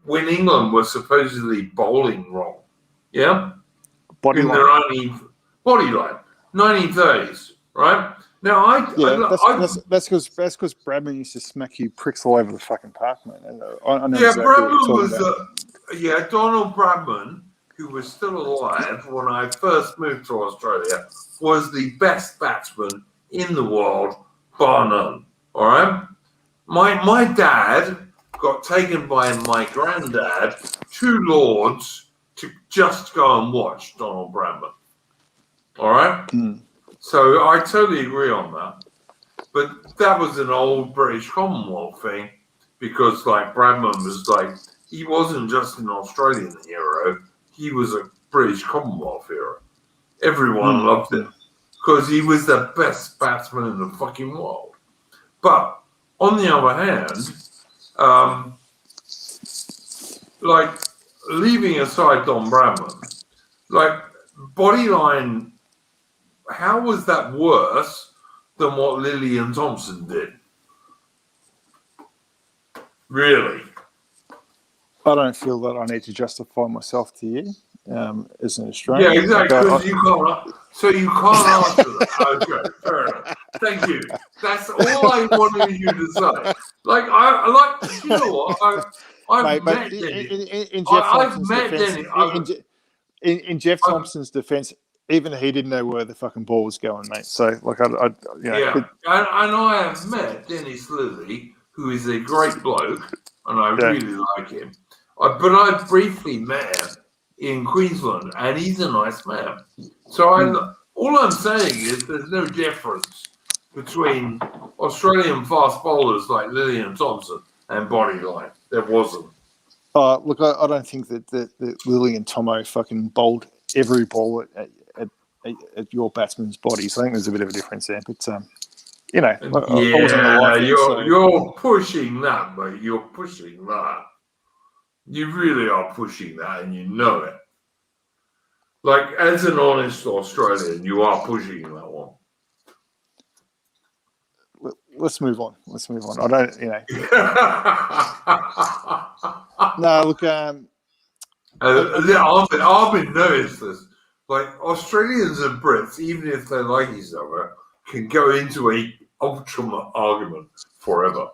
when England was supposedly bowling wrong, body line, 1930s, right? Now, that's because Bradman used to smack you pricks all over the fucking park, man. Bradman was Donald Bradman, who was still alive when I first moved to Australia, was the best batsman in the world, bar none. All right, my dad got taken by my granddad to Lords to just go and watch Donald Bradman. All right, so I totally agree on that. But that was an old British Commonwealth thing, because Bradman was he wasn't just an Australian hero. He was a British Commonwealth hero. Everyone loved him because he was the best batsman in the fucking world. But On the other hand, like leaving aside Don Bradman, like Bodyline, how was that worse than what Lillian Thompson did? Really? I don't feel that I need to justify myself to you as an Australian. Yeah, exactly. Because you can't. So you can't answer that. Okay, fair enough. Thank you. That's all I wanted you to say. Like I like. You know what? I've met Denny. In Jeff I've Thompson's met defense, Denny. in Jeff Thompson's defense, even he didn't know where the fucking ball was going, mate. So, like, Yeah, and I have met Dennis Lilly, who is a great bloke, and I really like him. But I briefly met him in Queensland, and he's a nice man. So all I'm saying is there's no difference between Australian fast bowlers like Lillian Thompson and Bodyline. There wasn't. Look, I don't think that Lilly and Tomo fucking bowled every ball at your batsman's body. So I think there's a bit of a difference there. But you know, I wasn't alive then, you're pushing that, mate. You're pushing that. You really are pushing that, and you know it. Like, as an honest Australian, you are pushing that one. Let's move on. I don't, you know. No, look. I've been noticed this. Like, Australians and Brits, even if they like each other, can go into a ultimate argument forever.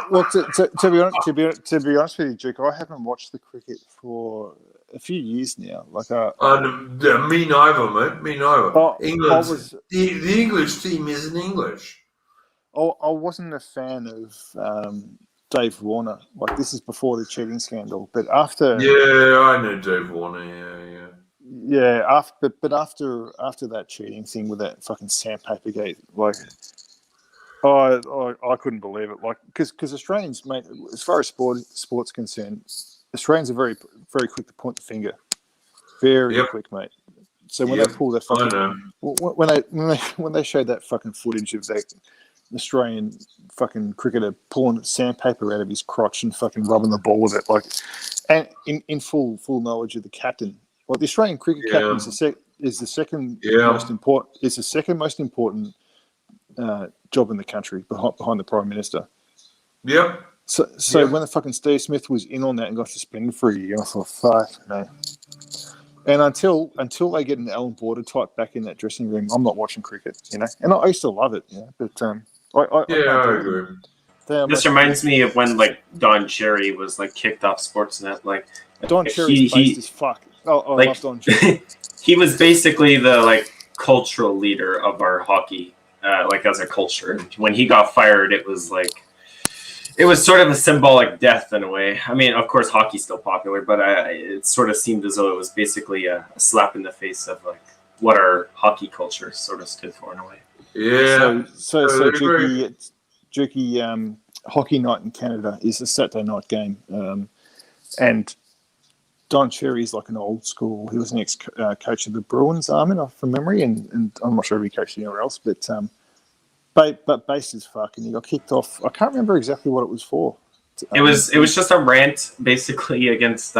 Well, to be honest with you, Duke, I haven't watched the cricket for a few years now. Like, me neither, mate. Me neither. England. The English team isn't English. I wasn't a fan of Dave Warner. Like, this is before the cheating scandal, but after. Yeah, I know Dave Warner. Yeah. Yeah, after that cheating thing with that fucking sandpaper gate, like, I couldn't believe it. Like, because Australians, mate, as far as sports concerned, Australians are very, very quick to point the finger, very quick, mate. So when they pull that fucking, when they showed that fucking footage of that Australian fucking cricketer pulling sandpaper out of his crotch and fucking rubbing the ball with it, like, and in full knowledge of the captain. Like, the Australian cricket captain is the second most important. It's the second most important job in the country behind the Prime Minister. Yep. So when the fucking Steve Smith was in on that and got suspended for a year, I thought, fuck, no. And until they get an Alan Border type back in that dressing room, I'm not watching cricket, you know. And I used to love it, you know. But I agree. This reminds me of when, like, Don Cherry was, like, kicked off Sportsnet. Like, Don Cherry's based as fuck. I love Don Cherry. He was basically the, like, cultural leader of our hockey, like, as a culture. And when he got fired, it was like, it was sort of a symbolic death in a way. I mean, of course, hockey's still popular, but it sort of seemed as though it was basically a slap in the face of, like, what our hockey culture sort of stood for in a way. Yeah. So Jukey, hockey night in Canada is a Saturday night game, and Don Cherry's like an old school. He was an ex-coach of the Bruins, from memory, and I'm not sure if he coached anywhere else, but based as fuck, and he got kicked off. I can't remember exactly what it was for. It was just a rant, basically, against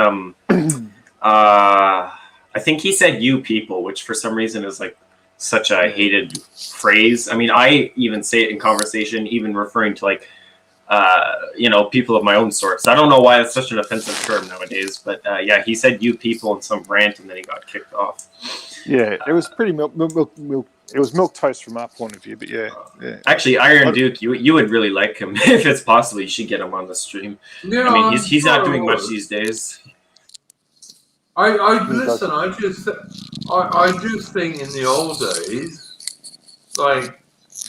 I think he said "you people," which for some reason is like such a hated phrase. I mean, I even say it in conversation, even referring to, like, people of my own sorts. I don't know why it's such an offensive term nowadays, but he said "you people" in some rant, and then he got kicked off. Yeah, it was pretty milk. It was milk toast from our point of view, but yeah. Actually, Iron Duke, you would really like him if it's possible. You should get him on the stream. Yeah, I mean, he's not doing much these days. I listen. I just think in the old days, like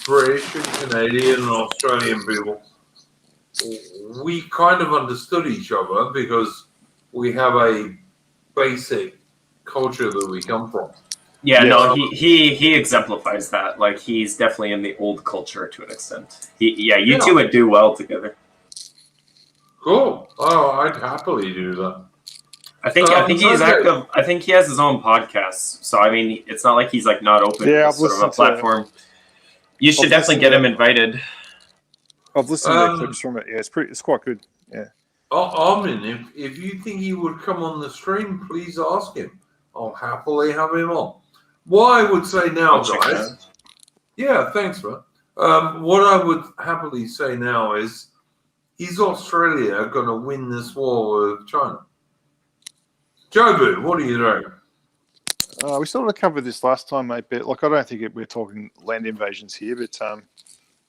British and Canadian and Australian people, we kind of understood each other because we have a basic culture that we come from. Yeah, no, he exemplifies that. Like, he's definitely in the old culture to an extent. You two would do well together. Cool. Oh, I'd happily do that. I think he's active. I think he has his own podcast. So I mean, it's not like he's like not open to sort of a platform. You should definitely get him invited. I've listened to clips from it. Yeah, it's quite good. Yeah. Armin, if you think he would come on the stream, please ask him. I'll happily have him on. What I would say now, I'll check it guys. out. Yeah, thanks, man. What I would happily say now is Australia going to win this war with China? Jobu, what do you think? We sort of covered this last time, mate. But like, I don't think we're talking land invasions here, but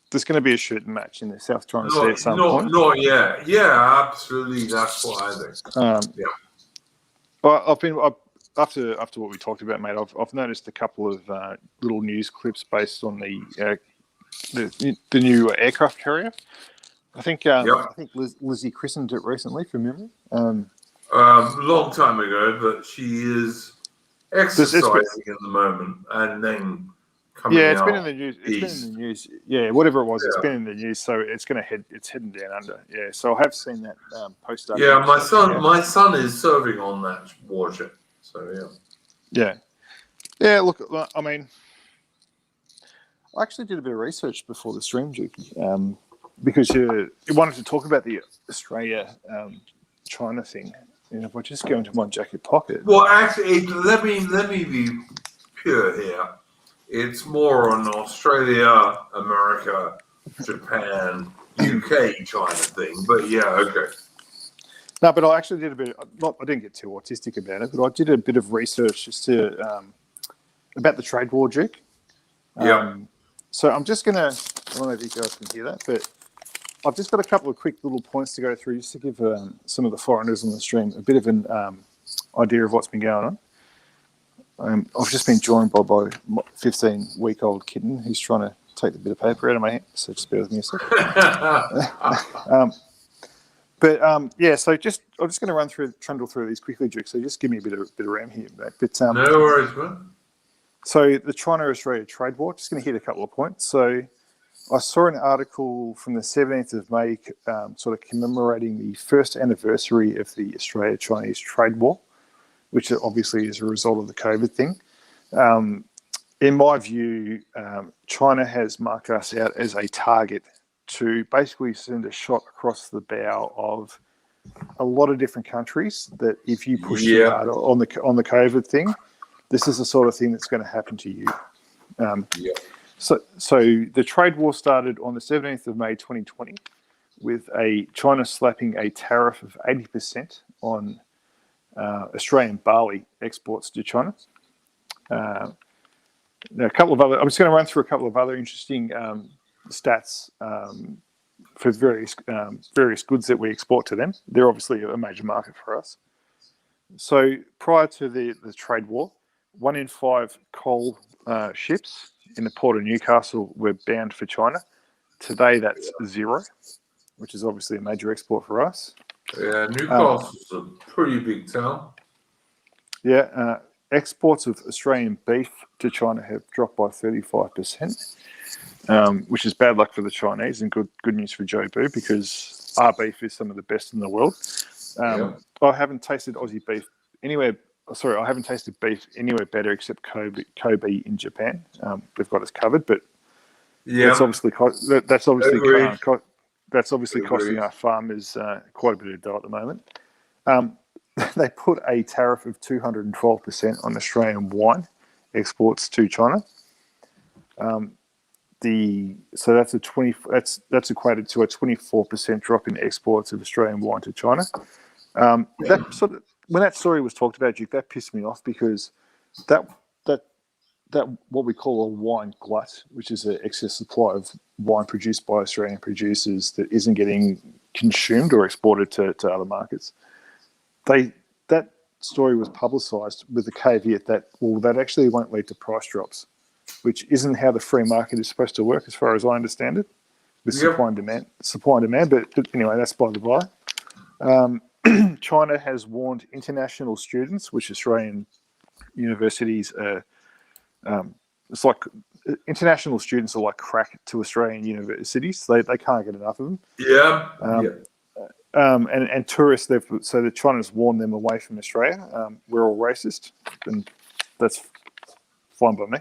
there's going to be a shooting match in the South China Sea at some point. Not yet. Yeah, absolutely. That's what I think. Yeah. But after what we talked about, mate, I've noticed a couple of little news clips based on the new aircraft carrier. I think Lizzie christened it recently from memory. Long time ago, but she is exercising at the moment, and then coming out. It's been in the news. It's been in the news. Yeah, whatever it was, it's been in the news. So it's heading down under. Yeah, so I have seen that post. Yeah, my son is serving on that warship. So yeah. Look, I mean, I actually did a bit of research before the stream, Juki, because you wanted to talk about the Australia China thing. And if I just go into my jacket pocket. Well, actually, let me be pure here. It's more on Australia, America, Japan, UK China thing. But yeah, okay. No, but I actually did a bit. I didn't get too autistic about it, but I did a bit of research just to about the trade war, Duke. So I'm just gonna. I don't know if you guys can hear that, but I've just got a couple of quick little points to go through just to give some of the foreigners on the stream a bit of an idea of what's been going on. I've just been joined by my 15-week-old kitten who's trying to take the bit of paper out of my hand, so just bear with me a second. So I'm just going to trundle through these quickly, Duke. So just give me a bit of RAM here, mate. But no worries, man. So the China-Australia trade war. Just going to hit a couple of points. So I saw an article from the 17th of May, sort of commemorating the first anniversary of the Australia-Chinese trade war, which obviously is a result of the COVID thing. In my view, China has marked us out as a target to basically send a shot across the bow of a lot of different countries that if you push too hard on the COVID thing, this is the sort of thing that's going to happen to you. So the trade war started on the 17th of May 2020 with China slapping a tariff of 80% on Australian barley exports to China. Now I'm just going to run through a couple of other interesting stats for various goods that we export to them. They're obviously a major market for us. So prior to the trade war, 1 in 5 coal ships in the port of Newcastle were bound for China. Today, that's 0, which is obviously a major export for us. Yeah, Newcastle's a pretty big town. Yeah, exports of Australian beef to China have dropped by 35%, which is bad luck for the Chinese and good news for Joe Boo, because our beef is some of the best in the world. I haven't tasted Aussie beef anywhere. Sorry, I haven't tasted beef anywhere better except Kobe in Japan. We've got us covered, but that's obviously costing our farmers quite a bit of dough at the moment. They put a tariff of 212% on Australian wine exports to China. So that's that's equated to a 24% drop in exports of Australian wine to China. When that story was talked about, Duke, that pissed me off, because that what we call a wine glut, which is an excess supply of wine produced by Australian producers that isn't getting consumed or exported to other markets. That story was publicised with the caveat that that actually won't lead to price drops, which isn't how the free market is supposed to work, as far as I understand it, with supply and demand. But anyway, that's by the by. China has warned international students, which Australian universities are. It's like international students are like crack to Australian universities. They can't get enough of them. And tourists. So the China's warned them away from Australia. We're all racist, and that's fine by me.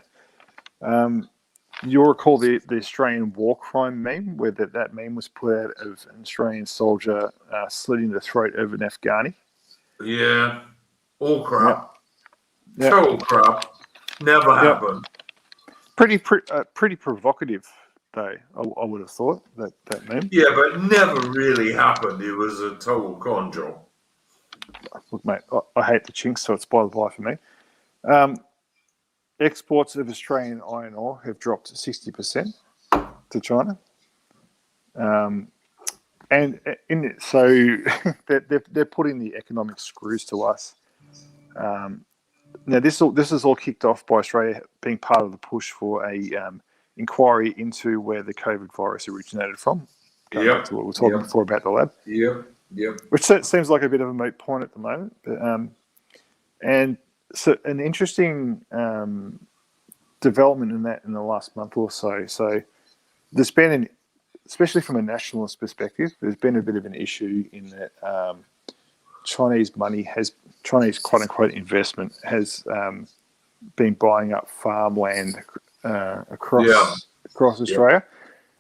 You'll recall the Australian war crime meme, where that meme was put out of an Australian soldier slitting the throat of an Afghani. Yeah, all crap. Yep. Total crap. Never happened. Pretty provocative, though. I would have thought that meme. Yeah, but never really happened. It was a total con job. Look, mate, I hate the chinks, so it's by the by for me. Exports of Australian iron ore have dropped 60% to China. And so they're putting the economic screws to us. Now, this is all kicked off by Australia being part of the push for a inquiry into where the COVID virus originated from. Going back to what we were talking before about the lab. Yep. Which seems like a bit of a moot point at the moment. But, and so an interesting development in the last month or so. So there's been, especially from a nationalist perspective, there's been a bit of an issue in that Chinese quote unquote investment has been buying up farmland across Australia.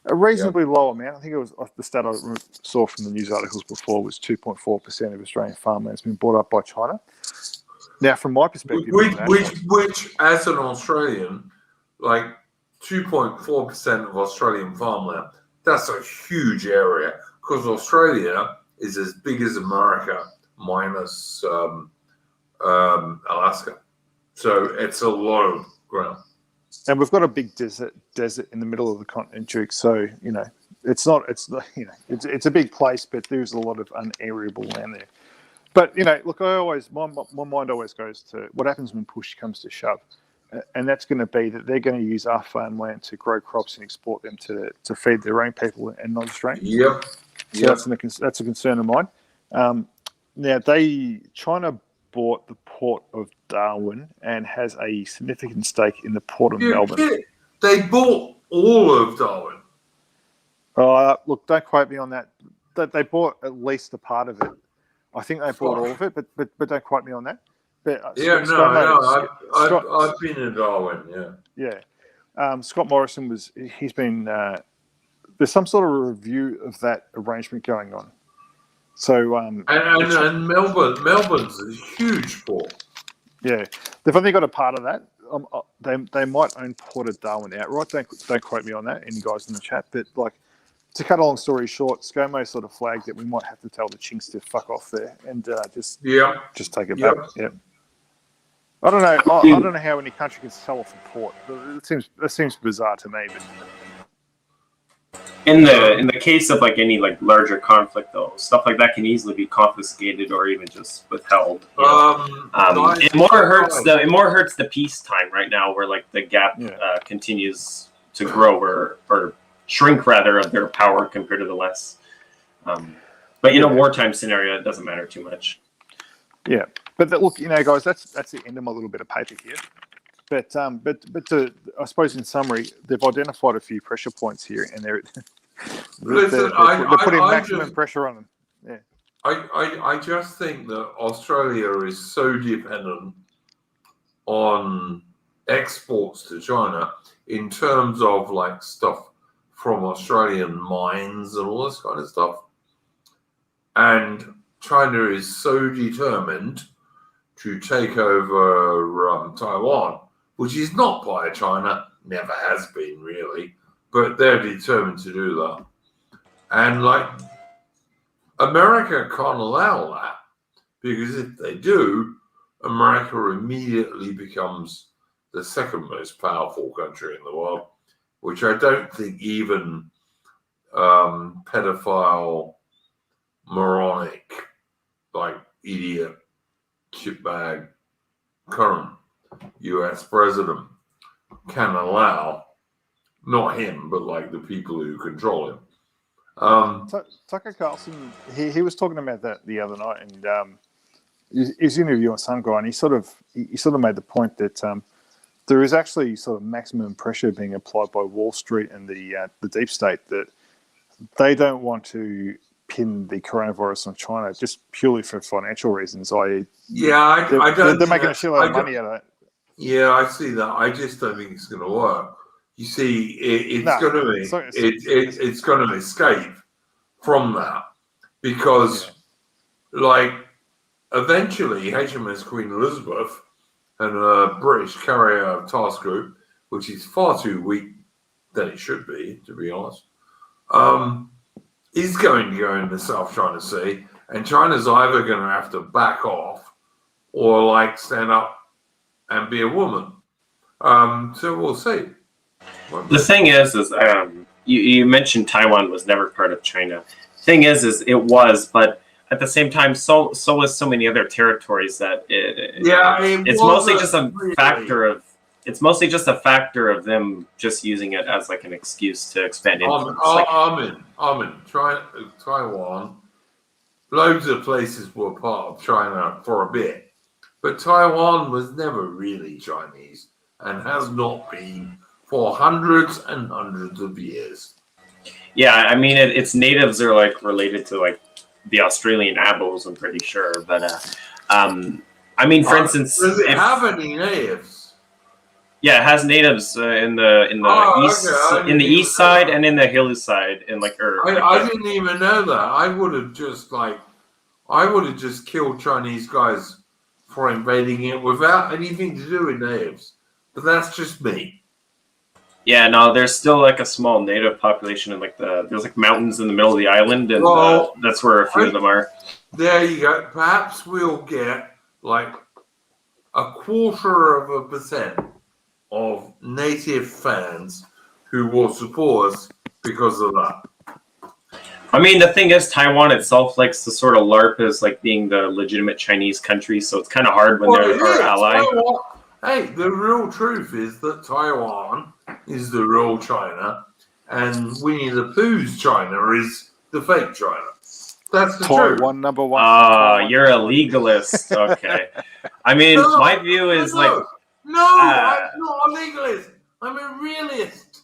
A reasonably low amount. I think it was the stat I saw from the news articles before was 2.4% of Australian farmland has been bought up by China. Now, from my perspective, which as an Australian, like 2.4% of Australian farmland, that's a huge area because Australia is as big as America minus Alaska. So it's a lot of ground. And we've got a big desert in the middle of the continent, Duke. So, it's a big place, but there's a lot of unareable land there. But, look, my mind always goes to what happens when push comes to shove. And that's going to be that they're going to use our farmland to grow crops and export them to feed their own people and non-Australians. Yep. So that's a concern of mine. Now, China bought the port of Darwin and has a significant stake in the port of Melbourne. They bought all of Darwin. Look, don't quote me on that. They bought at least a part of it. I think they bought all of it, but don't quote me on that. But, I've been in Darwin. Yeah. Scott Morrison he's been. There's some sort of review of that arrangement going on. So and Melbourne's a huge port. Yeah, they've only got a part of that. They might own Port of Darwin outright. Don't quote me on that, any guys in the chat. But to cut a long story short, ScoMo sort of flagged that we might have to tell the chinks to fuck off there and just take it back. Yeah. I don't know. I don't know how any country can sell off a port. That seems bizarre to me. But in the case of any larger conflict, though, stuff like that can easily be confiscated or even just withheld. It more hurts the peacetime right now, where the gap continues to grow or shrink rather of their power compared to the West. But in a wartime scenario, it doesn't matter too much. Yeah, but look, guys, that's the end of my little bit of paper here. But I suppose in summary, they've identified a few pressure points here, and they're putting maximum pressure on them. Yeah, I just think that Australia is so dependent on exports to China in terms of stuff from Australian mines and all this kind of stuff, and China is so determined to take over Taiwan, which is not by China, never has been really, but they're determined to do that. And America can't allow that, because if they do, America immediately becomes the second most powerful country in the world, which I don't think even pedophile, moronic, idiot, shitbag current US president can allow, not him, but the people who control him. Tucker Carlson, he was talking about that the other night, and he's interviewing some guy, and he sort of made the point that there is actually sort of maximum pressure being applied by Wall Street and the deep state, that they don't want to pin the coronavirus on China just purely for financial reasons. I don't. They're making a shitload of money out of that. Yeah, I see that. I just don't think it's going to work, You see, it's No, going to it's going to escape from that because, like, eventually HMS Queen Elizabeth and a British carrier task group, which is far too weak than it should be, to be honest, is going to go into the South China Sea, and China's either going to have to back off or like stand up and be a woman. So we'll see. The thing is you mentioned Taiwan was never part of China. Thing is it was, but at the same time, so was so many other territories that it's mostly just a factor of. It's mostly just a factor of them just using it as like an excuse to expand influence. Taiwan, loads of places were part of China for a bit, but Taiwan was never really Chinese and has not been for hundreds and hundreds of years. Yeah, I mean, its natives are like related to like the Australian Abos, I'm pretty sure. But I mean, for instance, does it have any natives? Yeah, it has natives in the east side and in the hilly side, and like. I didn't even know that. I would have just killed Chinese guys for invading it without anything to do with natives. But that's just me. Yeah, no, there's still like a small native population, and like there's like mountains in the middle of the island, and that's where a few of them are. There you go. Perhaps we'll get like 0.25% of native fans who will support us because of that. I mean, the thing is, Taiwan itself likes to sort of LARP as like being the legitimate Chinese country, so it's kind of hard when they're our ally. Hey, the real truth is that Taiwan is the real China, and Winnie the Pooh's China is the fake China. That's the truth. Taiwan number one. You're a legalist. Okay. I mean, my view is like. No, I'm not a legalist. I'm a realist.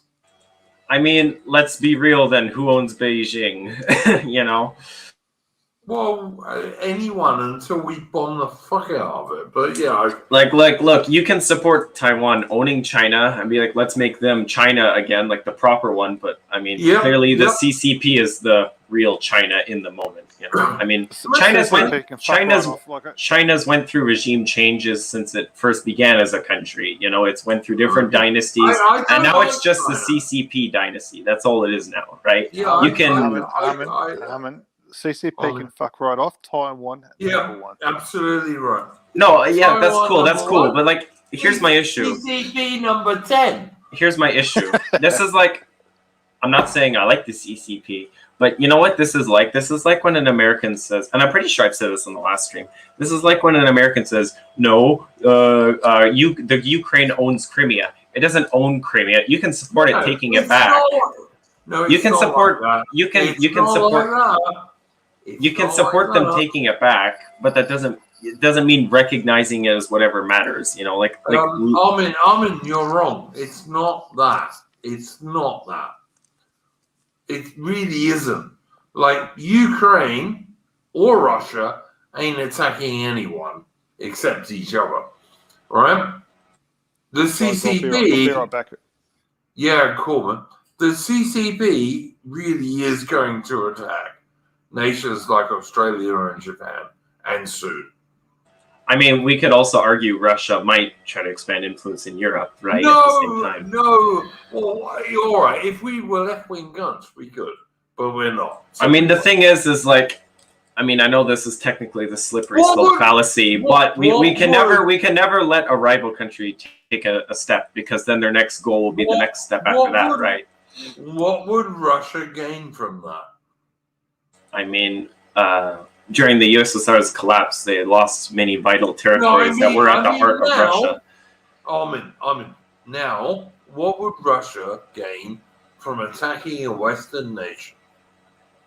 I mean, let's be real then. Who owns Beijing? You know? Well, anyone until we bomb the fuck out of it. But yeah. Look, you can support Taiwan owning China and be like, let's make them China again, like the proper one. But I mean, clearly the CCP is the real China in the moment. You know? I mean, China's went through regime changes since it first began as a country. You know, it's went through different dynasties, and now it's just the CCP dynasty. That's all it is now, right? Yeah, you can. CCP can fuck right off. Taiwan, number one. Absolutely right. No, yeah, Taiwan, that's cool. That's cool. one. But like, here's my issue. CCP number 10. Here's my issue. This is like, I'm not saying I like the CCP, but you know what this is like? This is like when an American says, and I'm pretty sure I've said this on the last stream. This is like when an American says, "No, the Ukraine owns Crimea. It doesn't own Crimea. You can support it taking it back. You can support. You can support. You can support them taking it back, but that doesn't mean recognizing it as whatever matters. You know, like Armin, you're wrong. It's not that. It's not that. It really isn't. Like Ukraine or Russia ain't attacking anyone except each other, right? The CCP. Right back. Yeah, cool, man. The CCP really is going to attack nations like Australia and Japan, and soon. I mean, we could also argue Russia might try to expand influence in Europe, right? No, at the same time. No. Well, all right. If we were left-wing guns, we could, but we're not. So I mean, the thing is like, I mean, I know this is technically the slippery slope fallacy, but we can never let a rival country take a step, because then their next goal will be the next step after that, right? What would Russia gain from that? I mean, during the USSR's collapse, they lost many vital territories that were at the heart of Russia. Armin, now, what would Russia gain from attacking a Western nation?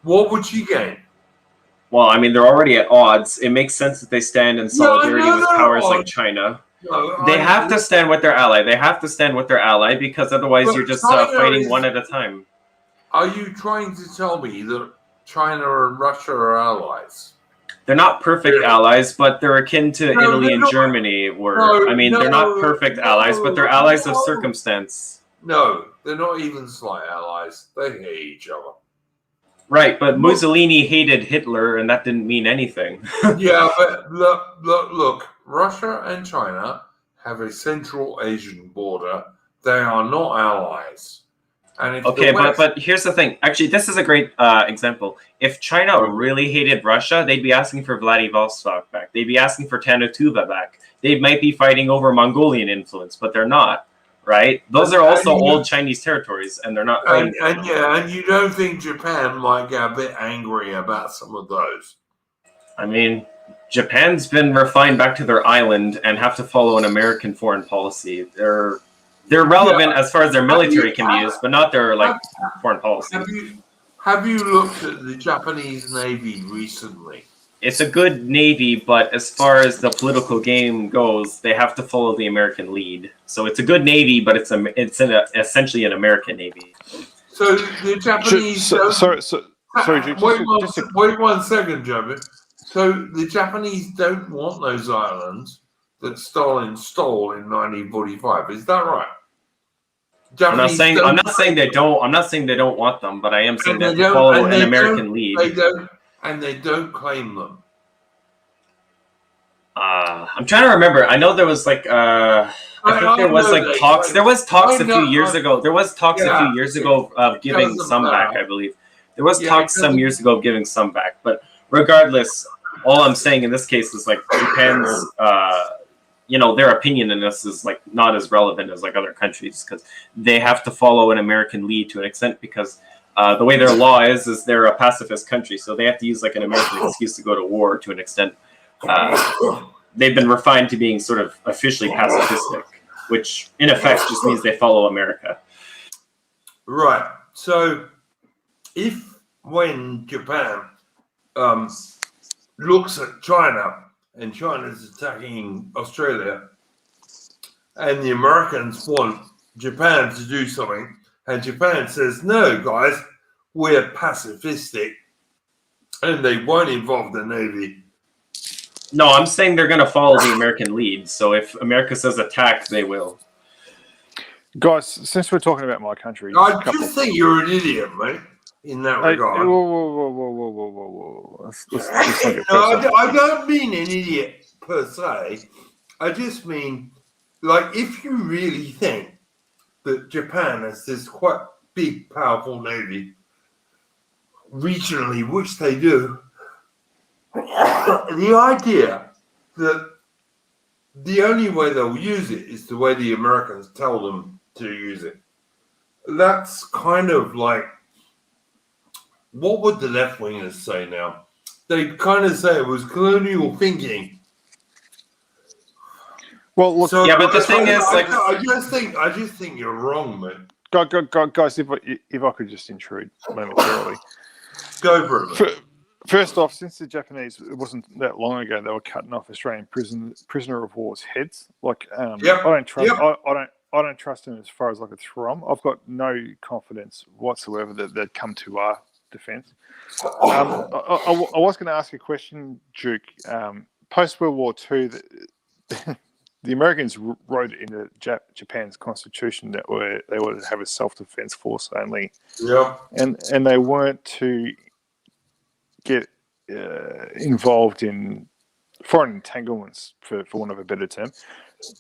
What would she gain? Well, I mean, they're already at odds. It makes sense that they stand in solidarity with powers like China. They have to stand with their ally. They have to stand with their ally, because otherwise you're just fighting one at a time. Are you trying to tell me that China and Russia are allies? They're not perfect allies, but they're akin to Italy and Germany. They're not perfect allies, but they're allies of circumstance. No, They're not even slight allies. They hate each other. Right, but Mussolini hated Hitler, and that didn't mean anything. Yeah, but look. Russia and China have a Central Asian border. They are not allies. And if Okay, the West, but here's the thing. Actually, this is a great example. If China really hated Russia, they'd be asking for Vladivostok back. They'd be asking for Tanatuva back. They might be fighting over Mongolian influence, but they're not, right? Those are also old Chinese territories, and they're not fighting. and you don't think Japan might get a bit angry about some of those? I mean, Japan's been refined back to their island and have to follow an American foreign policy. They're relevant as far as their military can be used, but not their foreign policy. Have you looked at the Japanese Navy recently? It's a good Navy, but as far as the political game goes, they have to follow the American lead. So it's a good Navy, but it's essentially an American Navy. So the Japanese... Sorry, wait 1 second, Joe. So the Japanese don't want those islands that Stalin stole in 1945. Is that right? I'm not saying they don't. I'm not saying they don't want them, but I am saying that they follow an American lead. They don't claim them. I'm trying to remember. I know there was talks. There was talks a few years ago. There was talks a few years ago of giving some back. I believe there was talks some years ago of giving some back. But regardless, all I'm saying in this case is Japan's. Their opinion in this is not as relevant as other countries because they have to follow an American lead to an extent because the way their law is they're a pacifist country, so they have to use an American excuse to go to war to an extent. They've been refined to being sort of officially pacifistic, which in effect just means they follow America. Right. So when Japan looks at China and China's attacking Australia, and the Americans want Japan to do something, and Japan says, no, guys, we're pacifistic, and they won't involve the Navy. No, I'm saying they're going to follow the American lead, so if America says attack, they will. Guys, since we're talking about my country... I just think you're an idiot, mate, in that regard. Whoa. Let's not get I don't mean an idiot per se. I just mean, if you really think that Japan has this quite big, powerful navy, regionally, which they do, the idea that the only way they'll use it is the way the Americans tell them to use it. That's kind of what would the left-wingers say now? They kind of say it was colonial thinking. Well, look, yeah, but the thing is, I just think you're wrong, man. Guys, if I could just intrude momentarily. Go for it. First off, since the Japanese, it wasn't that long ago, they were cutting off Australian prisoner of war's heads. I don't trust them as far as a throw. I've got no confidence whatsoever that they'd come to our defence. I was going to ask a question, Duke. Post World War II, the Americans wrote into Japan's constitution that they would have a self-defense force only. Yeah. And they weren't to get involved in foreign entanglements, for want of a better term.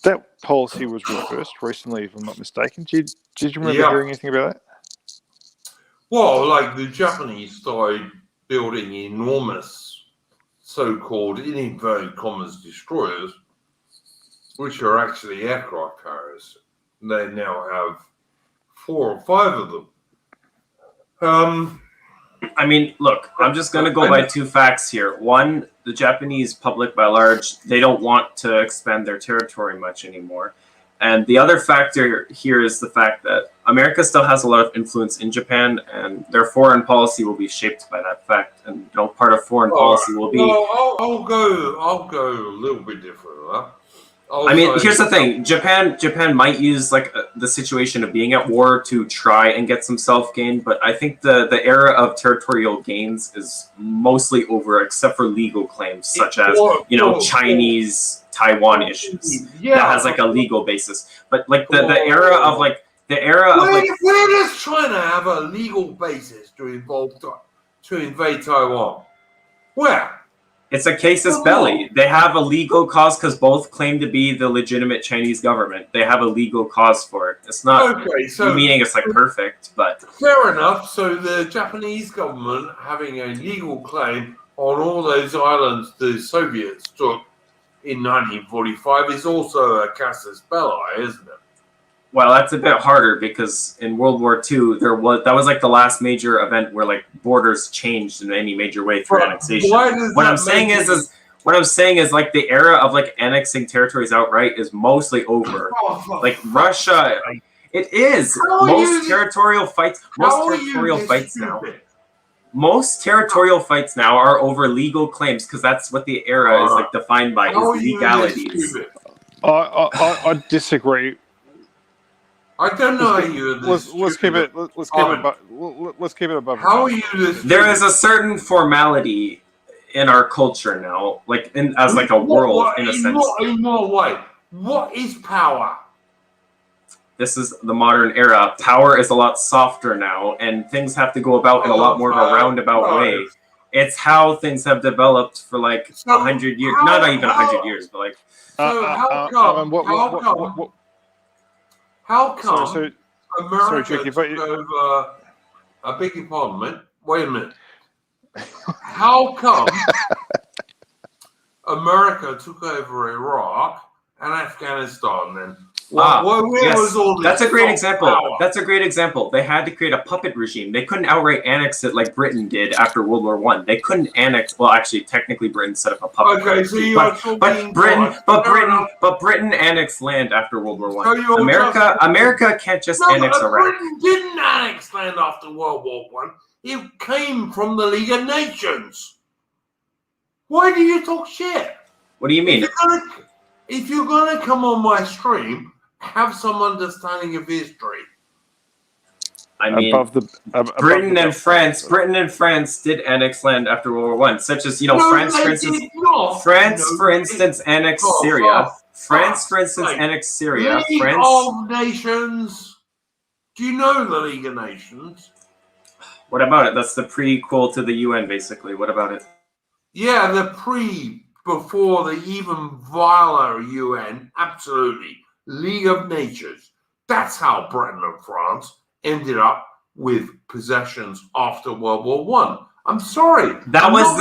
That policy was reversed recently, if I'm not mistaken. Did you remember hearing anything about that? Well, the Japanese started building enormous so-called, in inverted commas, destroyers, which are actually aircraft carriers. They now have 4 or 5 of them. I mean, look, I'm just going to go by 2 facts here. One, the Japanese public by large, they don't want to expand their territory much anymore. And the other factor here is the fact that America still has a lot of influence in Japan, and their foreign policy will be shaped by that fact. And part of foreign policy will be. Well, I'll go a little bit different. Huh? Here's the thing: Japan might use the situation of being at war to try and get some self-gain, but I think the era of territorial gains is mostly over, except for legal claims such as Chinese Taiwan issues that has a legal basis. But the era of The era of like Where does China have a legal basis to invade Taiwan? Where? it's a casus belli. They have a legal cause because both claim to be the legitimate Chinese government. They have a legal cause for it. It's not meaning it's like perfect, but fair enough. So the Japanese government having a legal claim on all those islands the Soviets took in 1945 is also a casus belli, isn't it? well, that's a bit harder because in World War II that was like the last major event where like borders changed in any major way through annexation. What I'm saying is like the era of like annexing territories outright is mostly over. Like Russia, it is most territorial fights now. Most territorial fights now are over legal claims because that's what the era is like defined by, is legalities. I disagree. I don't know how you're this. Let's keep it above. How are you this? There is a certain formality in our culture now, like as like a world in a sense. In what way? What is power? This is the modern era. Power is a lot softer now, and things have to go about in a lot more of a roundabout way. It's how things have developed for like 100 years. Not even 100 years, but like. So how come America took over? I beg your pardon, mate. Wait a minute. How come America took over Iraq and Afghanistan then? That's a great example. Power? That's a great example. They had to create a puppet regime. They couldn't outright annex it like Britain did after World War I. They couldn't annex. Well, actually, technically, Britain set up a puppet regime. But Britain annexed land after World War I. America can't just annex Iraq. Britain didn't annex land after World War I. It came from the League of Nations. Why do you talk shit? What do you mean? If you're gonna come on my stream, have some understanding of history. I mean, Britain and France did annex land after World War I, such as France, for instance, annexed Syria. France, for instance, annexed Syria. League of Nations. Do you know the League of Nations? What about it? That's the prequel to the UN, basically. What about it? Yeah, before the even viler UN, absolutely. League of Nations. That's how Britain and France ended up with possessions after World War One. I'm sorry. That was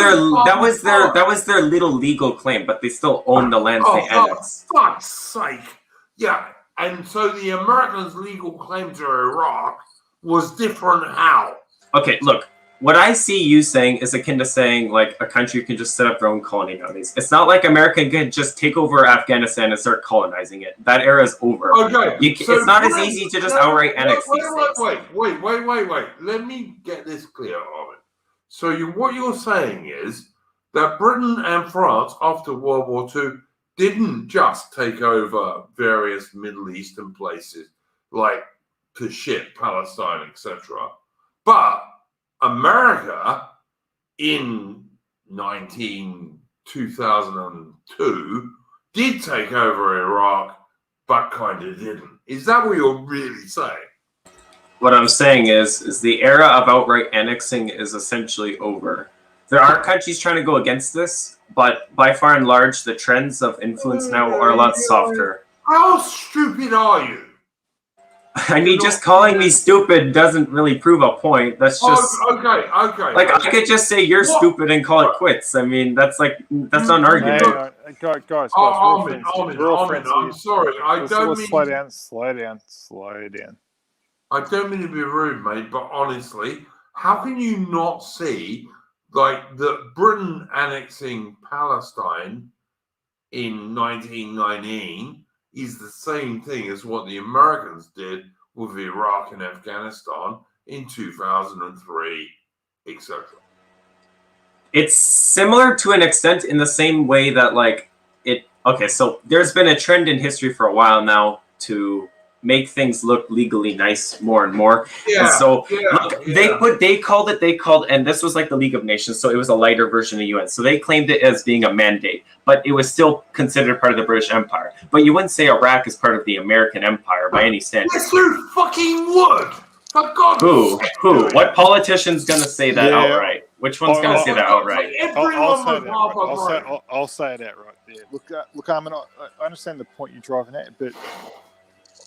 their little legal claim, but they still own the lands they annexed. For fuck's sake. Yeah. And so the Americans' legal claim to Iraq was different how? Okay, look. What I see you saying is akin to saying like a country can just set up their own colony nowadays. It's not like America can just take over Afghanistan and start colonizing it. That era is over. Okay. It's not as easy to just outright annex these things. Wait. Let me get this clear, Armin. So what you're saying is that Britain and France after World War II didn't just take over various Middle Eastern places like Peshitt, Palestine, etc., but America in 2002 did take over Iraq, but kind of didn't. Is that what you're really saying? What I'm saying is the era of outright annexing is essentially over. There are countries trying to go against this, but by far and large, the trends of influence now are a lot softer. How stupid are you? I mean, just calling me stupid doesn't really prove a point. That's just okay. Like I could just say you're stupid and call it quits. I mean, that's not an argument. Guys, Armin, I'm sorry. Slow down. I don't mean to be rude, mate, but honestly, how can you not see like that Britain annexing Palestine in 1919 is the same thing as what the Americans did with Iraq and Afghanistan in 2003, etc. It's similar to an extent in the same way that so there's been a trend in history for a while now to make things look legally nice more and more. Yeah, And so yeah, look, yeah. they called, and this was like the League of Nations, so it was a lighter version of UN. So they claimed it as being a mandate, but it was still considered part of the British Empire. But you wouldn't say Iraq is part of the American Empire by any standard. Yes, you fucking would. For God's sake. Who? What politician's gonna say that outright? Which one's gonna say that outright? Everyone was half I'll say it outright there. Look, Armin, I understand the point you're driving at, but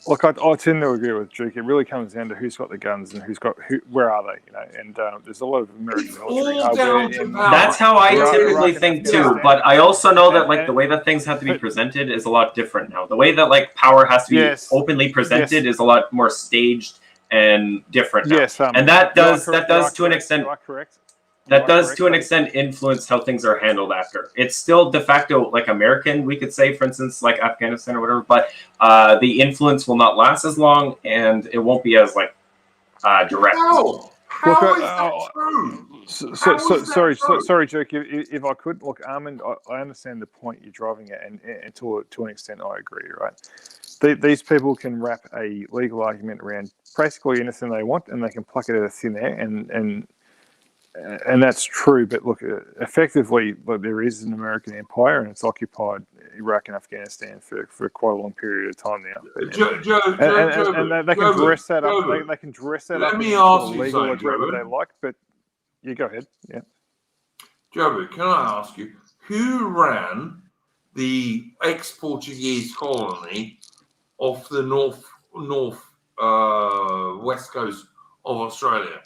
look, I tend to agree with Duke. It really comes down to who's got the guns and where are they, you know? And there's a lot of American military hardware. That's how I typically think too. But I also know that like And- the way that things have to be presented is a lot different now. The way that like power has to be openly presented is a lot more staged and different now. Yes, and that does to an You extent. are correct. That does to an extent influence how things are handled after. It's still de facto like American, we could say, for instance, like Afghanistan or whatever, but the influence will not last as long and it won't be as like direct. How is that true? Sorry, Jake. If I could, look, Armin, I understand the point you're driving at, and to an extent, I agree. Right? These people can wrap a legal argument around basically anything they want, and they can pluck it out of thin air, and that's true. But look, effectively, there is an American empire, and it's occupied Iraq and Afghanistan for quite a long period of time now. And they can dress that up. They can dress that up. Let me ask you legal something, whatever Joe. they like. But you go ahead. Yeah. Joe, can I ask you, who ran the ex-Portuguese colony off the west coast of Australia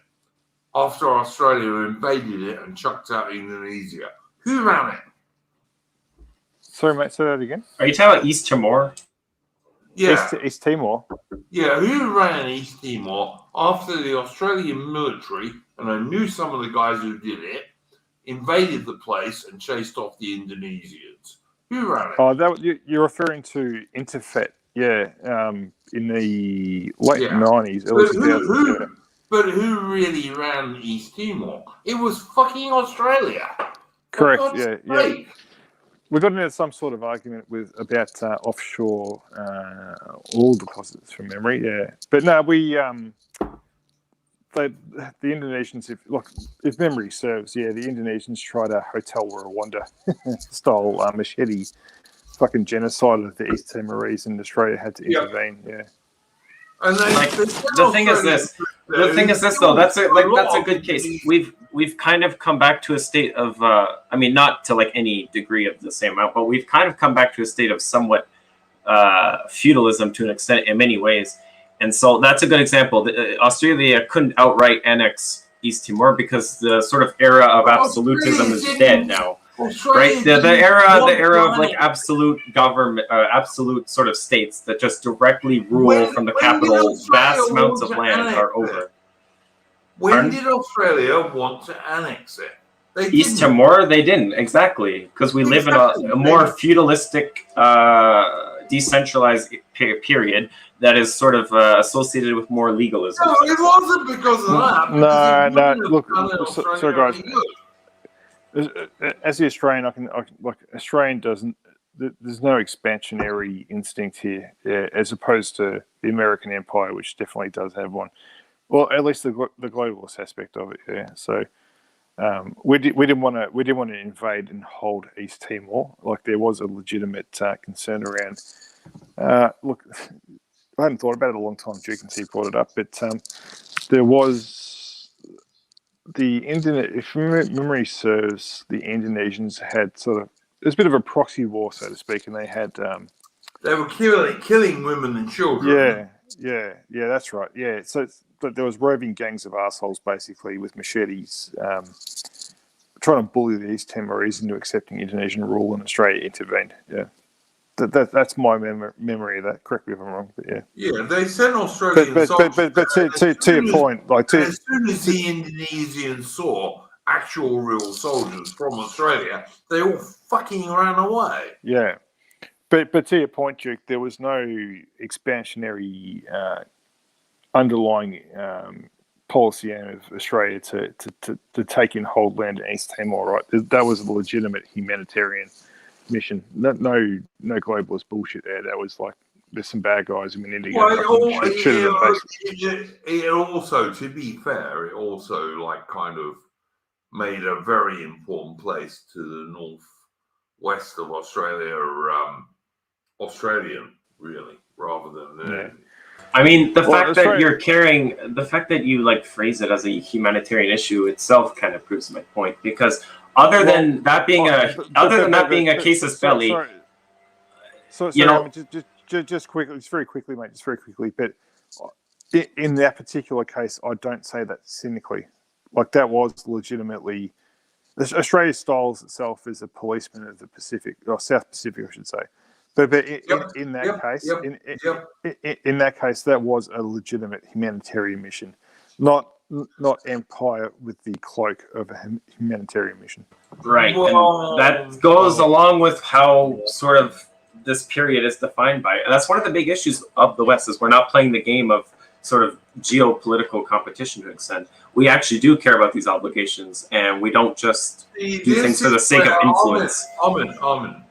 after Australia invaded it and chucked out Indonesia? Who ran it? Sorry, mate. Say that again. Are you talking about East Timor? Yeah. East Timor. Yeah, who ran East Timor after the Australian military, and I knew some of the guys who did it, invaded the place and chased off the Indonesians? Who ran it? Oh, you're referring to Interfet, yeah, in the late 90s, early 2000s. But who really ran East Timor? It was fucking Australia. Correct, yeah. We got into some sort of argument about offshore oil deposits from memory, yeah. But no, the Indonesians, if memory serves, the Indonesians tried a Hotel Rwanda style machete fucking genocide of the East Timorese, and Australia had to intervene, yeah. And the thing is this though, that's a good case. We've kind of come back to a state of I mean, not to like any degree of the same amount, but we've kind of come back to a state of somewhat feudalism to an extent in many ways. And so that's a good example. Australia couldn't outright annex East Timor because the sort of era of absolutism is dead now. Right, the era of like absolute government, absolute sort of states that just directly rule from the capital vast amounts of land are over. When did Australia want to annex it? East Timor, they didn't, exactly, because we live in a more feudalistic, decentralized period that is sort of associated with more legalism. No, it wasn't because of that. No, look, sorry guys. As the Australian, Australian doesn't. There's no expansionary instinct here, as opposed to the American Empire, which definitely does have one. Well, at least the globalist aspect of it, yeah. So we didn't want to invade and hold East Timor. Like there was a legitimate concern around. Look, I hadn't thought about it a long time. You can see brought it up, but there was. If memory serves, the Indonesians had there's a bit of a proxy war, so to speak, and they had they were killing women and children. Yeah, that's right. Yeah, but there was roving gangs of assholes basically with machetes, trying to bully the East Timorese into accepting Indonesian rule, and Australia intervened. Yeah. That's my memory of that. Correct me if I'm wrong, but yeah. Yeah, they sent Australian soldiers. But to your point, as soon as the Indonesians saw actual real soldiers from Australia, they all fucking ran away. Yeah, but to your point, Duke, there was no expansionary underlying policy of Australia to take in hold land in East Timor. Right, that was a legitimate humanitarian mission. No globalist bullshit there. That was like there's some bad guys and we need to Well, go shoot them basically. it also, to be fair, it also like kind of made a very important place to the northwest of Australia, Australian, really, rather than. I mean, the fact that you like phrase it as a humanitarian issue itself kind of proves my point, because other than that being a casus belli, you know, I mean, just quickly, just very quickly, mate, just very quickly, but in that particular case, I don't say that cynically. Like, that was legitimately Australia styles itself as a policeman of the Pacific, or South Pacific, I should say. But in that case, that was a legitimate humanitarian mission, not empire with the cloak of a humanitarian mission. Right, and that goes along with how sort of this period is defined by. And that's one of the big issues of the West, is we're not playing the game of sort of geopolitical competition to an extent. We actually do care about these obligations, and we don't just do things for the sake of influence. Armin,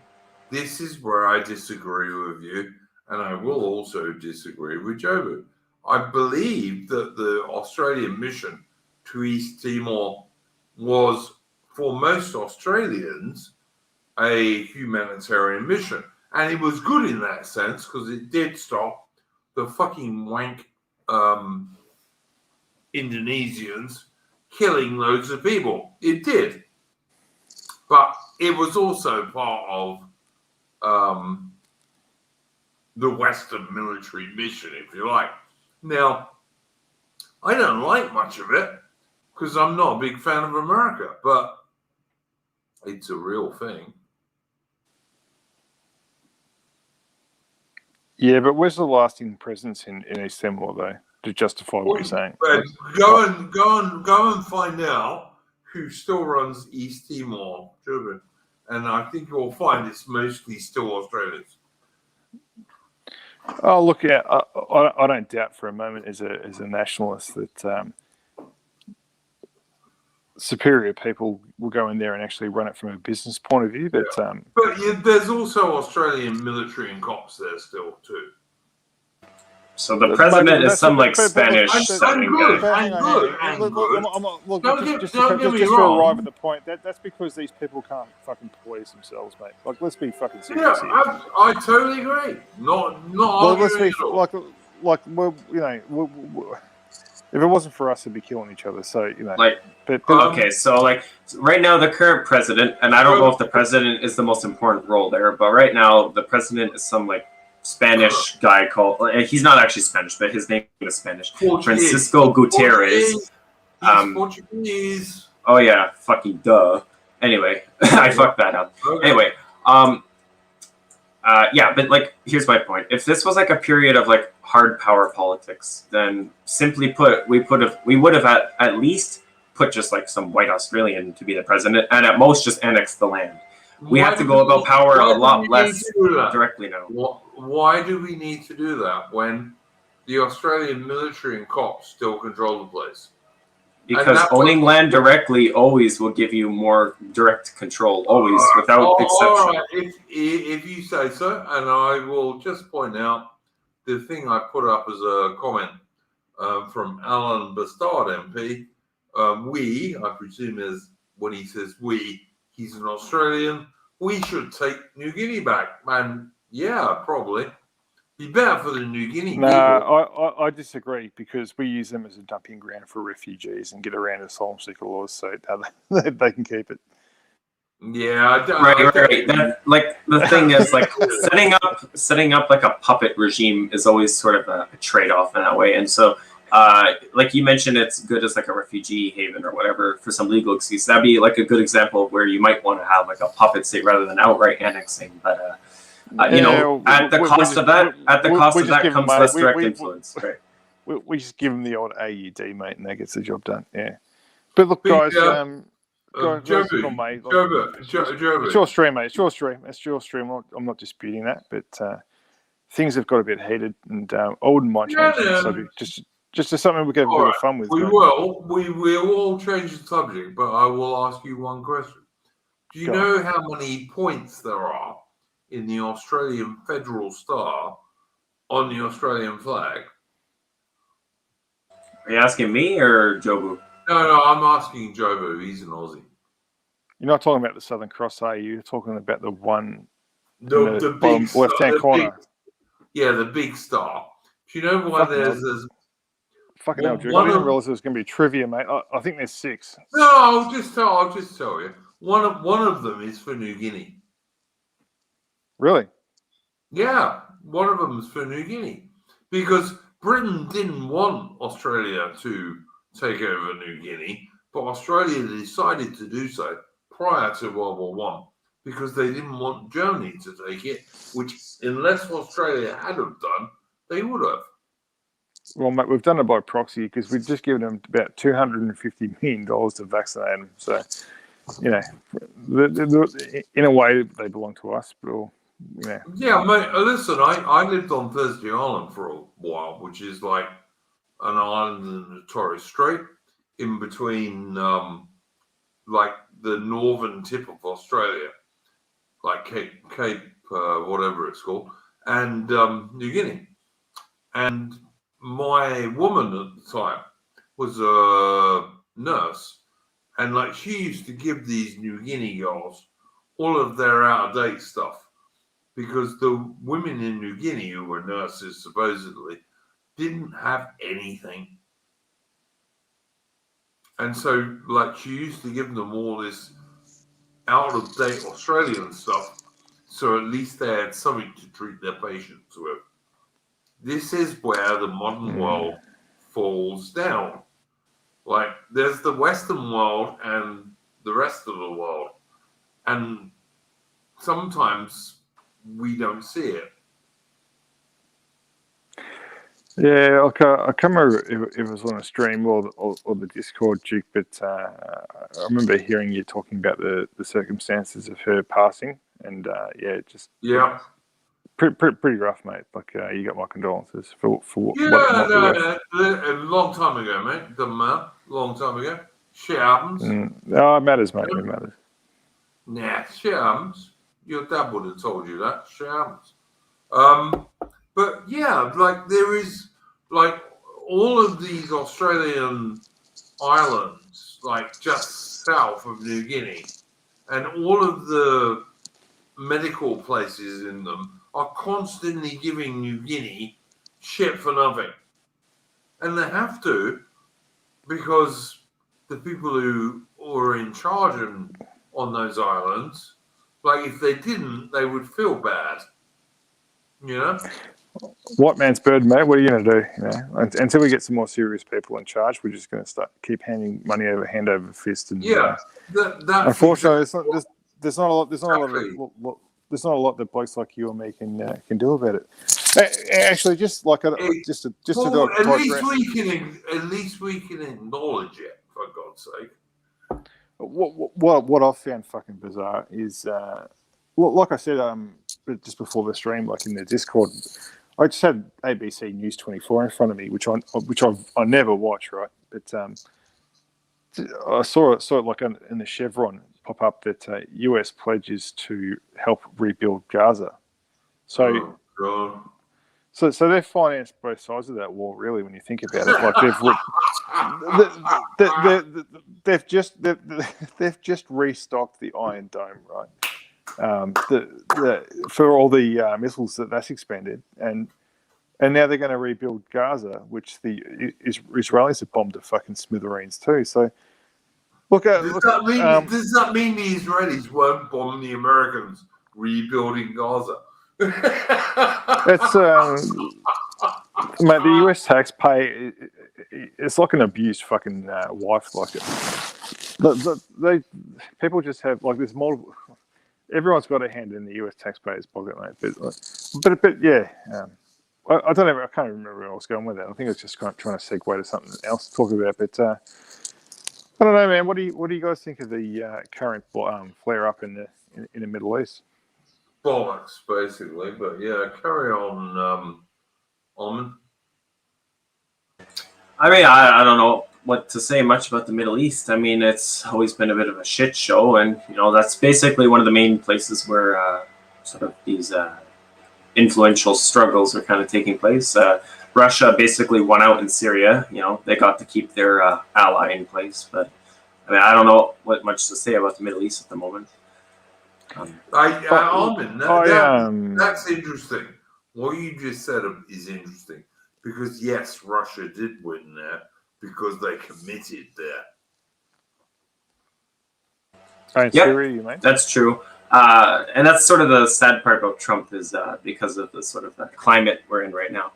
this is where I disagree with you, and I will also disagree with Jobu. I believe that the Australian mission to East Timor was, for most Australians, a humanitarian mission. And it was good in that sense, because it did stop the fucking wank Indonesians killing loads of people. It did. But it was also part of the Western military mission, if you like. Now, I don't like much of it, because I'm not a big fan of America, but it's a real thing. Yeah, but where's the lasting presence in East Timor, though, to justify what you're saying? Go and find out who still runs East Timor, German, and I think you'll find it's mostly still Australians. Oh, look, yeah, I don't doubt for a moment as a nationalist that superior people will go in there and actually run it from a business point of view. But there's also Australian military and cops there still too. So the president is some like Spanish sounding guy. Look, just to arrive at the point, that's because these people can't fucking police themselves, mate. Like, let's be fucking serious here. I totally agree. Not let's be like we're, you know, if it wasn't for us, we'd be killing each other. So, you know, like, okay, so like right now the current president, and I don't know if the president is the most important role there, but right now the president is some like Spanish guy called, he's not actually Spanish, but his name is Spanish. Francisco Gutierrez. Portuguese. Oh yeah, fucking duh. Anyway, I fucked that up. Okay. Anyway, yeah, but like, here's my point. If this was like a period of like hard power politics, then simply put, we would have at least put just like some white Australian to be the president, and at most just annex the land. We have to go about power a lot less directly now. Why do we need to do that when the Australian military and cops still control the place? Because owning land directly always will give you more direct control, always, without exception. All right. If you say so, and I will just point out the thing I put up as a comment from Alan Bastard MP. We, I presume is when he says we, he's an Australian. We should take New Guinea back. And yeah, probably. Be better for the New Guinea people. I disagree, because we use them as a dumping ground for refugees and get around asylum seeker laws, so they can keep it. Yeah, I don't. Right. That, like, the thing is, like, setting up like a puppet regime is always sort of a trade-off in that way. And so, like you mentioned, it's good as like a refugee haven or whatever for some legal excuse. That'd be like a good example of where you might want to have like a puppet state rather than outright annexing. But you know, at the cost of that comes less direct influence. Right. We just give them the old AUD, mate, and that gets the job done. Yeah. But look, guys, it's your stream, mate. It's your stream. It's your stream. I'm not disputing that, but things have got a bit heated, and I wouldn't mind changing the subject. Just as something we can have a bit of fun with. We will all change the subject, but I will ask you one question. Do you know how many points there are in the Australian Federal Star on the Australian flag? Are you asking me or Jobu? No, I'm asking Jobu. He's an Aussie. You're not talking about the Southern Cross, are you? You're talking about the one The bottom big left-hand corner. The big star. Do you know why there's fucking hell, Duke. I didn't realize there was going to be trivia, mate. I think there's 6. No, I'll just tell you. One of them is for New Guinea. Really? Yeah, one of them is for New Guinea because Britain didn't want Australia to take over New Guinea, but Australia decided to do so prior to World War One because they didn't want Germany to take it, which unless Australia had have done, they would have. Well, mate, we've done it by proxy because we've just given them about $250 million to vaccinate them. So, you know, in a way, they belong to us, but yeah. Yeah, mate. Listen, I lived on Thursday Island for a while, which is like an island in the Torres Strait, in between, like the northern tip of Australia, like Cape, whatever it's called, and New Guinea. And my woman at the time was a nurse, and like she used to give these New Guinea girls all of their out-of-date stuff. Because the women in New Guinea who were nurses supposedly didn't have anything. And so, like, she used to give them all this out-of-date Australian stuff, so at least they had something to treat their patients with. This is where the modern world falls down. Like, there's the Western world and the rest of the world. And sometimes we don't see it. Yeah, I can't remember if it was on a stream or the Discord, Duke, but I remember hearing you talking about the circumstances of her passing, and pretty rough, mate. Like you got my condolences for what a long time ago, mate. Doesn't matter. Long time ago. Shit happens. No, it matters, mate. It matters. Nah, shit happens. Your dad would have told you that. Shit happens. But yeah, like there is like all of these Australian islands, like just south of New Guinea, and all of the medical places in them are constantly giving New Guinea shit for nothing. And they have to, because the people who are in charge on those islands, like if they didn't, they would feel bad. You know? White man's bird, mate. What are you going to do? You know, until we get some more serious people in charge, we're just going to keep handing money hand over fist. And unfortunately, there's not a lot. There's not a lot that blokes like you or me can do about it. Actually, just to do it. At least we can acknowledge it, for God's sake. What I've found fucking bizarre is, like I said, just before the stream, like in the Discord, I just had ABC News 24 in front of me, which I never watch, right? But I saw it like in the Chevron pop up that US pledges to help rebuild Gaza. So, so they've financed both sides of that war, really, when you think about it. Like they've just restocked the Iron Dome, right? For all the missiles that's expended, and now they're going to rebuild Gaza, which the Israelis have bombed to fucking smithereens too. So, does that mean the Israelis won't bomb the Americans rebuilding Gaza? It's mate, the US taxpayer, it's like an abused fucking wife. Like it, people just have like there's multiple. Everyone's got a hand in the US taxpayer's pocket, mate. But yeah, I don't know. I can't remember where I was going with that. I think it's just kind of trying to segue to something else to talk about. But I don't know, man. What do you guys think of the current flare up in the Middle East? Bollocks, basically. But yeah, carry on, Almond. I mean, I don't know what to say much about the Middle East. I mean, it's always been a bit of a shit show, and that's basically one of the main places where sort of these influential struggles are kind of taking place. Russia basically won out in Syria. You know, they got to keep their ally in place. But I mean, I don't know what much to say about the Middle East at the moment. Armin, that's interesting. What you just said is interesting because yes, Russia did win there because they committed there. Syria, you mean? That's true. And that's sort of the sad part about Trump is because of the sort of climate we're in right now.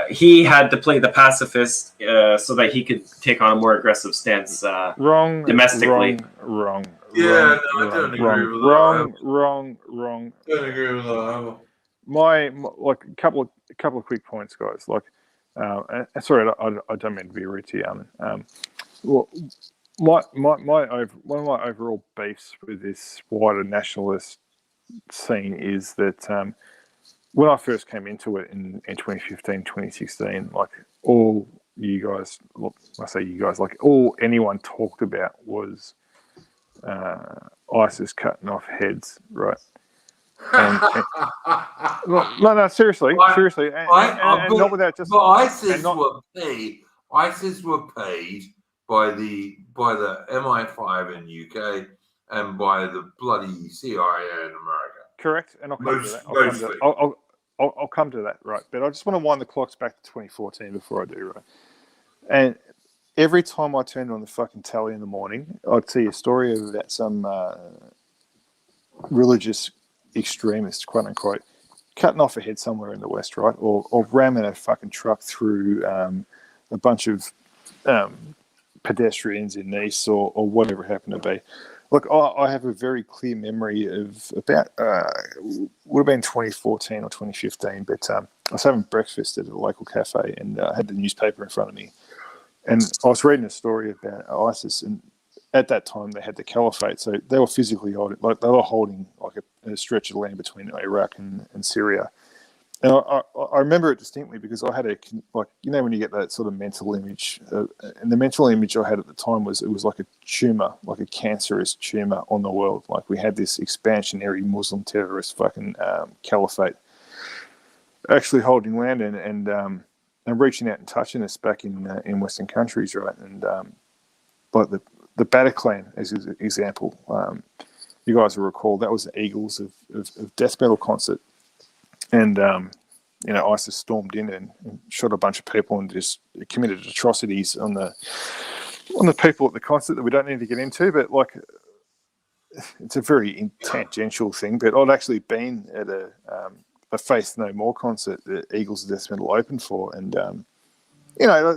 He had to play the pacifist so that he could take on a more aggressive stance domestically. Wrong. Yeah, I don't agree with that. Wrong. Don't agree with that. My like a couple of quick points, guys. Like, sorry, I don't mean to be rude to you, Armin. Well, one of my overall beefs with this wider nationalist scene is that when I first came into it in 2015, 2016, like all you guys, look, I say you guys, like all anyone talked about was ISIS cutting off heads, right? And no, seriously, and not without just. But ISIS were paid by the MI5 in UK and by the bloody CIA in America. Correct, and I'll come to that. I'll come to that, right? But I just want to wind the clocks back to 2014 before I do, right? And every time I turned on the fucking tally in the morning, I'd see a story about some religious extremist, quote unquote, cutting off a head somewhere in the West, right? Or ramming a fucking truck through a bunch of pedestrians in Nice or whatever it happened to be. Look, I have a very clear memory of about, would have been 2014 or 2015, but I was having breakfast at a local cafe and I had the newspaper in front of me. And I was reading a story about ISIS, and at that time they had the caliphate, so they were physically holding, like they were holding like a stretch of land between Iraq and Syria. And I remember it distinctly because I had when you get that sort of mental image, and the mental image I had at the time was it was like a tumor, like a cancerous tumor on the world. Like we had this expansionary Muslim terrorist fucking caliphate actually holding land and reaching out and touching us back in Western countries, right? And like the Bataclan as an example, you guys will recall that was the Eagles of death metal concert. And, ISIS stormed in and shot a bunch of people and just committed atrocities on the people at the concert that we don't need to get into. But, like, it's a very tangential thing. But I'd actually been at a Faith No More concert that Eagles of Death Metal opened for. And, I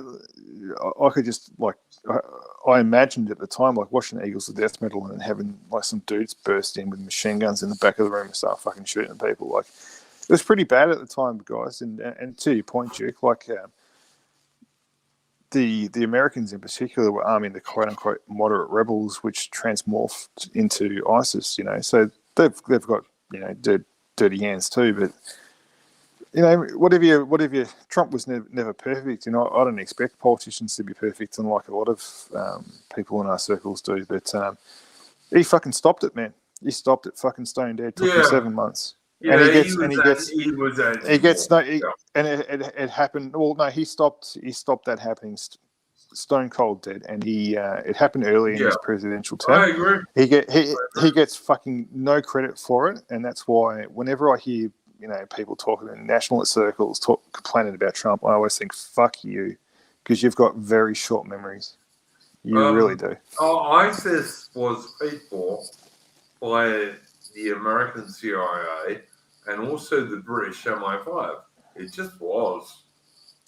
could just, like, I imagined at the time, like, watching Eagles of Death Metal and having, like, some dudes burst in with machine guns in the back of the room and start fucking shooting people. Like, it was pretty bad at the time, guys. And to your point, Duke, like, the Americans in particular were arming the quote-unquote moderate rebels, which transmorphed into ISIS, So they've got, dirty hands too, but... whatever. Trump was never perfect. I don't expect politicians to be perfect, and like a lot of people in our circles do. But he fucking stopped it, man. He stopped it. Fucking stone dead. Took him 7 months. Yeah, and it happened. Well, no, he stopped that happening. Stone cold dead, and it happened early in his presidential term. I agree. He gets fucking no credit for it, and that's why whenever I hear people talking in nationalist circles complaining about Trump, I always think, fuck you, because you've got very short memories. You really do. ISIS was paid for by the American CIA and also the British MI5. It just was.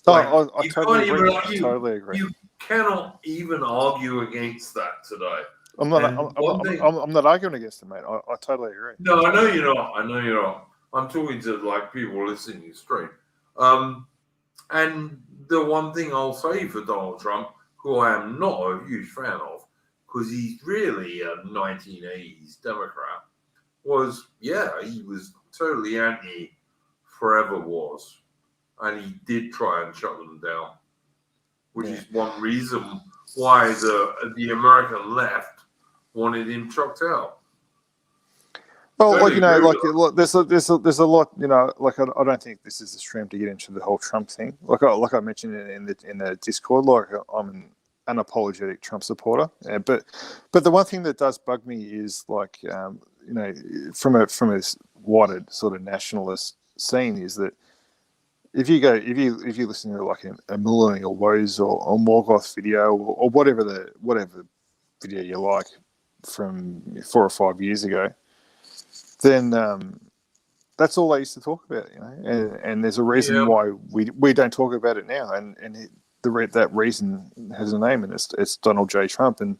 I totally agree. You cannot even argue against that today. I'm not arguing against it, mate. I totally agree. No, I know you're not. I'm talking to like people listening to the stream. And the one thing I'll say for Donald Trump, who I am not a huge fan of, because he's really a 1980s Democrat, was, he was totally anti-forever wars. And he did try and shut them down, which is one reason why the American left wanted him chucked out. Well, Totally agree with that. there's a lot, like I don't think this is the stream to get into the whole Trump thing. Like I mentioned in the Discord, like I'm an unapologetic Trump supporter. But the one thing that does bug me is like from a wider sort of nationalist scene is that if you listen to like a Millennial Woes or Morgoth video or whatever video you like from 4 or 5 years ago, then that's all they used to talk about, and there's a reason why we don't talk about it now, and that reason has a name, and it's Donald J. Trump. And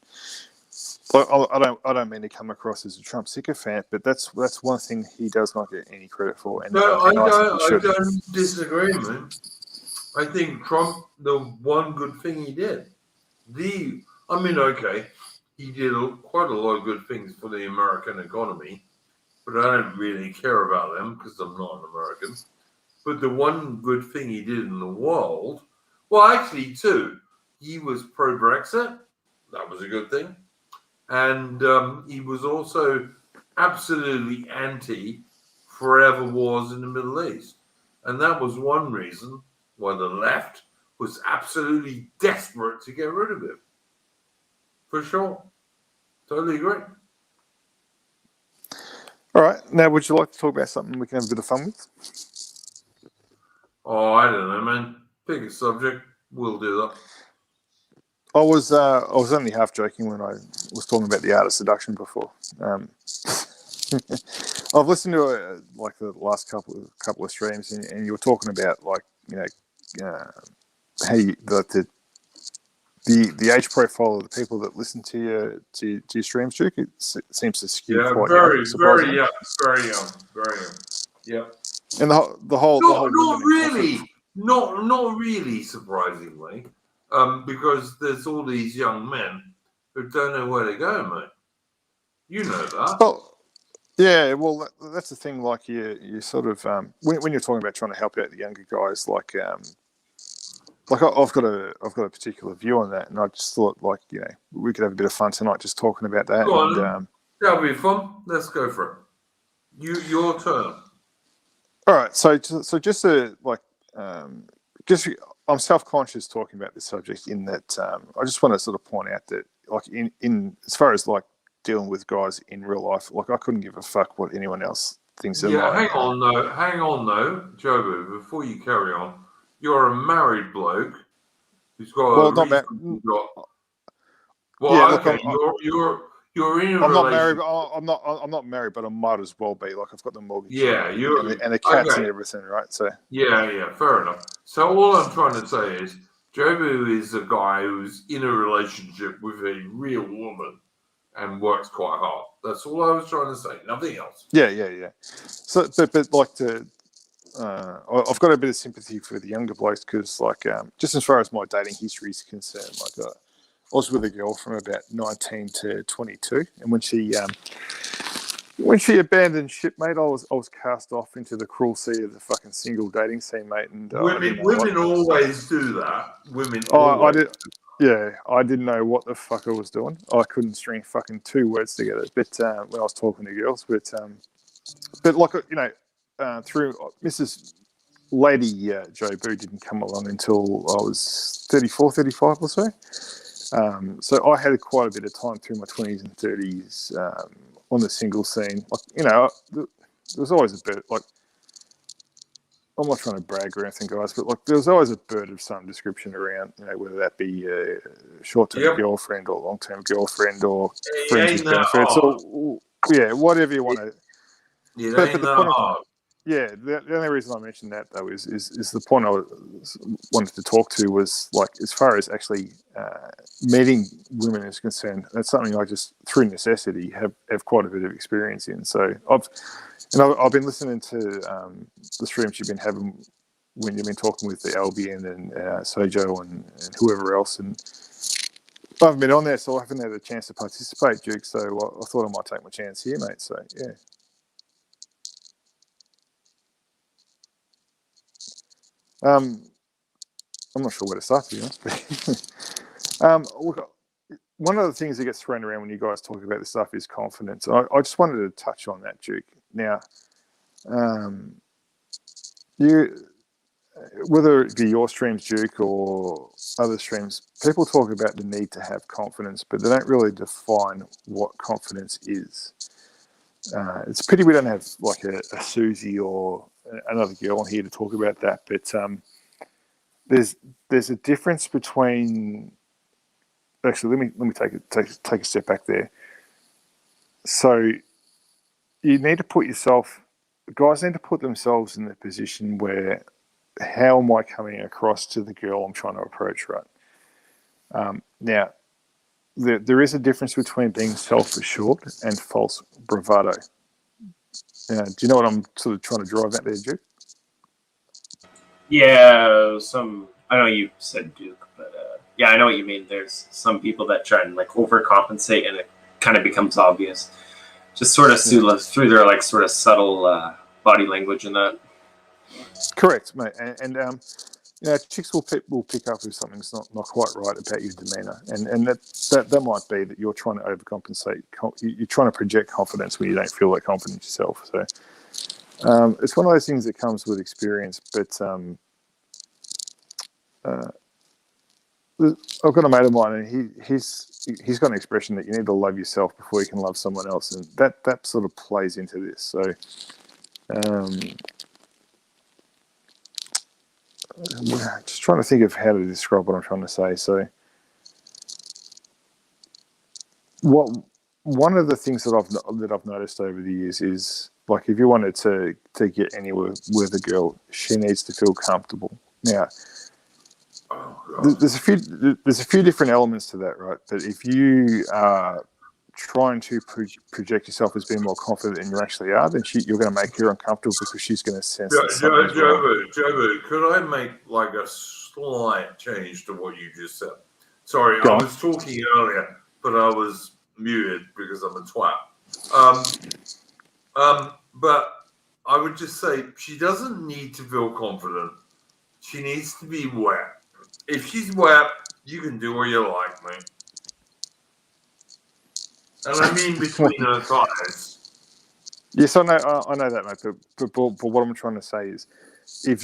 I don't mean to come across as a Trump sycophant, but that's one thing he does not get any credit for. And No, and I don't disagree, man. I think Trump, the one good thing he did, okay, he did quite a lot of good things for the American economy, but I don't really care about them because I'm not an American. But the one good thing he did in the world, well, actually, two. He was pro-Brexit. That was a good thing. And he was also absolutely anti-forever wars in the Middle East. And that was one reason why the left was absolutely desperate to get rid of him. For sure. Totally agree. All right. Now, would you like to talk about something we can have a bit of fun with? Oh, I don't know, man. Pick a subject. We'll do that. I was only half joking when I was talking about the art of seduction before. I've listened to like the last couple of streams, and you were talking about like how the age profile of the people that listen to your streams, Duke, it seems to skew quite very, young. very young, very young, very young. Yeah. And the whole not really surprisingly, because there's all these young men who don't know where to go, mate. You know that. Well, yeah. Well, that's the thing. Like you sort of when you're talking about trying to help out the younger guys, like I've got a particular view on that, and I just thought we could have a bit of fun tonight just talking about that. Go on, that'll be fun. Let's go for it. Your turn. All right, so just to I'm self-conscious talking about this subject in that I just want to sort of point out that like in as far as like dealing with guys in real life, like I couldn't give a fuck what anyone else thinks. Yeah, hang on though, Jobu, before you carry on, you're a married bloke who's got not married. Well, yeah, okay, you're in a I'm not relationship. married. I'm not married, but I might as well be. Like I've got the mortgage. Yeah, and the cats and everything, right? So yeah, fair enough. So all I'm trying to say is, Jobu is a guy who's in a relationship with a real woman and works quite hard. That's all I was trying to say. Nothing else. Yeah. So, but like I've got a bit of sympathy for the younger blokes because, like, just as far as my dating history is concerned, like, I was with a girl from about 19 to 22, and when she abandoned ship, mate, I was cast off into the cruel sea of the fucking single dating scene, mate. And women always do that. I didn't know what the fuck I was doing. I couldn't string fucking two words together. But when I was talking to girls, but like through Mrs. Lady Joe Boo didn't come along until I was 34, 35 or so. So I had quite a bit of time through my 20s and 30s on the single scene. Like, there was always a bit, like, I'm not trying to brag or anything, guys, but like there was always a bird of some description around, whether that be a short-term girlfriend or long-term girlfriend or friends with benefits or whatever you want to. The only reason I mentioned that though is the point I wanted to talk to was like as far as actually meeting women is concerned, that's something I just through necessity have quite a bit of experience in. So I've been listening to the streams you've been having when you've been talking with the Albion and Sojo and whoever else, and I haven't been on there, so I haven't had a chance to participate, Duke. So I thought I might take my chance here, mate. So yeah. I'm not sure where to start, to be honest. Look, one of the things that gets thrown around when you guys talk about this stuff is confidence. I just wanted to touch on that, Duke. Now, whether it be your streams, Duke, or other streams, people talk about the need to have confidence, but they don't really define what confidence is. It's a pity we don't have like a Susie or another girl on here to talk about that. But there's a difference between. Actually, let me take a step back there. So you need to put yourself. Guys need to put themselves in the position where, how am I coming across to the girl I'm trying to approach, right? Now, there is a difference between being self-assured and false bravado. Do you know what I'm sort of trying to drive at there, Duke? Yeah, I know you said Duke, but yeah, I know what you mean. There's some people that try and like overcompensate, and it kind of becomes obvious, just sort of through their like sort of subtle body language and that. Correct, mate. And chicks will pick up if something's not quite right about your demeanour, and that might be that you're trying to overcompensate. You're trying to project confidence when you don't feel that confident yourself. So it's one of those things that comes with experience. But I've got a mate of mine, and he's got an expression that you need to love yourself before you can love someone else, and that sort of plays into this. So. Just trying to think of how to describe what I'm trying to say. So, one of the things that I've noticed over the years is, like, if you wanted to get anywhere with a girl, she needs to feel comfortable. Now, there's a few different elements to that, right? But if you are trying to project yourself as being more confident than you actually are, then you're going to make her uncomfortable because she's going to sense that something's wrong. Jobu, could I make like a slight change to what you just said? Sorry, I was talking earlier, but I was muted because I'm a twat. But I would just say she doesn't need to feel confident. She needs to be wet. If she's wet, you can do what you like, mate. And I mean between her thighs. Yes, I know that, mate. But what I'm trying to say is, if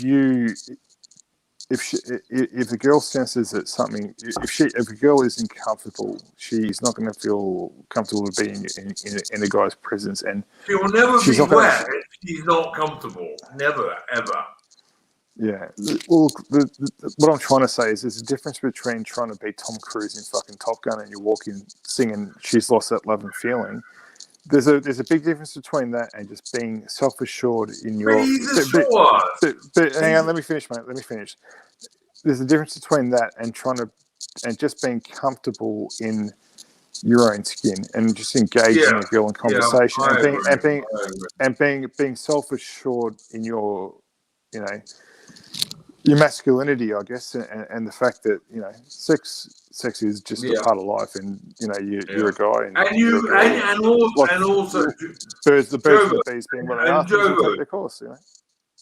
the girl senses that something, if a girl isn't comfortable, she's not going to feel comfortable being in a guy's presence, and she will never be wet if she's not comfortable. Never, ever. Yeah. Well, what I'm trying to say is there's a difference between trying to be Tom Cruise in fucking Top Gun and you walk in singing "She's Lost That Love and Feeling." There's a big difference between that and just being self-assured in your. But hang on, let me finish, mate. Let me finish. There's a difference between that and just being comfortable in your own skin and just engaging a girl in conversation and being self-assured in your, your masculinity, I guess, and the fact that sex is just a part of life, and you're a guy, and also birds and the bees being what they are, take their course,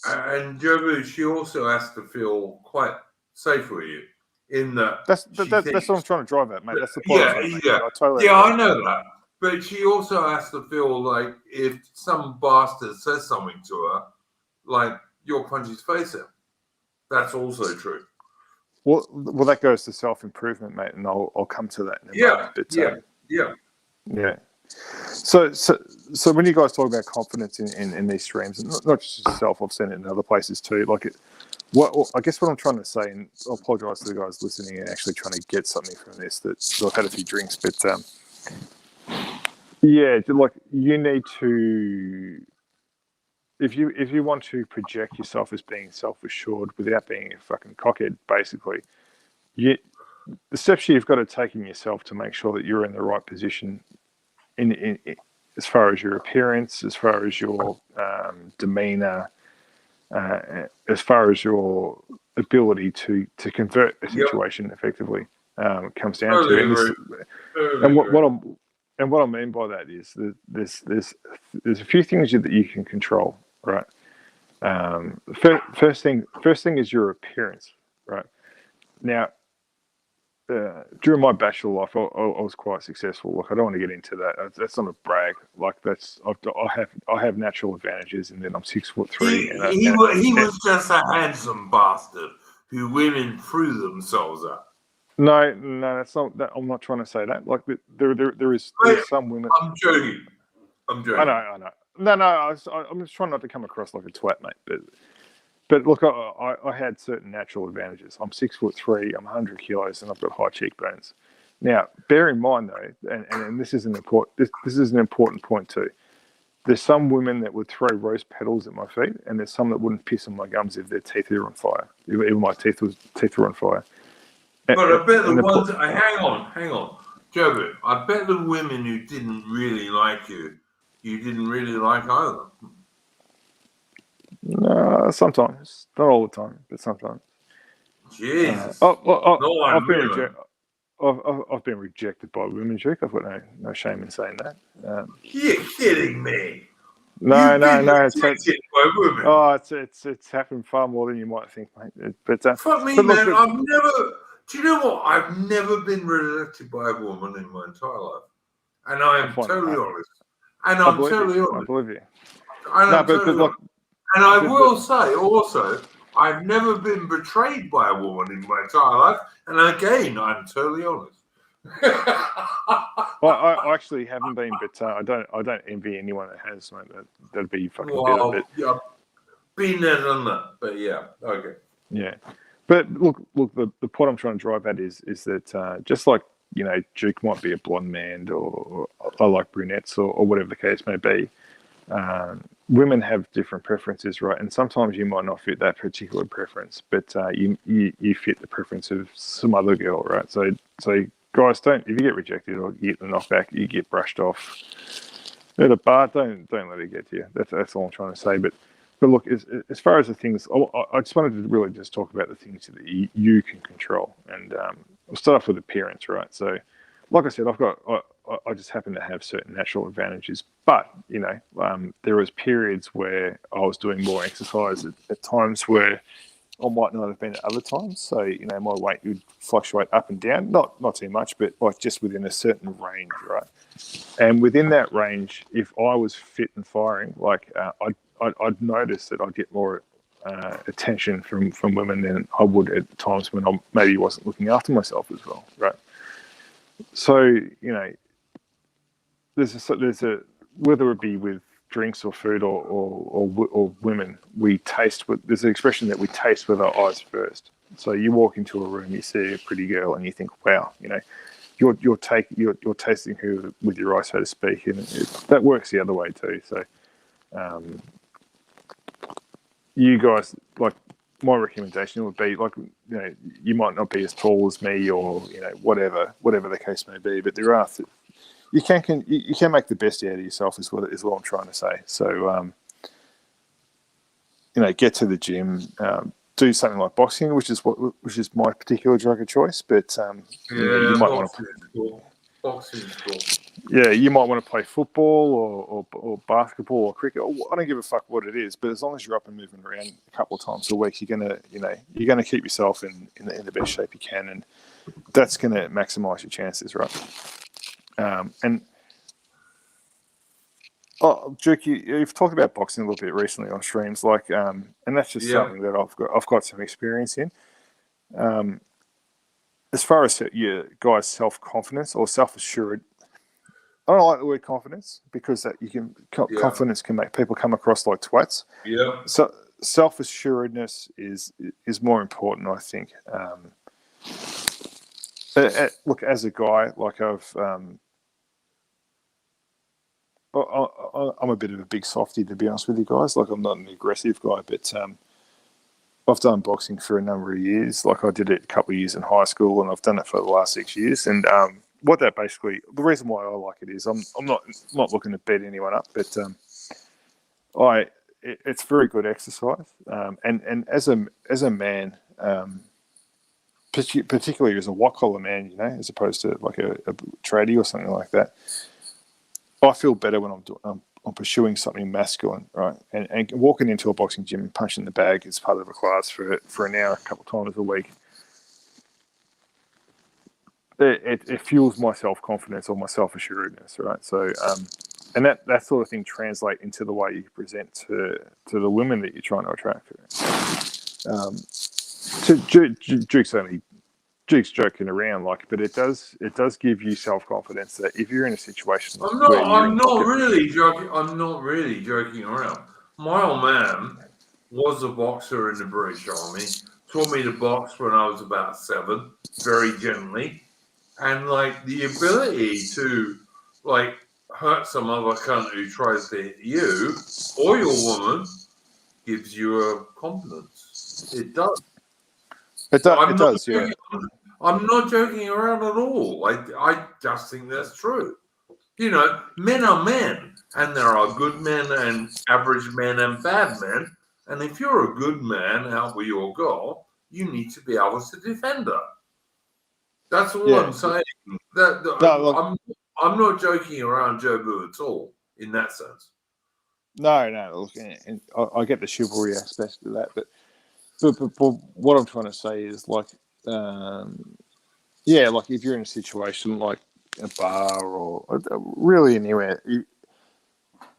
And Jobu, she also has to feel quite safe with you. In that, that's what I'm trying to drive at, mate. That's the point. I know that, but she also has to feel like if some bastard says something to her, like you'll punch his face in. That's also true. Well, that goes to self-improvement, mate, and I'll come to that in a moment. But, So when you guys talk about confidence in these streams, and not just yourself, I've seen it in other places too. Like, I guess what I'm trying to say, and I apologise to the guys listening and actually trying to get something from this. That I've had a few drinks, but like you need to. If you want to project yourself as being self-assured without being a fucking cockhead, basically, the steps you've got to take in yourself to make sure that you're in the right position, in as far as your appearance, as far as your demeanour, as far as your ability to convert a situation effectively, comes down to. And what I mean by that is that there's a few things that you can control. Right. First thing is your appearance. Right. Now, during my bachelor life, I was quite successful. Like, I don't want to get into that. That's not a brag. Like, I have natural advantages, and then I'm 6'3". He was just a handsome bastard who women threw themselves at. No, that's not. That, I'm not trying to say that. Like, there is some women. I'm joking. I know. No, I'm just trying not to come across like a twat, mate. But look, I had certain natural advantages. I'm 6'3", I'm 100 kilos, and I've got high cheekbones. Now, bear in mind though, and this is an important this is an important point too. There's some women that would throw rose petals at my feet, and there's some that wouldn't piss on my gums if their teeth were on fire. Even my teeth were on fire. But I bet the ones. Hang on, Joe. I bet the women who didn't really like you didn't really like either. No, sometimes, not all the time, but sometimes. Jesus. I've been rejected by women, Duke. I've got no shame in saying that. You're kidding me. No. Rejected by women. Oh, it's happened far more than you might think, mate. Fuck me, man. I've never. Do you know what? I've never been rejected by a woman in my entire life, and I am totally honest. And I'm totally honest. I believe you. And I will say also, I've never been betrayed by a woman in my entire life. And again, I'm totally honest. Well, I actually haven't been, but I don't envy anyone that has, mate. That'd be fucking bitter. Yeah, been there, done that. But yeah, okay. Yeah, but look. The point I'm trying to drive at is that just like, you know, Duke might be a blonde man, or I like brunettes, or whatever the case may be. Women have different preferences, right? And sometimes you might not fit that particular preference, but you fit the preference of some other girl, right? So guys, if you get rejected or you get the knockback, you get brushed off at a bar. Don't let it get to you. That's all I'm trying to say. But look, as far as the things, I just wanted to really just talk about the things that you can control, and we'll start off with appearance, right? So, like I said, I just happen to have certain natural advantages, but you know, there was periods where I was doing more exercise at times where I might not have been at other times. So, you know, my weight would fluctuate up and down, not too much, but like just within a certain range, right? And within that range, if I was fit and firing, like I'd notice that I'd get more attention from women than I would at times when I maybe wasn't looking after myself as well, right? So, you know, there's a whether it be with drinks or food or women, we taste. There's an expression that we taste with our eyes first. So you walk into a room, you see a pretty girl, and you think, wow, you know, you're tasting her with your eyes, so to speak, and that works the other way too. So, you guys, like, my recommendation would be, like, you know, you might not be as tall as me, or, you know, whatever the case may be, but there are you can make the best out of yourself, is what I'm trying to say. So, you know, get to the gym, do something like boxing, which is my particular drug of choice. But you might want to. Boxing's cool. Yeah, you might want to play football or basketball or cricket. I don't give a fuck what it is, but as long as you're up and moving around a couple of times a week, you're gonna keep yourself in the best shape you can, and that's gonna maximise your chances, right? And Duke, you've talked about boxing a little bit recently on streams, like, and that's just something that I've got some experience in. As far as your guys' self-confidence or self-assured, I don't like the word confidence, because that confidence can make people come across like twats. Yeah. So self-assuredness is more important, I think. Look, as a guy, like I'm a bit of a big softie, to be honest with you guys. Like, I'm not an aggressive guy, but I've done boxing for a number of years. Like, I did it a couple of years in high school, and I've done it for the last 6 years. And what that basically, the reason why I like it is I'm not looking to beat anyone up, but it's very good exercise. And as a man, particularly as a white collar man, you know, as opposed to like a tradie or something like that, I feel better when I'm pursuing something masculine, right? And walking into a boxing gym and punching the bag as part of a class for an hour, a couple of times a week, it fuels my self-confidence or my self-assuredness, right? So, and that sort of thing translate into the way you present to the women that you're trying to attract. So Duke's joking around, but it does give you self-confidence that if you're in a situation I'm where not really joking. I'm not really joking around. My old man was a boxer in the British Army. Taught me to box when I was about 7, very gently, and like the ability to like hurt some other cunt who tries to hit you or your woman gives you a confidence. It does. It does. Joking, I'm not joking around at all. I just think that's true. You know, men are men, and there are good men and average men and bad men. And if you're a good man out with your girl, you need to be able to defend her. That's all I'm saying. I'm not joking around, Joe Boo, at all in that sense. No. Look, and I get the chivalry aspect of that, but what I'm trying to say is like if you're in a situation like a bar or really anywhere,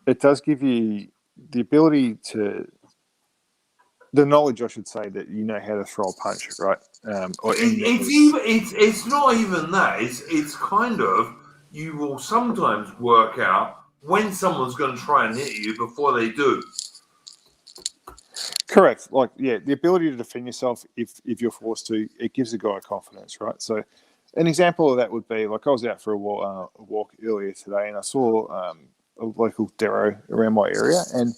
it does give you the ability the knowledge, I should say, that you know how to throw a punch, right? It's not even that. It's kind of, you will sometimes work out when someone's going to try and hit you before they do. Correct. The ability to defend yourself if you're forced to, it gives a guy confidence, right? So an example of that would be, like, I was out for a walk earlier today, and I saw a local dero around my area, and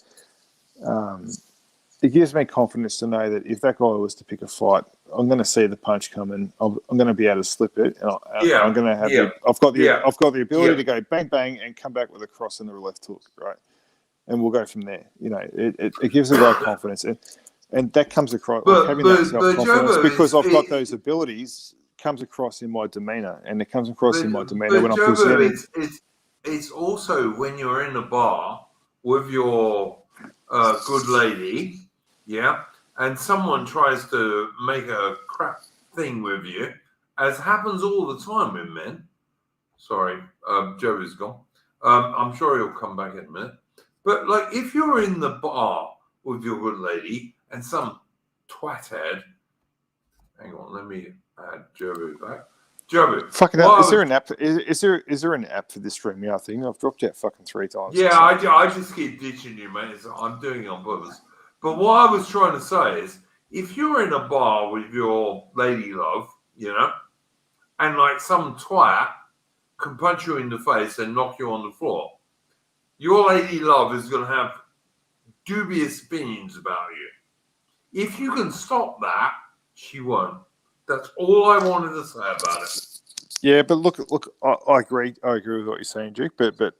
it gives me confidence to know that if that guy was to pick a fight, I'm going to see the punch coming. I'm going to be able to slip it. And I'm going to have I've got the ability to go bang bang and come back with a cross and a left hook, right? And we'll go from there. You know, it gives a guy confidence, and that comes across having that self-confidence because I've got those abilities comes across in my demeanor, and it comes across in my demeanor when I'm presenting. It's also when you're in a bar with your good lady, and someone tries to make a crap thing with you, as happens all the time with men. Sorry, Joe is gone. I'm sure he'll come back in a minute. But like, if you're in the bar with your good lady and some twathead, hang on, let me add Joe back. Joe, fucking hell, is there an app? Is there an app for this StreamYard thing? I've dropped out fucking 3 times. Yeah, I just keep ditching you, mate. I'm doing it on purpose. But what I was trying to say is, if you're in a bar with your lady love, you know, and like some twat can punch you in the face and knock you on the floor, your lady love is going to have dubious opinions about you. If you can stop that, she won't. That's all I wanted to say about it. Yeah, but look, I agree. I agree with what you're saying, Duke. But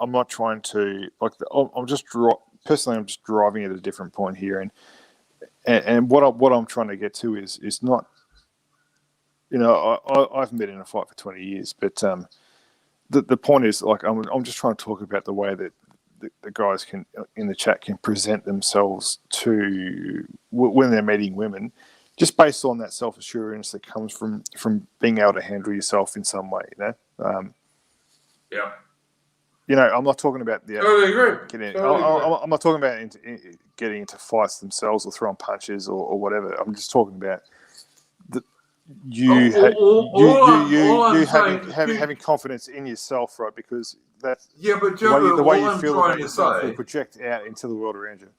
I'm not trying to I'm just driving at a different point here, and what I'm trying to get to is not, you know, I've been in a fight for 20 years, but the point is, like, I'm just trying to talk about the way that the guys can in the chat can present themselves to when they're meeting women, just based on that self-assurance that comes from being able to handle yourself in some way, you know. You know, I'm not talking about the. Totally agree. I'm not talking about getting into fights themselves or throwing punches or whatever. I'm just talking about having confidence in yourself, right? Because that's but Joe, the way you feel about yourself will project out into the world around you.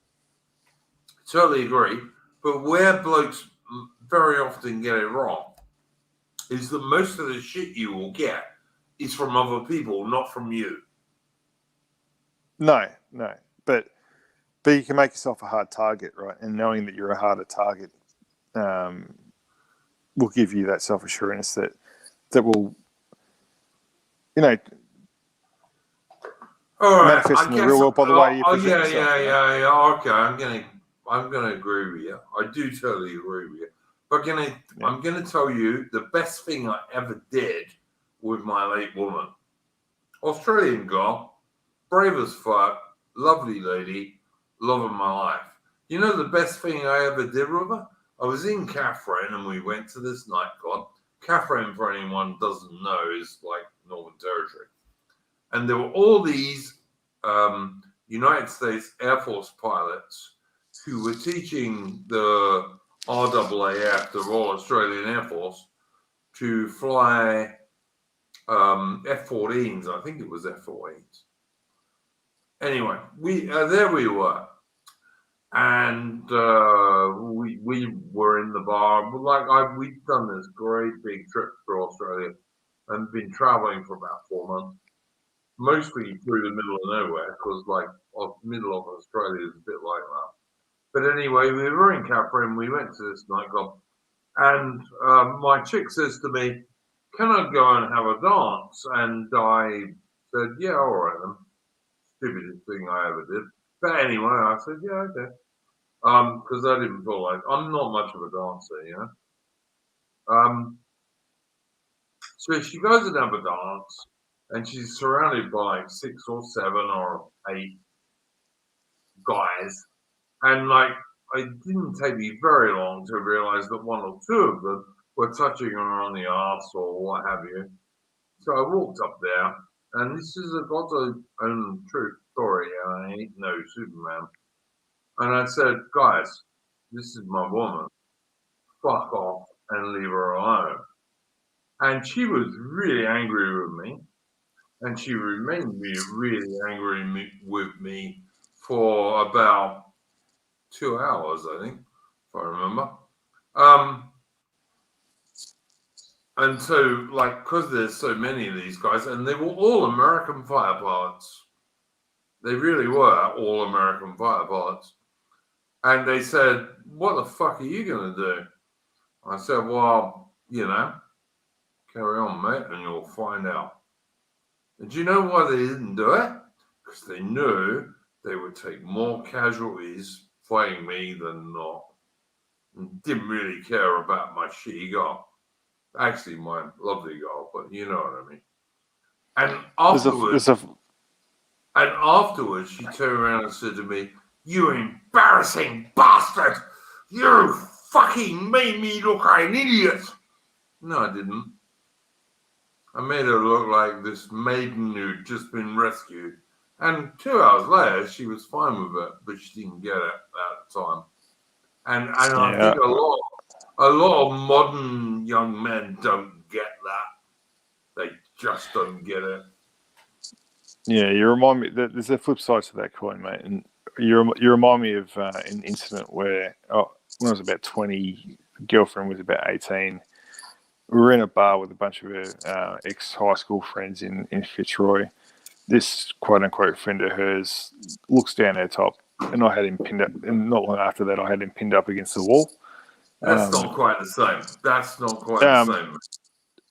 Totally agree. But where blokes very often get it wrong is that most of the shit you will get is from other people, not from you. No, but you can make yourself a hard target, right? And knowing that you're a harder target will give you that self-assurance that will, you know, manifest in the real world by the way you present yourself. Okay, I'm gonna agree with you. I do totally agree with you. But I'm gonna tell you the best thing I ever did with my late woman. Australian girl, brave as fuck, lovely lady, love of my life. You know the best thing I ever did with her? I was in Catherine and we went to this nightclub. Catherine, for anyone who doesn't know, is like Northern Territory. And there were all these United States Air Force pilots who were teaching the RAAF, the Royal Australian Air Force, to fly F-14s. I think it was F-14s. Anyway, there we were. And we were in the bar. We'd done this great big trip through Australia and been traveling for about 4 months, mostly through the middle of nowhere, because middle of Australia is a bit like that. But anyway, we were in Capri and we went to this nightclub, and my chick says to me, "Can I go and have a dance?" And I said, "Yeah, all right then." Stupidest thing I ever did. But anyway, I said, "Yeah, okay." Because I didn't feel like I'm not much of a dancer, you know. So she goes and have a dance, and she's surrounded by 6 or 7 or 8 guys, and it didn't take me very long to realize that 1 or 2 of them were touching her on the arse or what have you. So I walked up there, and this is a God's own true story, and I ain't no Superman. And I said, "Guys, this is my woman. Fuck off and leave her alone." And she was really angry with me, and she remained really angry with me for about 2 hours, I think, if I remember. And so, because there's so many of these guys, and they were all American fighter pilots. They really were all American fighter pilots. And they said, "What the fuck are you going to do?" I said, "Well, carry on, mate, and you'll find out." And do you know why they didn't do it? Because they knew they would take more casualties fighting me than not. And didn't really care about my shitty girl. Actually, my lovely girl, but you know what I mean. And afterwards, she turned around and said to me, "You embarrassing bastard! You fucking made me look like an idiot." No, I didn't. I made her look like this maiden who'd just been rescued. And 2 hours later, she was fine with it, but she didn't get it at the time. And I think a lot of modern young men don't get that. They just don't get it. Yeah, you remind me. There's a flip side to that coin, mate. And you remind me of an incident where, when I was about 20, girlfriend was about 18. We were in a bar with a bunch of her ex-high school friends in Fitzroy. This quote-unquote friend of hers looks down her top, and I had him pinned up. And not long after that, I had him pinned up against the wall. That's not quite the same. That's not quite the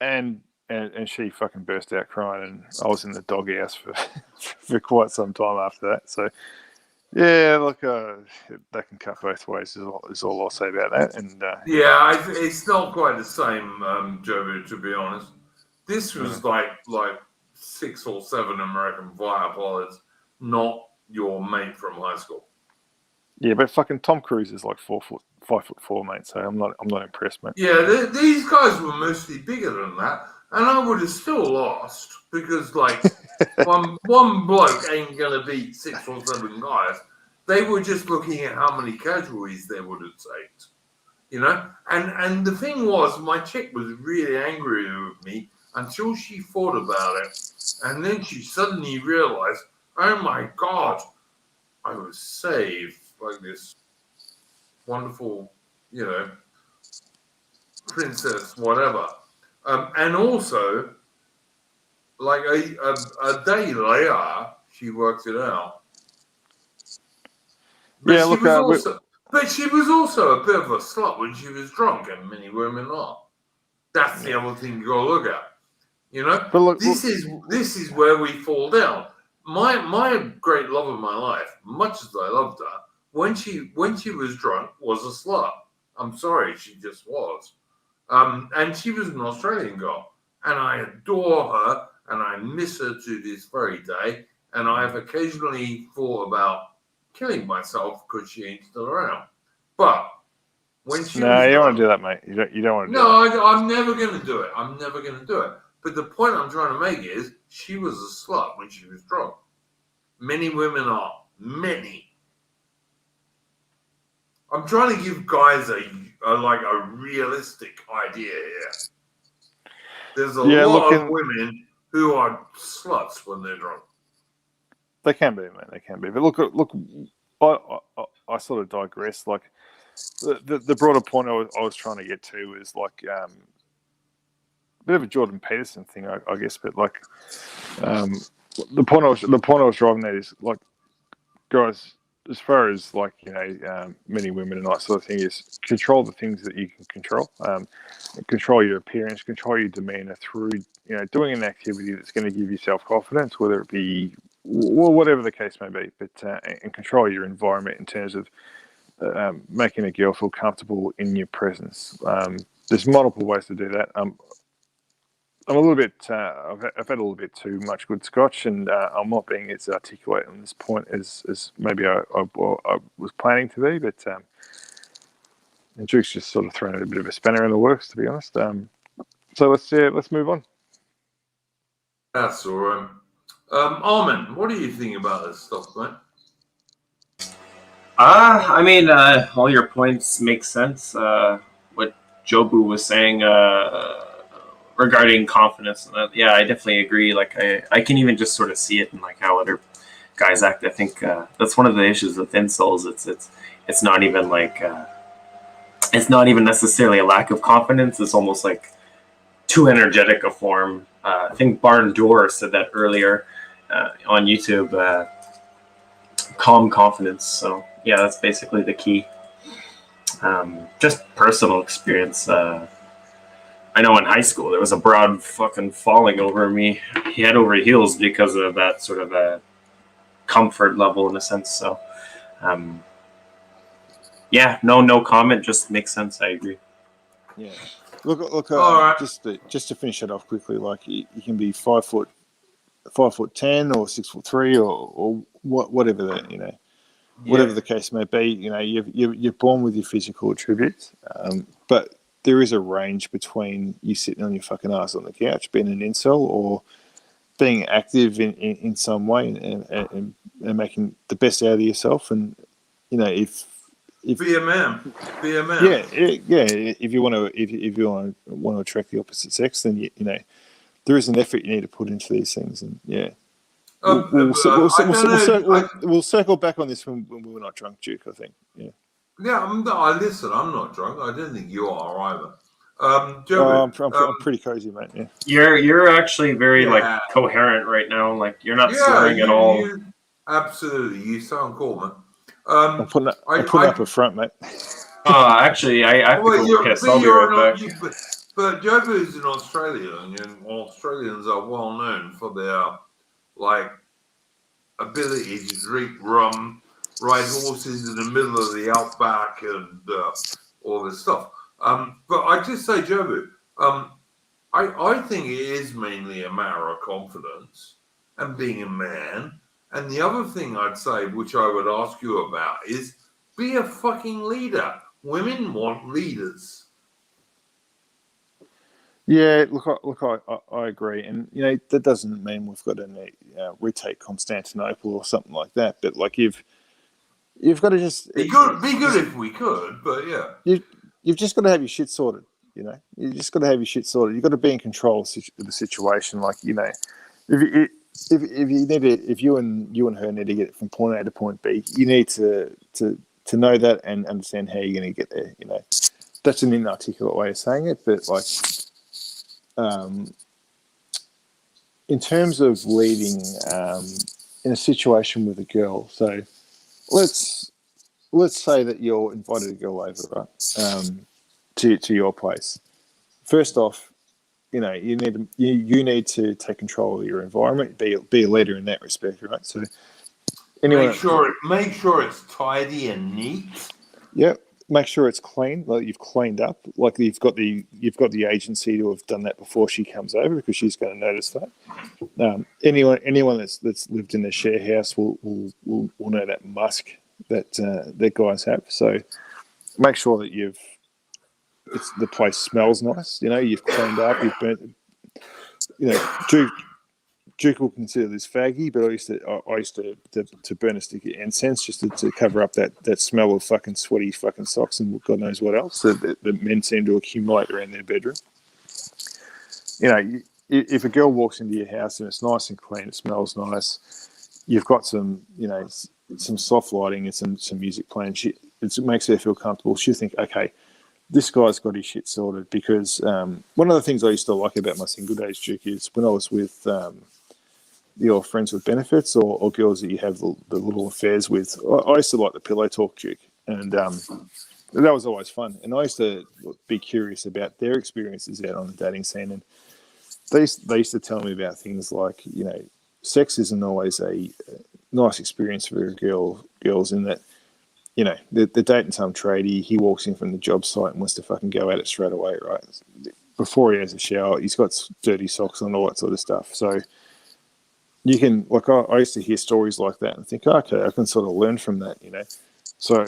same. And she fucking burst out crying, and I was in the doghouse for quite some time after that. So, yeah, look, that can cut both ways. Is all I'll say about that. And it's not quite the same, Joe. To be honest, this was like 6 or 7 American fighter pilots, not your mate from high school. Yeah, but fucking Tom Cruise is like 5'4", mate. So I'm not impressed, mate. Yeah, these guys were mostly bigger than that, and I would have still lost because one bloke ain't gonna beat 6 or 7 guys. They were just looking at how many casualties they would have taken, And the thing was, my chick was really angry with me until she thought about it, and then she suddenly realized, "Oh my God, I was saved like this wonderful, princess, whatever." And also, like a day later, she worked it out. But she was also a bit of a slut when she was drunk, and many women are. That's the other thing you got to look at. But look, this is where we fall down. My great love of my life, much as I loved her, when she was drunk, was a slut. I'm sorry, she just was. And she was an Australian girl, and I adore her, and I miss her to this very day. And I have occasionally thought about killing myself because she ain't still around. But when she No, was you don't drunk, want to do that, mate. You don't want to do no, that. I'm never going to do it. I'm never going to do it. But the point I'm trying to make is she was a slut when she was drunk. Many women are. Many. I'm trying to give guys a realistic idea here. There's a lot of women who are sluts when they're drunk. They can be, man. They can be. But look. I sort of digress. Like the broader point I was trying to get to is like a bit of a Jordan Peterson thing, I guess. But like the point I was driving at is like, guys, as far as like many women and that sort of thing, is control the things that you can control. Control your appearance, control your demeanor through doing an activity that's going to give you self confidence, whether it be whatever the case may be. But and control your environment in terms of making a girl feel comfortable in your presence. There's multiple ways to do that. I'm a little bit. I've had a little bit too much good scotch, and I'm not being as articulate on this point as maybe I was planning to be. But and Duke's just sort of thrown a bit of a spanner in the works, to be honest. So let's move on. That's all right. Armin, what do you think about this stuff, mate? I mean, all your points make sense. What Jobu was saying regarding confidence, yeah, I definitely agree. Like, I can even just sort of see it in like how other guys act. I think that's one of the issues with incels. It's not even like it's not even necessarily a lack of confidence. It's almost like too energetic a form. I think Barn Door said that earlier on YouTube. Calm confidence. So yeah, that's basically the key. Just personal experience. I know in high school there was a broad fucking falling over me head over heels because of that sort of a comfort level in a sense. So yeah, no comment. Just makes sense. I agree. Yeah. Look. All right. Just to finish it off quickly, like you can be 5'10" or 6'3" or whatever that whatever the case may be. You're born with your physical attributes, but there is a range between you sitting on your fucking ass on the couch, being an incel, or being active in some way and making the best out of yourself. And if be a man. Yeah. If you want to attract the opposite sex, then there is an effort you need to put into these things, and yeah. We'll circle back on this when we're not drunk, Duke. I think. Yeah. Yeah. I'm not drunk. I don't think you are either. I'm pretty cozy, mate. Yeah. You're actually very like coherent right now. Like you're not slurring at all. Absolutely, you sound cool, man. I'm putting up a front, mate. Actually, I have to go piss. I'll be right back. But Jobu is in Australia, and Australians are well known for their ability to drink rum, ride horses in the middle of the outback, and all this stuff. But I just say, Jobu, I think it is mainly a matter of confidence and being a man. And the other thing I'd say, which I would ask you about, is be a fucking leader. Women want leaders. Yeah, look, I agree, and that doesn't mean we've got to retake Constantinople or something like that. But like you've got to just be good if we could, but yeah, you've just got to have your shit sorted. You just got to have your shit sorted. You've got to be in control of the situation. Like if you and her need to get it from point A to point B, you need to know that and understand how you're going to get there. That's an inarticulate way of saying it, but like. In terms of leading in a situation with a girl, so let's say that you're invited a girl over, right, to your place. First off, you need to take control of your environment, be a leader in that respect, right? So make sure it's tidy and neat. Yep. Make sure it's clean, like you've cleaned up, like you've got the agency to have done that before she comes over, because she's going to notice that. Anyone that's lived in a share house will know that musk that guys have. So make sure that you've the place smells nice. You know, you've cleaned up, you've burnt. You know, Duke will consider this faggy, but I used to burn a stick of incense just to cover up that smell of fucking sweaty fucking socks and God knows what else that men seem to accumulate around their bedroom. You know, if a girl walks into your house and it's nice and clean, it smells nice, you've got some, you know, some soft lighting and some music playing, it makes her feel comfortable. She'll think, okay, this guy's got his shit sorted. Because one of the things I used to like about my single days, Duke, is when I was with your friends with benefits or girls that you have the little affairs with, I used to like the pillow talk, Duke, and that was always fun. And I used to be curious about their experiences out on the dating scene, and they used to tell me about things like, you know, sex isn't always a nice experience for girls in that, you know, they're dating some tradie, he walks in from the job site and wants to fucking go at it straight away, right? Before he has a shower, he's got dirty socks on, all that sort of stuff. So you can, like, I used to hear stories like that and think, okay, I can sort of learn from that, you know. So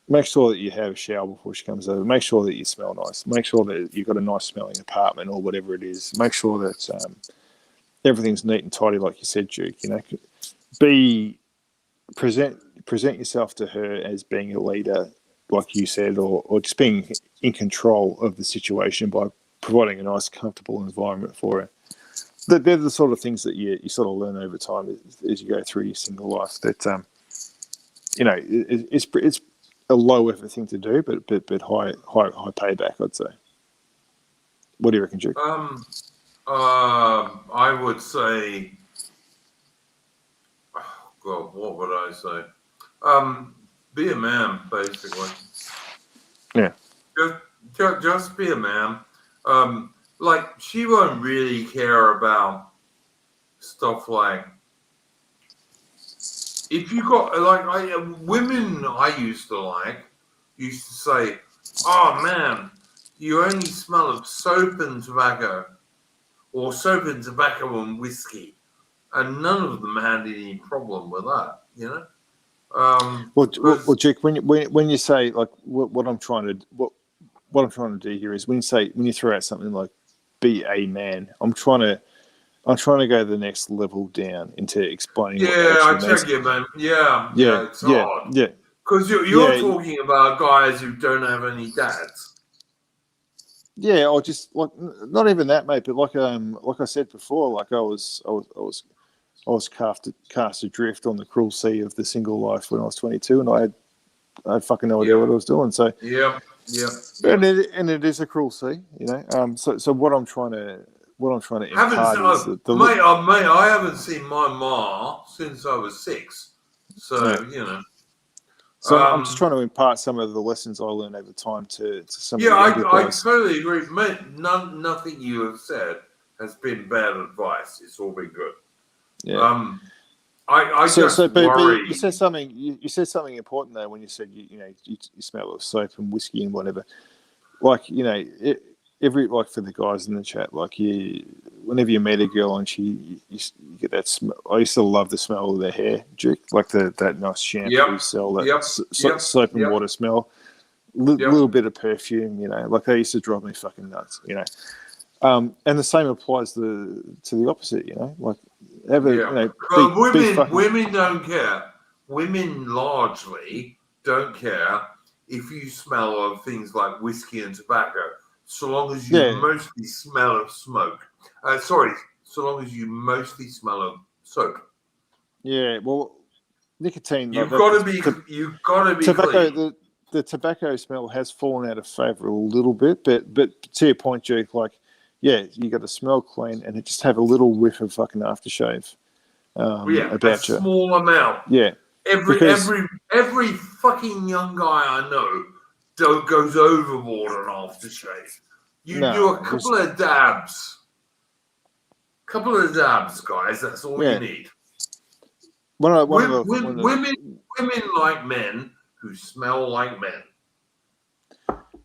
make sure that you have a shower before she comes over. Make sure that you smell nice. Make sure that you've got a nice smelling apartment or whatever it is. Make sure that everything's neat and tidy, like you said, Duke. You know, present yourself to her as being a leader, like you said, or just being in control of the situation by providing a nice, comfortable environment for her. They're the sort of things that you sort of learn over time as you go through your single life. That you know, it's a low effort thing to do, but high payback, I'd say. What do you reckon, Duke? I would say, oh God, what would I say? Be a man, basically. Yeah. Just be a man. Like, she won't really care about stuff like, if you got, like, women I used to say, oh man, you only smell of soap and tobacco, or soap and tobacco and whiskey. And none of them had any problem with that, you know? Well, Jake, when you say, like, what I'm trying to do here is when you throw out something like be a man, I'm trying to go to the next level down into explaining. Yeah, I check you, man. Yeah, it's hard. Yeah. Because you're talking about guys who don't have any dads. Yeah, or just like not even that, mate. But like I said before, like I was cast adrift on the cruel sea of the single life when I was 22, and I had fucking no idea what I was doing. So yeah. And it is a cruel sea, you know. So what I'm trying to impart is mate, I haven't seen my ma since I was 6. So you know. So I'm just trying to impart some of the lessons I learned over time to some of the I guys. totally agree, mate. Nothing you have said has been bad advice. It's all been good. Yeah. Worry. You said something. You said something important though when you said you smell of soap and whiskey and whatever. Like like for the guys in the chat, like whenever you meet a girl and you get that smell. I used to love the smell of their hair, Duke, like that nice shampoo smell, that soap and water smell, little bit of perfume, you know, like they used to drive me fucking nuts, you know. And the same applies to the opposite, you know, like women don't care. Women largely don't care if you smell of things like whiskey and tobacco, so long as you mostly smell of smoke. So long as you mostly smell of soap. Yeah, well, nicotine. You've got to be tobacco. clean. The tobacco smell has fallen out of favour a little bit, but to your point, Duke, like, yeah, you got to smell clean and just have a little whiff of fucking aftershave. About a small amount. Yeah. Every fucking young guy I know goes overboard on aftershave. You do a couple of dabs. Guys. That's all you need. Women like men who smell like men.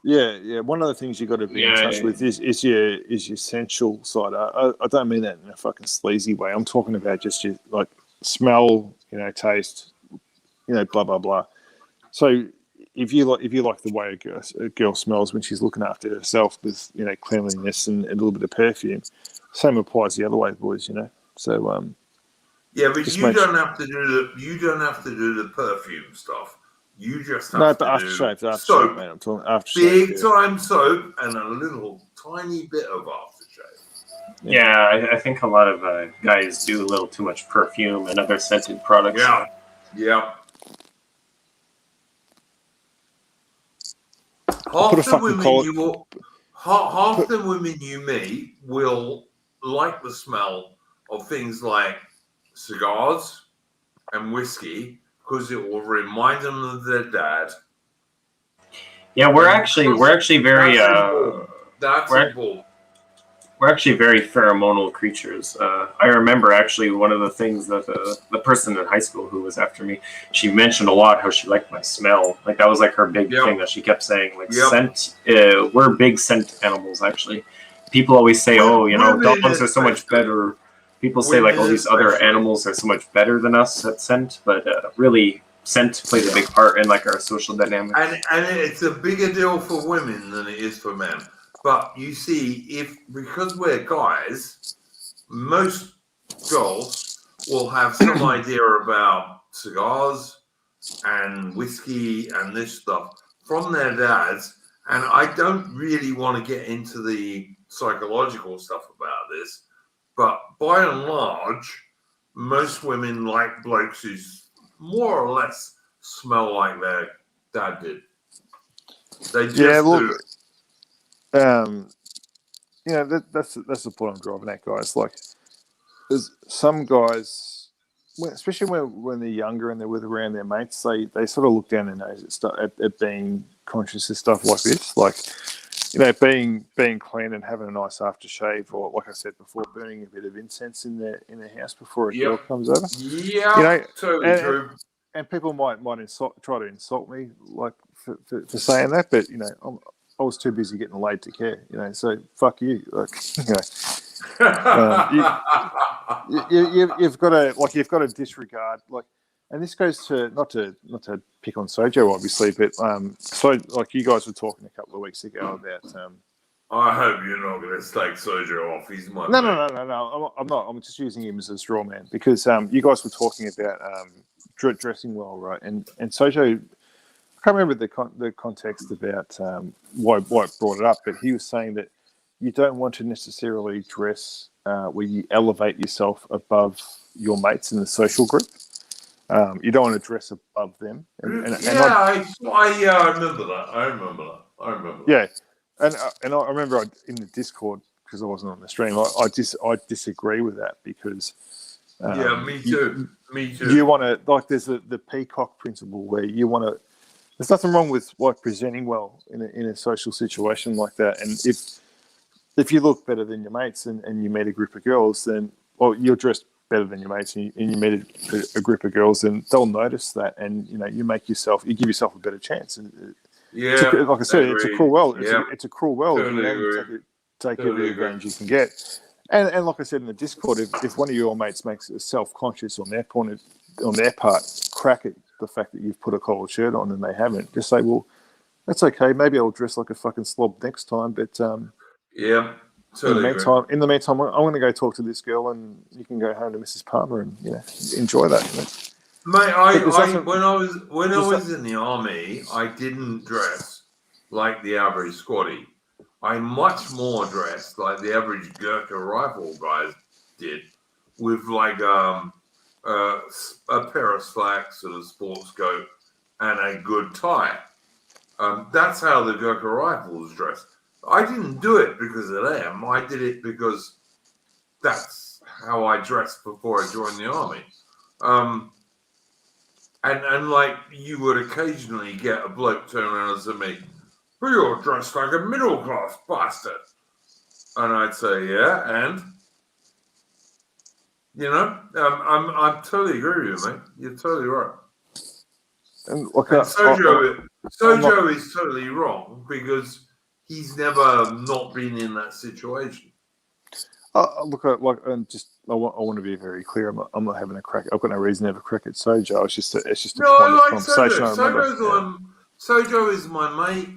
Yeah. One of the things you got to be in touch with is your sensual side. I don't mean that in a fucking sleazy way. I'm talking about just your like smell, you know, taste, you know, blah blah blah. So if you like the way a girl smells when she's looking after herself with cleanliness and a little bit of perfume, same applies the other way, boys. So yeah, but just you don't have to do the perfume stuff. You just have to do soap, man. I'm talking aftershave. big time soap, and a little tiny bit of aftershave. Yeah, I think a lot of guys do a little too much perfume and other scented products. Yeah. Half the women you meet will like the smell of things like cigars and whiskey because it will remind them of their dad. Yeah, we're actually very that's important. We're actually very pheromonal creatures. I remember actually one of the things that the person in high school who was after me, she mentioned a lot how she liked my smell. Like that was like her big thing that she kept saying. Like scent, we're big scent animals actually. People always say, dogs are so much better. People say like all these other animals are so much better than us at scent, but really scent plays a big part in like our social dynamics. And it's a bigger deal for women than it is for men. But you see, because we're guys, most girls will have some idea about cigars and whiskey and this stuff from their dads. And I don't really want to get into the psychological stuff about this, but by and large, most women like blokes who more or less smell like their dad did. They just do. That's the point I'm driving at, guys. Like, there's some guys, especially when they're younger and they're around their mates, they sort of look down their nose at being conscious of stuff like this, like being clean and having a nice aftershave, or like I said before, burning a bit of incense in their house before a girl comes over. Yeah, totally true. And people might try to insult me like for saying that, but I was too busy getting laid to care, so fuck you. Like, you've got to disregard, like, and this goes to not to pick on Sojo, obviously, but so like you guys were talking a couple of weeks ago about. I hope you're not going to take Sojo off. He's my no. I'm not. I'm just using him as a straw man because you guys were talking about dressing well, right? And Sojo. I can't remember the context about why it brought it up, but he was saying that you don't want to necessarily dress where you elevate yourself above your mates in the social group. You don't want to dress above them. I remember that. Yeah, and I remember in the Discord, because I wasn't on the stream, I disagree with that because. Me too. You want to, like, there's the peacock principle where you want to. There's nothing wrong with like presenting well in a social situation like that. And if you look better than your mates and you meet a group of girls, then you're dressed better than your mates and you meet a group of girls, and they'll notice that, and you give yourself a better chance. And like I said, it's a cruel world. It's a cruel world. Totally take every advantage you can get. And like I said in the Discord, if one of your mates makes a self-conscious on their part, crack at the fact that you've put a collared shirt on and they haven't. Just say, well, that's okay. Maybe I'll dress like a fucking slob next time. But totally in the meantime, I'm going to go talk to this girl, and you can go home to Mrs. Palmer and enjoy that. Mate, when I was in the army, I didn't dress like the average squatty. I much more dressed like the average Gurkha rifle guys did, with like a pair of slacks and a sports coat and a good tie. That's how the Gurkha rifles dressed. I didn't do it because of them. I did it because that's how I dressed before I joined the army. And like you would occasionally get a bloke turn around and say to me, "Well, you're dressed like a middle class bastard." And I'd say, "Yeah, and." I'm totally agree with you, mate. You're totally right. And Sojo is totally wrong because he's never not been in that situation. I want to be very clear. I'm not having a crack. I've got no reason to have a crack at Sojo. It's just a point of conversation. Sojo is my mate.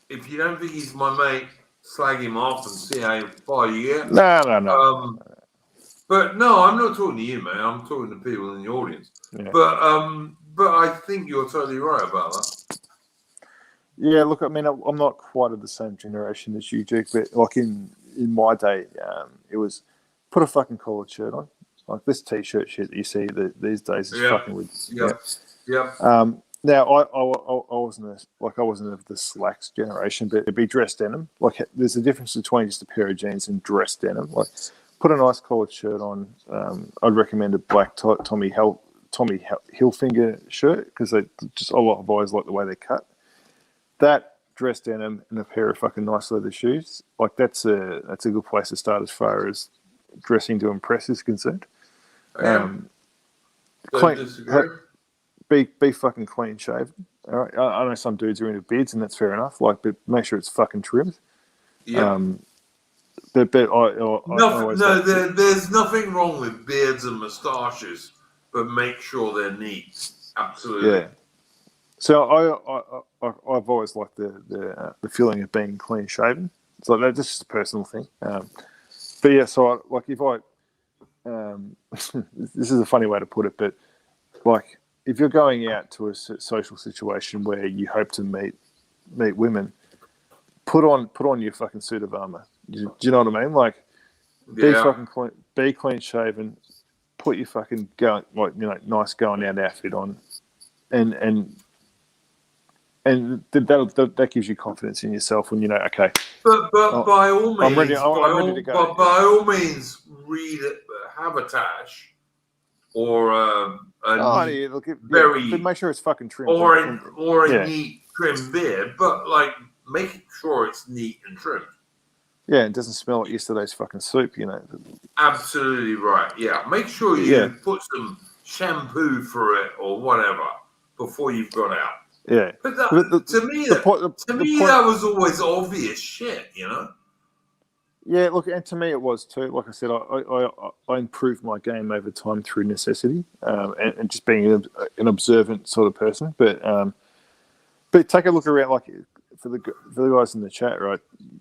If you don't think he's my mate, slag him off and see how far you get. No. But no, I'm not talking to you, man. I'm talking to people in the audience. Yeah. But I think you're totally right about that. Yeah, look, I mean, I'm not quite of the same generation as you, Duke, but like in my day, it was put a fucking collared shirt on. Like this t-shirt shit that you see these days is fucking weird. Yeah. Now I wasn't of the slacks generation, but it'd be dress denim. Like there's a difference between just a pair of jeans and dress denim. Like put a nice collared shirt on. I'd recommend a black Tommy Hilfiger shirt because a lot of boys like the way they're cut. That dress denim and a pair of fucking nice leather shoes, like that's a good place to start as far as dressing to impress is concerned. Be fucking clean shaven. All right, I know some dudes are into beards and that's fair enough. Like, but make sure it's fucking trimmed. Yeah. There's nothing wrong with beards and moustaches, but make sure they're neat. Absolutely. Yeah. So I've always liked the feeling of being clean shaven. So that's just a personal thing. But yeah, so this is a funny way to put it, but like if you're going out to a social situation where you hope to meet women, put on your fucking suit of armor. Do you know what I mean? Like be fucking clean, be clean shaven, put your fucking nice going out outfit on, and that gives you confidence in yourself when you know, okay. But by all means, I'm ready to go. But by all means, have a tash or but make sure it's fucking trimmed or a neat trim beard. But like, make sure it's neat and trimmed. Yeah, it doesn't smell like yesterday's fucking soup, you know. Absolutely right. Yeah, make sure you put some shampoo for it or whatever before you've gone out. Yeah, but to me, that was always obvious shit, you know. Yeah, look, and to me it was too. Like I said, I improved my game over time through necessity, and just being an observant sort of person. But take a look around, like for the guys in the chat, right?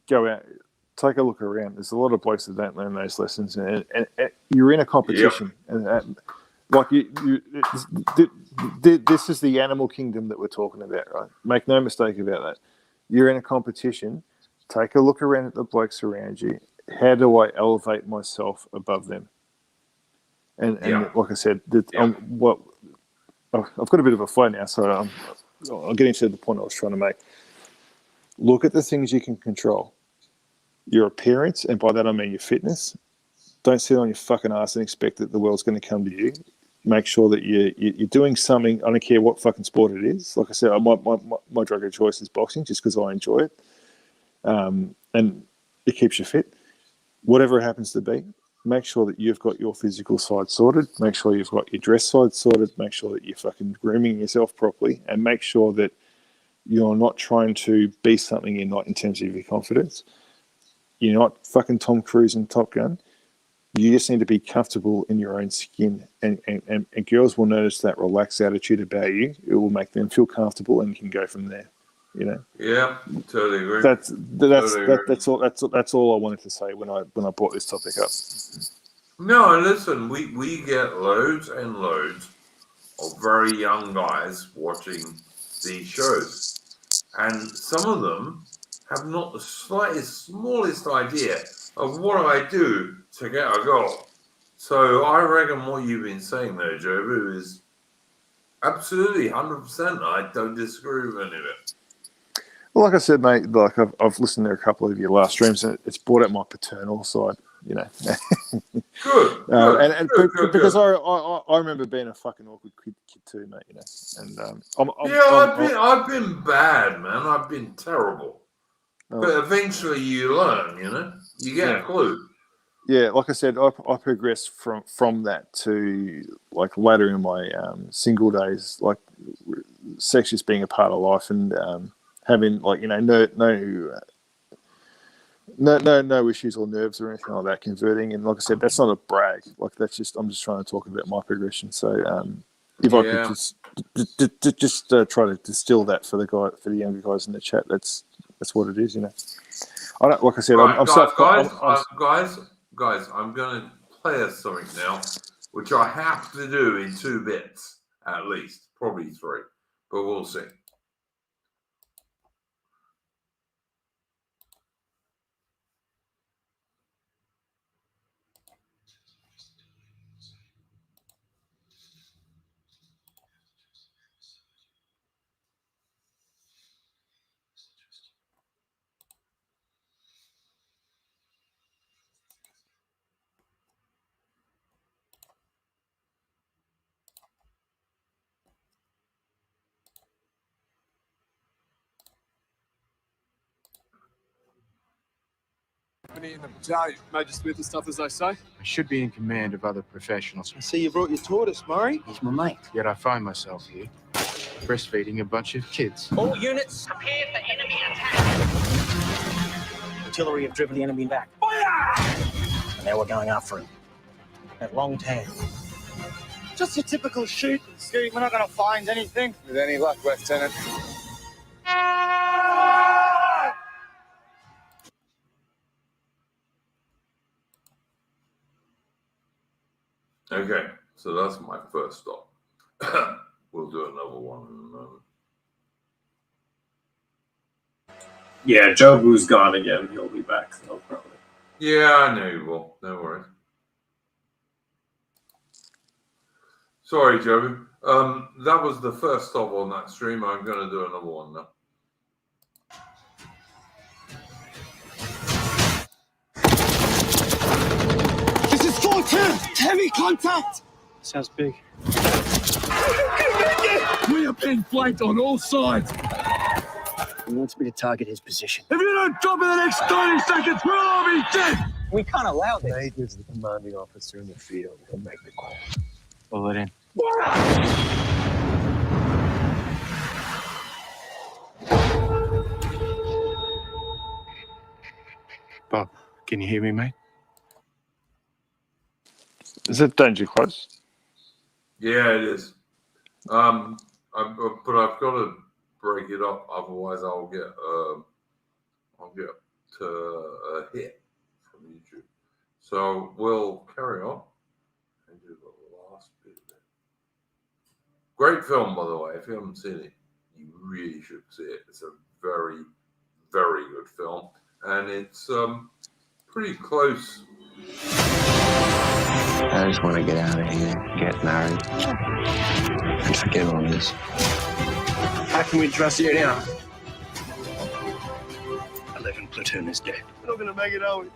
Go out, take a look around. There's a lot of blokes that don't learn those lessons, and you're in a competition, and like this is the animal kingdom that we're talking about, right? Make no mistake about that. You're in a competition. Take a look around at the blokes around you. How do I elevate myself above them? And like I said, I've got a bit of a flow now, so I'll get into the point I was trying to make. Look at the things you can control. Your appearance, and by that I mean your fitness. Don't sit on your fucking ass and expect that the world's going to come to you. Make sure that you're doing something. I don't care what fucking sport it is. Like I said, my drug of choice is boxing, just because I enjoy it, and it keeps you fit. Whatever it happens to be, make sure that you've got your physical side sorted. Make sure you've got your dress side sorted. Make sure that you're fucking grooming yourself properly, and make sure that you're not trying to be something you're not in terms of your confidence. You're not fucking Tom Cruise in Top Gun. You just need to be comfortable in your own skin, and girls will notice that relaxed attitude about you. It will make them feel comfortable, and you can go from there. You know. Yeah, totally agree. That's all I wanted to say when I brought this topic up. No, listen, we get loads and loads of very young guys watching these shows, and some of them have not the smallest idea of what I do to get a goal. So I reckon what you've been saying there, Jobu, is absolutely 100%. I don't disagree with any of it. Well, like I said, mate, like I've listened to a couple of your last streams, and it's brought out my paternal side, you know. Good. Because I remember being a fucking awkward kid too, mate. You know, and I've been bad, man. I've been terrible. But eventually you learn, you know. You get a clue. Yeah, like I said, I progressed from that to like later in my single days, like sex just being a part of life, and having like, you know, no issues or nerves or anything like that converting. And like I said, that's not a brag. Like that's just, I'm just trying to talk about my progression. So if I could just Just try to distill that for the younger guys in the chat. That's what it is, you know. I don't, like I said, Right, I'm guys, I'm going to play us something now, which I have to do in 2 bits at least, probably 3, but we'll see. In the battalion. Major Smith and stuff, as they say. I should be in command of other professionals. I see you brought your tortoise, Murray. He's my mate. Yet I find myself here, breastfeeding a bunch of kids. All units, prepare for enemy attack. Artillery have driven the enemy back. Fire! And now we're going after him. At long tan. Just your typical shoot and scoot. We're not going to find anything. With any luck, Lieutenant. Okay, so that's my first stop. We'll do another one in a moment. Yeah, Jobu's gone again. He'll be back, though, probably. Yeah, I know you will. No worries. Sorry, Jobu. That was the first stop on that stream. I'm going to do another one now. This is 4-2. Heavy contact. Sounds big. We are being flanked on all sides. He wants me to target his position. If you don't drop in the next 30 seconds, we'll all be dead. We can't allow this. Major's the commanding officer in the field. He'll make the call. Pull it in. Bob, can you hear me, mate? Is it danger close? Yeah, it is. But I've got to break it up, otherwise I'll get a hit from YouTube. So we'll carry on and do the last bit of it. Great film, by the way. If you haven't seen it, you really should see it. It's a very, very good film, and it's pretty close. I just want to get out of here, get married, and forget all this. How can we trust you now? 11 platoon is dead. We're not going to make it, are we? No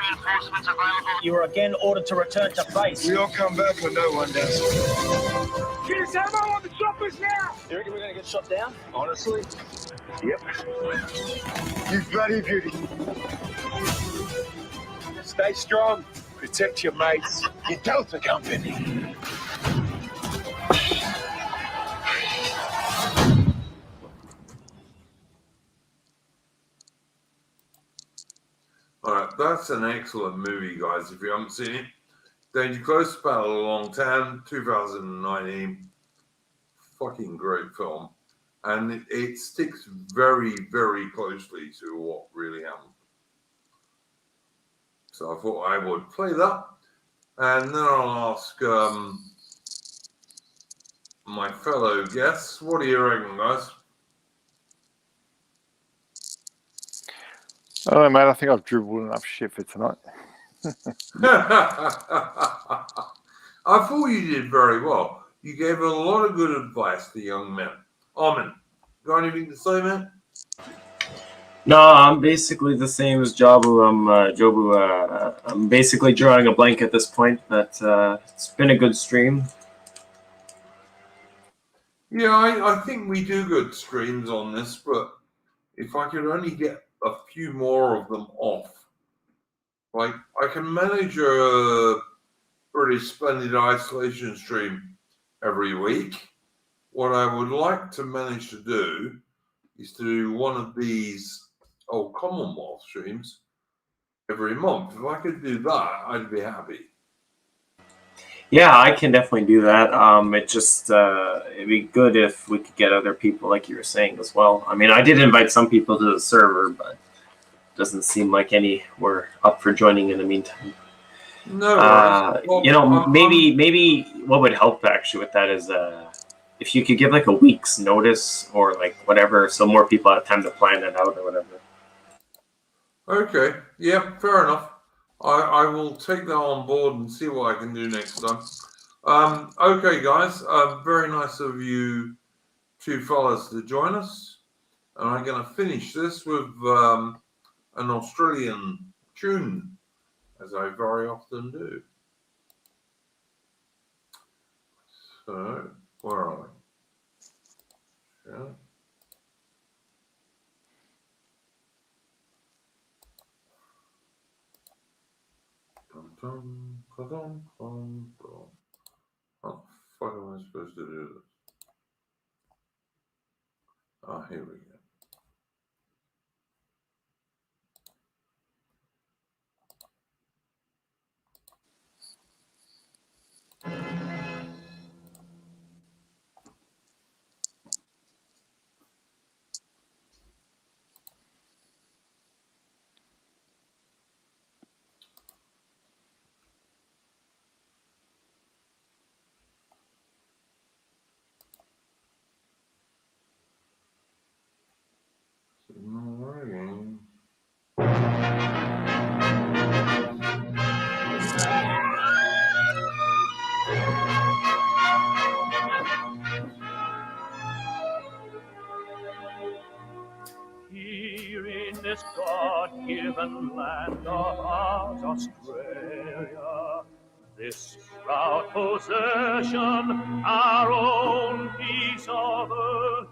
reinforcements available. You are again ordered to return to base. We all come back when no one does. Get us ammo on the choppers now! You reckon we're going to get shot down? Honestly? Yep. You bloody beauty. Stay strong. Protect your mates. Your Delta Company. All right, that's an excellent movie, guys. If you haven't seen it, Danger Close, Battle of Long Tan, 2019. Fucking great film. And it sticks very, very closely to what really happened. So I thought I would play that. And then I'll ask my fellow guests, what do you reckon, guys? I don't know, mate. I think I've dribbled enough shit for tonight. I thought you did very well. You gave a lot of good advice to young men. Armin, got anything to say, man? No, I'm basically the same as Jobu. I'm basically drawing a blank at this point, but it's been a good stream. Yeah, I think we do good streams on this, but if I could only get a few more of them off. Like, I can manage a British Splendid Isolation stream every week. What I would like to manage to do is to do one of these Old Commonwealth streams every month. If I could do that, I'd be happy. Yeah, I can definitely do that. It just it'd be good if we could get other people, like you were saying, as well. I mean, I did invite some people to the server, but it doesn't seem like any were up for joining in the meantime. No worries. Well, maybe what would help actually with that is if you could give like a week's notice or like whatever, so more people have time to plan it out or whatever. Okay. Yeah, fair enough. I will take that on board and see what I can do next time. Okay, guys. Very nice of you two fellas to join us. And I'm going to finish this with an Australian tune, as I very often do. So, where are we? Yeah. Dum, dum, ka-dum, dum, dum. How the fuck am I supposed to do this? Ah, here we go. It's not working. Here in this God-given land of ours, Australia, this proud possession, our own piece of earth,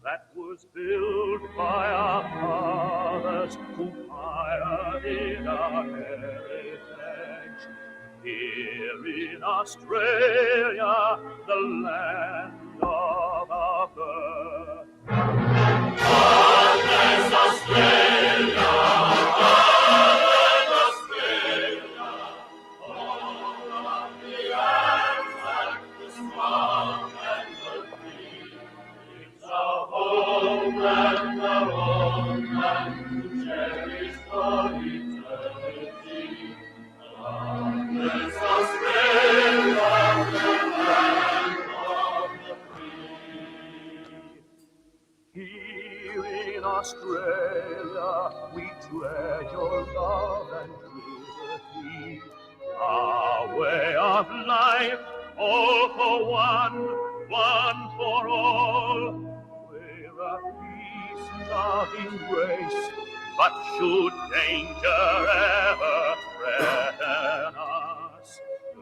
that was built by our fathers who pioneered our heritage. Here in Australia, the land of our birth. God bless Australia, God Australia, home of the Anzac, the strong and the free. It's our homeland, our homeland, to cherish for eternity. God bless Australia, the land of the free. Here in Australia, we treasure love and liberty. Our way of life, all for one, one for all. We're a peace, loving race, but should danger ever threaten us,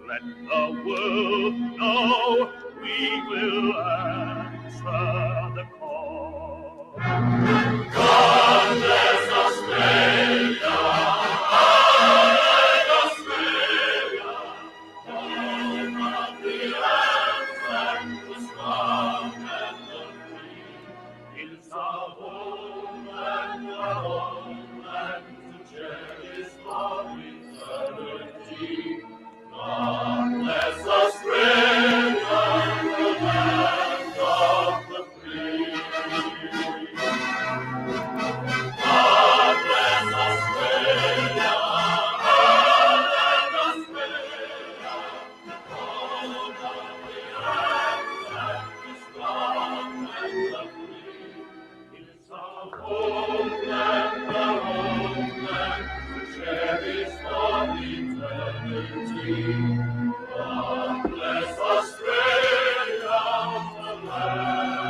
let the world know we will answer the call. God bless Australia, God Australia, home of the Anzac, the strong and the free. It's our homeland, our homeland, to cherish for eternity. God bless Australia, the land of the free. God bless Australia, our land Australia, home of the Anzac, the strong and the free. It's our homeland, our homeland, to cherish for eternity. God bless Australia, the land of the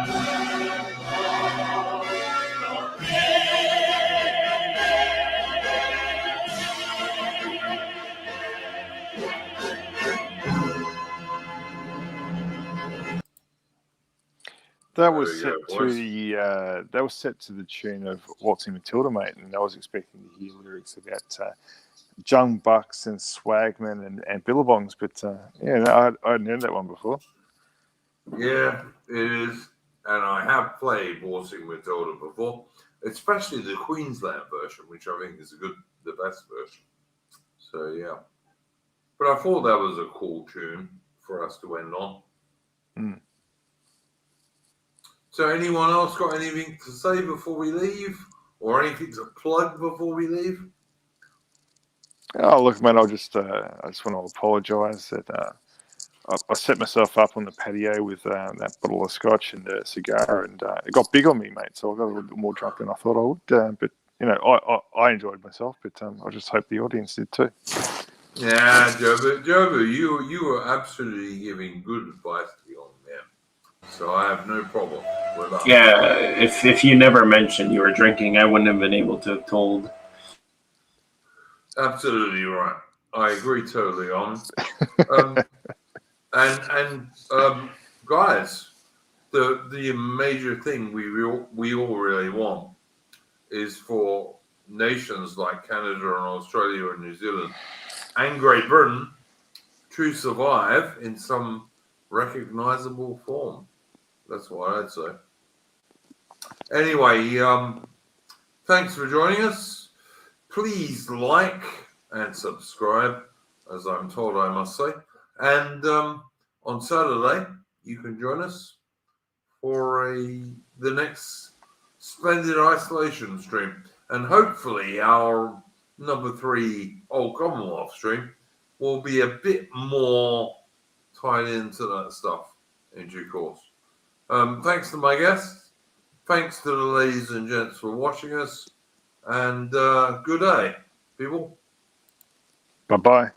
free. That was set to the tune of Waltzing Matilda, mate, and I was expecting to hear lyrics about Jung Bucks and Swagman and Billabongs, but I hadn't heard that one before. Yeah, it is. And I have played Waltzing Matilda before, especially the Queensland version, which I think is the best version. So, yeah. But I thought that was a cool tune for us to end on. Mm. So anyone else got anything to say before we leave? Or anything to plug before we leave? Oh, look, man, I just want to apologise that I set myself up on the patio with that bottle of scotch and a cigar, and it got big on me, mate. So I got a little bit more drunk than I thought I would. But you know, I enjoyed myself, but I just hope the audience did too. Yeah, Jobu, you were absolutely giving good advice to the old man. So I have no problem with that. Yeah, if you never mentioned you were drinking, I wouldn't have been able to have told. Absolutely right. I agree totally on. Guys, the major thing we all really want is for nations like Canada and Australia and New Zealand and Great Britain to survive in some recognizable form. That's what I'd say. Anyway, thanks for joining us. Please like and subscribe, as I'm told I must say. And on Saturday, you can join us for the next Splendid Isolation stream. And hopefully our number 3 Old Commonwealth stream will be a bit more tied into that stuff in due course. Thanks to my guests. Thanks to the ladies and gents for watching us. And good day, people. Bye-bye.